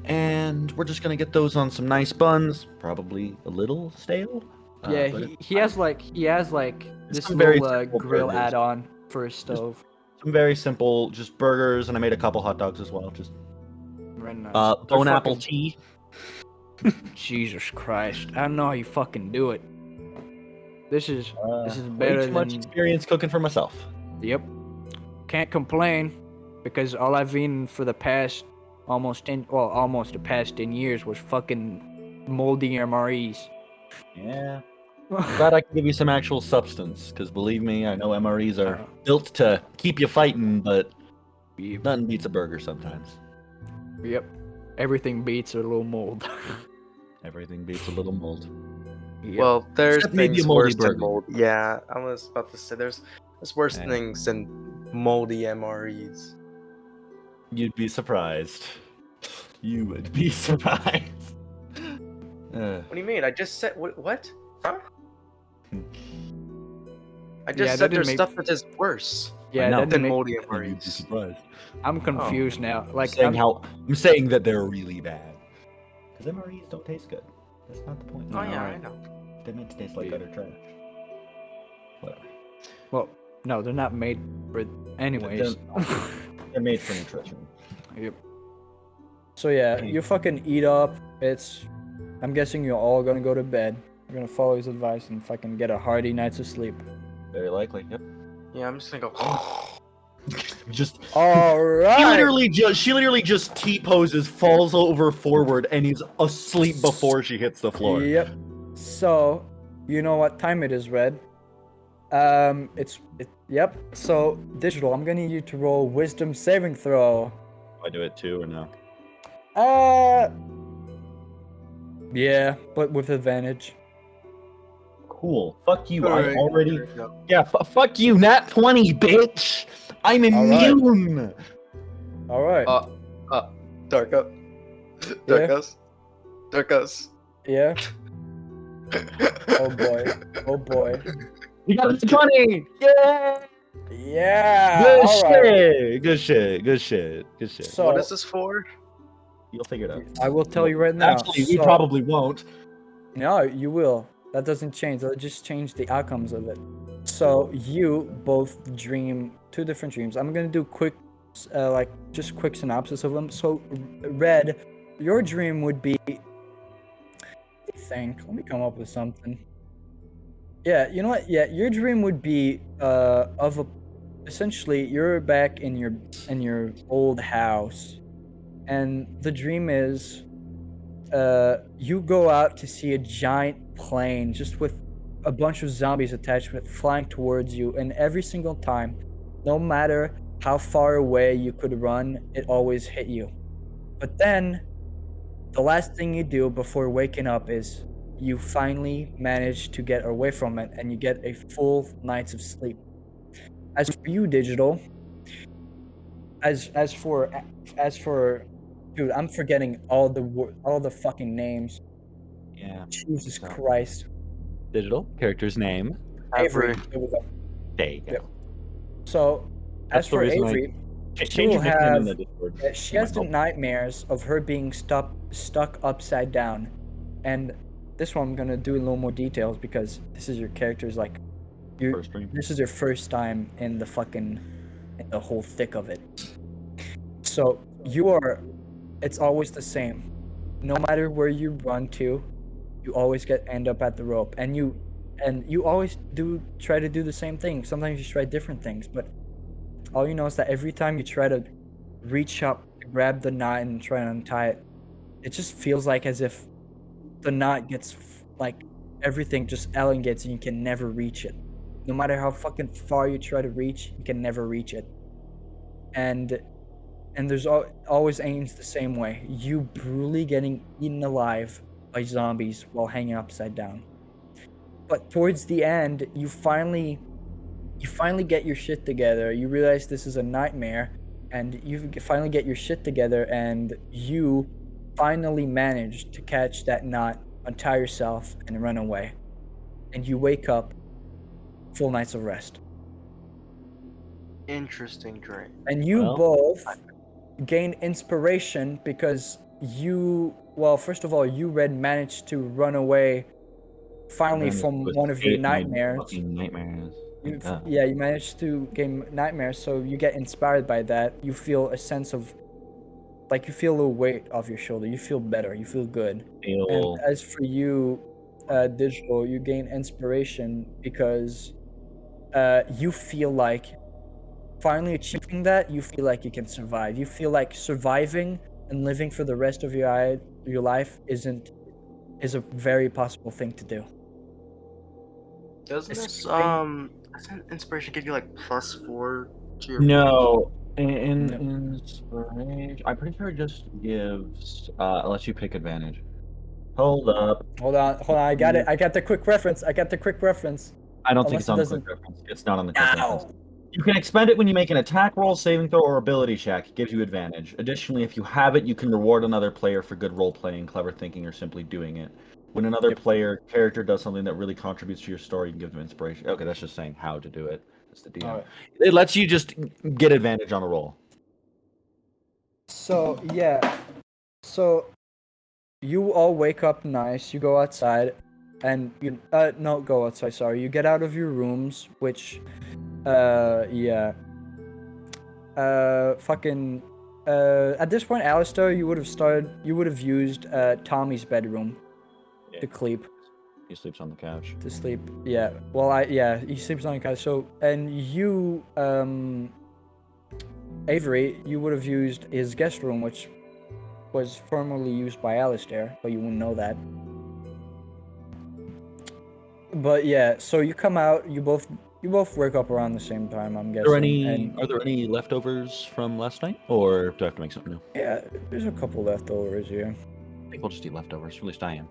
And we're just gonna get those on some nice buns, probably a little stale. Yeah, but he has like this some very little simple grill burgers. add-on for his stove. some very simple, just burgers, and I made a couple hot dogs as well. Just Very nice. bone They're apple fucking- tea. Jesus Christ! I don't know how you fucking do it. This is Way better too much than. experience cooking for myself. Yep. Can't complain, because all I've eaten for the past almost the past 10 years was fucking moldy MREs. Yeah. Glad I can give you some actual substance, because believe me, I know MREs are built to keep you fighting, but Yep. nothing beats a burger sometimes. Yep. Everything beats a little mold. Everything beats a little mold. Yep. Well, there's Except maybe things a moldy worse than burger. mold. Yeah, I was about to say there's worse Yeah. things than moldy MREs. You'd be surprised. You would be surprised. What do you mean? I just said what? Huh? I just Yeah, that said didn't there's make- stuff that is worse yeah, know. that than didn't make, moldy You'd be MREs. surprised. I'm confused now. Like, I'm saying that they're really bad. Because MREs don't taste good. That's not the point. Oh yeah, I know. They're meant to taste like Yeah. utter trash. Whatever. well, no, they're not made for it anyways. They're made for nutrition. Yep. So yeah, you fucking eat up. I'm guessing you're all gonna go to bed. You're gonna follow his advice and fucking get a hearty night's of sleep. Very likely. Yep. Yeah, I'm just gonna go. Just All right. she literally just T-poses, falls over forward, and he's asleep before she hits the floor. Yep. So, you know what time it is, Red? Yep. So, Digital, I'm gonna need you to roll Wisdom saving throw. Do I do it too or no? Yeah, but with advantage. Cool. Fuck you. Alright. I already. Yeah. Fuck you. Nat 20, bitch. I'm Alright. immune. All right. Dark up. Yeah. Dark us. Yeah. Oh boy. Oh boy. You got a 20. Yeah. Yeah. Good all right. shit. Good shit. Good shit. Good shit. So, What is this for? You'll figure it out. I will tell you right now. Actually, we So- probably won't. No, you will. That doesn't change. That'll just change the outcomes of it. So you both dream 2 different dreams. I'm gonna do quick synopsis of them. So, Red, your dream would be. Let me come up with something. Yeah, you know what? Yeah, your dream would be essentially you're back in your old house, and the dream is you go out to see a giant plane just with a bunch of zombies attached with flying towards you, and every single time, no matter how far away you could run, it always hit you. But then the last thing you do before waking up is you finally manage to get away from it, and you get a full night's of sleep. As for you, Digital, as for dude, I'm forgetting all the fucking names. Yeah. Jesus No. Christ. Digital character's name. Avery. There we go. There you go. Yep. So, That's as the for reason I- Avery, Change your will nickname in have- the Discord. she has the nightmares of her being stuck upside down. And this one I'm gonna do in a little more details because this is your character's like First dream. this is your first time in the whole thick of it. So it's always the same. No matter where you run to, you always end up at the rope, and you always try to do the same thing. Sometimes you try different things, but all you know is that every time you try to reach up, grab the knot, and try and untie it, it just feels like as if the knot gets like everything just elongates and you can never reach it. No matter how fucking far you try to reach, you can never reach it. And there's always aims the same way. You brutally getting eaten alive by zombies while hanging upside down. But towards the end, you finally get your shit together. You realize this is a nightmare, and you finally get your shit together, and you finally manage to catch that knot, untie yourself, and run away. And you wake up, full nights of rest. interesting dream. And you Well, both gain inspiration because first of all, you managed to run away finally managed from to one of your escape my nightmares. fucking nightmares. Thank God. You managed to gain nightmares, so you get inspired by that. You feel a sense of, like, you feel a weight off your shoulder. You feel better. You feel good. And as for you, Digital, you gain inspiration because you feel like finally achieving that, you feel like you can survive. You feel like surviving and living for the rest of your life is a very possible thing to do. Doesn't inspiration give you like +4 to your No, No. inspiration. I'm pretty sure it just gives lets you pick advantage. Hold up. Hold on. I got it. I got the quick reference. I don't think Unless it's it on the doesn't. quick reference. It's not on the quick reference. Ow! You can expend it when you make an attack roll, saving throw, or ability check. It gives you advantage. Additionally, if you have it, you can reward another player for good role playing, clever thinking, or simply doing it. When another character does something that really contributes to your story, you can give them inspiration. Okay, that's just saying how to do it. That's the DM. Alright. It lets you just get advantage on a roll. So yeah. So you all wake up nice. You go outside, and you not go outside. Sorry, you get out of your rooms, which yeah. Fucking. At this point, Alistair, you would have used Tommy's bedroom to sleep. He sleeps on the couch. To sleep, yeah. Well, he sleeps on the couch. So, and you, Avery, you would have used his guest room, which was formerly used by Alistair, but you wouldn't know that. But yeah, so you come out, you both wake up around the same time, I'm guessing. Are there any leftovers from last night, or do I have to make something new? Yeah, there's a couple leftovers here. I think we'll just eat leftovers. At least I am.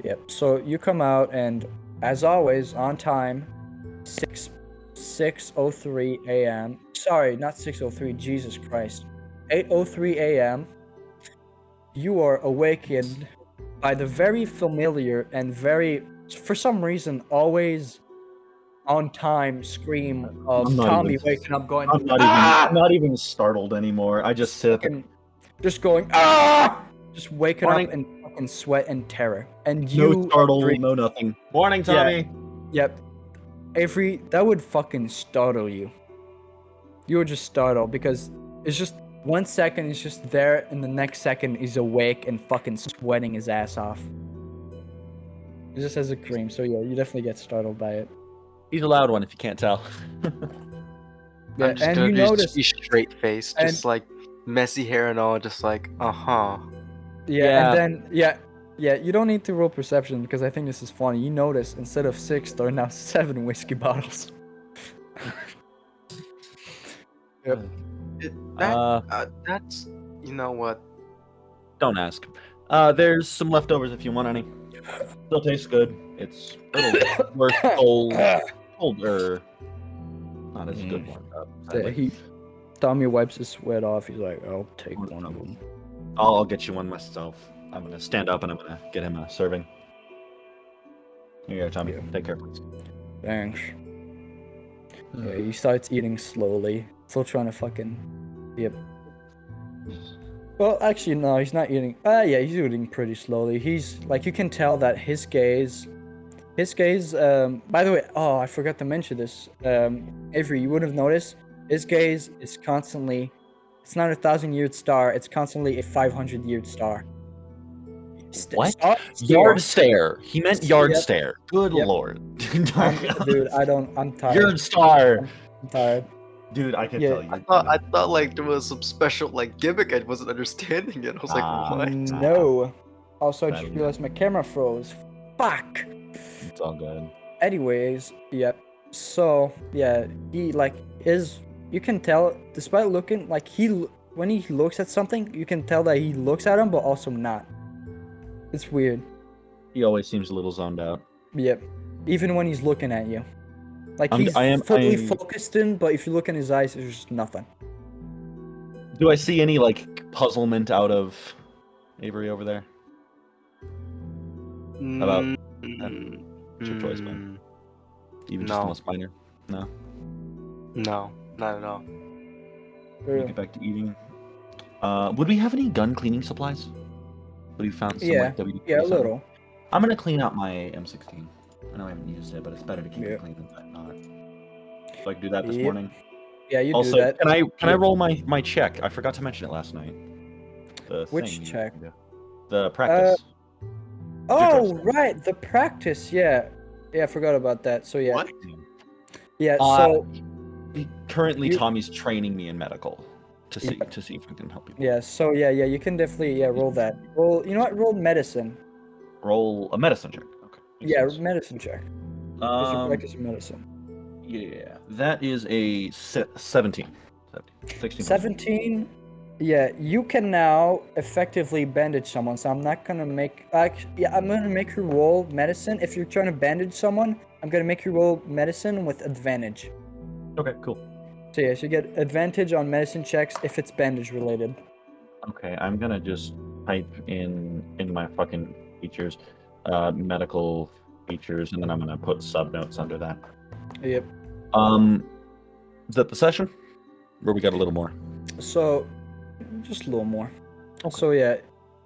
Yep. So you come out, and as always, on time, 6:03 a.m. Sorry, not 6:03. Jesus Christ, 8:03 a.m. You are awakened by the very familiar and very, for some reason, always on time scream of Tommy waking up, going, I'm not even startled anymore. I just sit there. Just going, ah! Just waking up in fucking sweat and terror. And you no startle, no nothing. Morning, Tommy. Yep. Avery, that would fucking startle you. You would just startle because it's just 1 second he's just there, and the next second he's awake and fucking sweating his ass off. It just has a cream, so yeah, you definitely get startled by it. He's a loud one if you can't tell. Yeah, I'm just and gonna you notice be straight faced, just like messy hair and all, just like Yeah, and then yeah, you don't need to roll perception because I think this is funny. You notice instead of 6, there are now 7 whiskey bottles. Yep. That's, you know what? Don't ask. There's some leftovers if you want any. Still tastes good. It's a little worth colder. Not as good warmed up. Yeah, Tommy wipes his sweat off. He's like, I'll take one of them. I'll get you one myself. I'm gonna stand up and I'm gonna get him a serving. Here you go, Tommy. Yeah. Take care, please. Thanks. Yeah, he starts eating slowly. Still trying to fucking. Yep. Well, actually, no, he's not eating. Yeah, he's eating pretty slowly. He's like, you can tell that his gaze. By the way, I forgot to mention this. Avery, you would have noticed his gaze is constantly. It's not a 1,000-year star. It's constantly a 500-year star. What? Yard stare. He meant yard stare. Good lord. Dude, I'm tired. Yard star. I'm tired. Dude, I can tell you. I thought like there was some special like gimmick. I wasn't understanding it. I was like, what? No. Also, I just realized my camera froze. Fuck. It's all good. Anyways, yep. So yeah, he like is. You can tell, despite looking like when he looks at something, you can tell that he looks at him, but also not. It's weird. He always seems a little zoned out. Yep. Even when he's looking at you. Like he's fully focused in, but if you look in his eyes, there's just nothing. Do I see any like puzzlement out of Avery over there? About it's your choice, man. Even just the most minor? No. Not at all. We'll get back to eating. Would we have any gun cleaning supplies? Would you found some like WD-40 yeah, a something? little. I'm gonna clean out my M16. I know I haven't used it, but it's better to keep Yeah. it clean than not. So I can do that this Yep. morning. Yeah, you Also, do that. can I roll my check? I forgot to mention it last night. The Which thing you check? can do. The practice. Oh, right, the practice. Yeah, I forgot about that. So yeah, What? yeah. Uh, So Currently, you- Tommy's training me in medical to see if I can help people. yeah. So yeah, you can definitely roll that. Roll. You know what? Roll medicine. Roll a medicine check. Okay. Makes Yeah, sense. medicine check. Because you Um, practice medicine. yeah, that is a 17. 16. 17. Yeah, you can now effectively bandage someone. So I'm not gonna make. I'm gonna make you roll medicine. If you're trying to bandage someone, I'm gonna make you roll medicine with advantage. Okay, cool. So yeah, so you get advantage on medicine checks if it's bandage related. Okay, I'm gonna just type in my fucking features, medical features, and then I'm gonna put sub notes under that. Yep. Is that the session? Where we got a little more? So, just a little more. Okay. So yeah,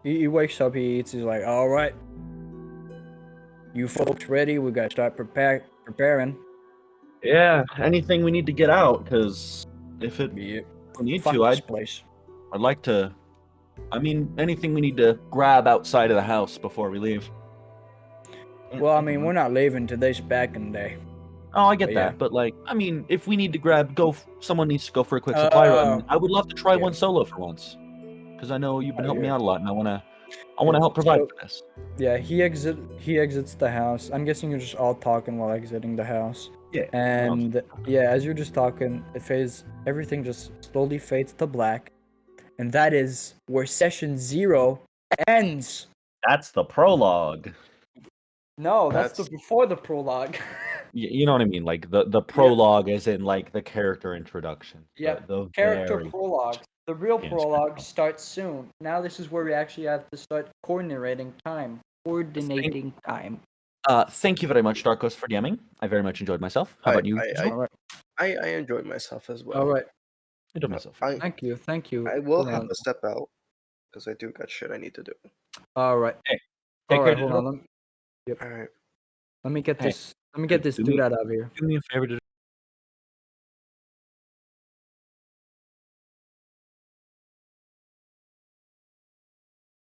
he wakes up, he eats, he's like, all right, you folks ready? We gotta start preparing. Yeah, anything we need to get out, because if we need Fuck to, this place. I'd like to. I mean, anything we need to grab outside of the house before we leave. Well, I mean, we're not leaving today's back in day. Oh, I get But that, yeah. but like, I mean, if we need to grab, someone needs to go for a quick supply run. I would love to try one solo for once, because I know you've been helping me out a lot, and I wanna help provide for this. Yeah, he exits the house. I'm guessing you're just all talking while exiting the house. Yeah. And yeah, as you're just talking, everything just slowly fades to black. And that is where session 0 ends. That's the prologue. No, that's the before the prologue. You know what I mean, like the prologue, as in like the character introduction. Yeah, the character very- prologue. The real Yes, prologue prologue. starts soon. Now this is where we actually have to start coordinating time. Thank you very much, Darkos, for DMing. I very much enjoyed myself. How about you? I enjoyed myself as well. All right. Enjoyed myself. Thank you. I will have to step out because I do got shit I need to do. All right. Hey, All right, hold on. All right. Let me get Hey, this. Let me get this dude out of here. Do me a favor to